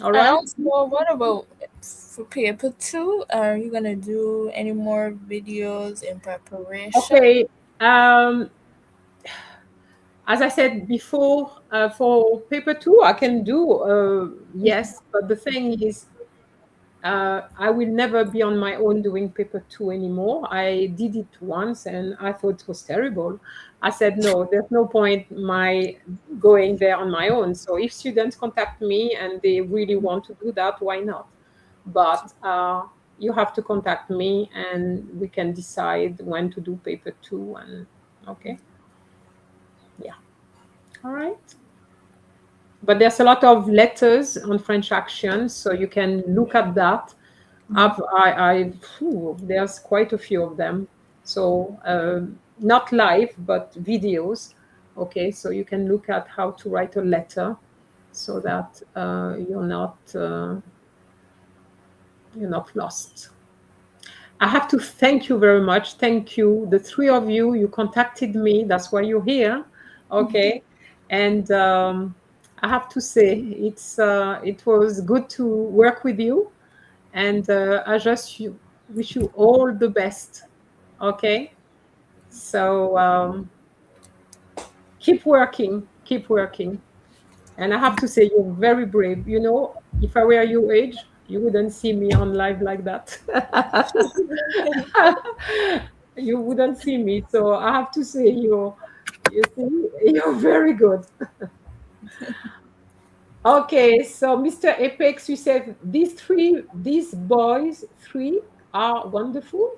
All right. And also, what about for paper 2? Are you gonna do any more videos in preparation? Okay. As I said before, for paper 2, I can do yes, but the thing is, I will never be on my own doing paper 2 anymore. I did it once and I thought it was terrible. I said, no, there's no point my going there on my own. So if students contact me and they really want to do that, why not? But you have to contact me and we can decide when to do paper 2. And okay. Yeah. All right. But there's a lot of letters on French Action, so you can look at that. There's quite a few of them. So not live, but videos. Okay, so you can look at how to write a letter, so that you're not lost. I have to thank you very much. Thank you, the 3 of you. You contacted me. That's why you're here. Okay, and I have to say it was good to work with you, And I just wish you all the best. Okay. So keep working, keep working. And I have to say, you're very brave. You know, if I were your age, you wouldn't see me on live like that. You wouldn't see me. So I have to say, you see, you're very good. Okay, so Mr. Apex, you said these boys, three are wonderful.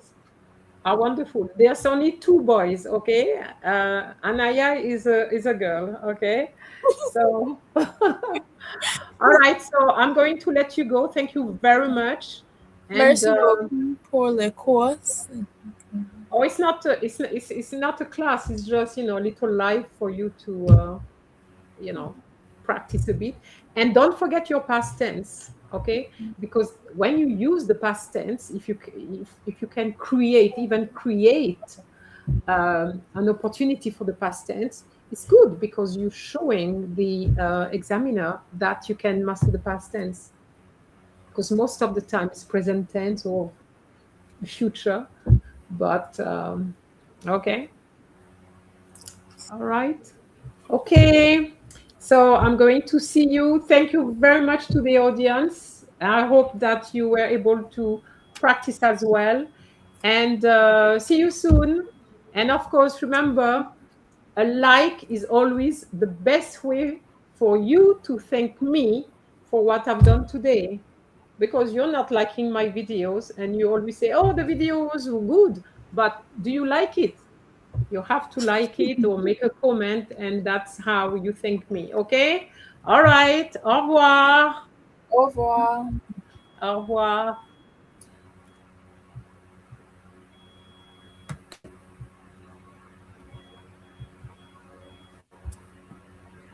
Are wonderful. There's only two boys, okay? Anaya is a girl, okay? So, all right. So I'm going to let you go. Thank you very much. And Merci beaucoup pour le course. oh, it's not a class. It's just a little live for you to you know practice a bit. And don't forget your past tense, okay? Because when you use the past tense, if you can even create an opportunity for the past tense, it's good because you're showing the examiner that you can master the past tense. Because most of the time it's present tense or future, but okay, all right, okay. So I'm going to see you. Thank you very much to the audience. I hope that you were able to practice as well, and see you soon. And of course, remember, a like is always the best way for you to thank me for what I've done today. Because you're not liking my videos and you always say, oh, the videos were good, but do you like it? You have to like it or make a comment, and that's how you thank me. Okay? All right. Au revoir. Au revoir. Au revoir.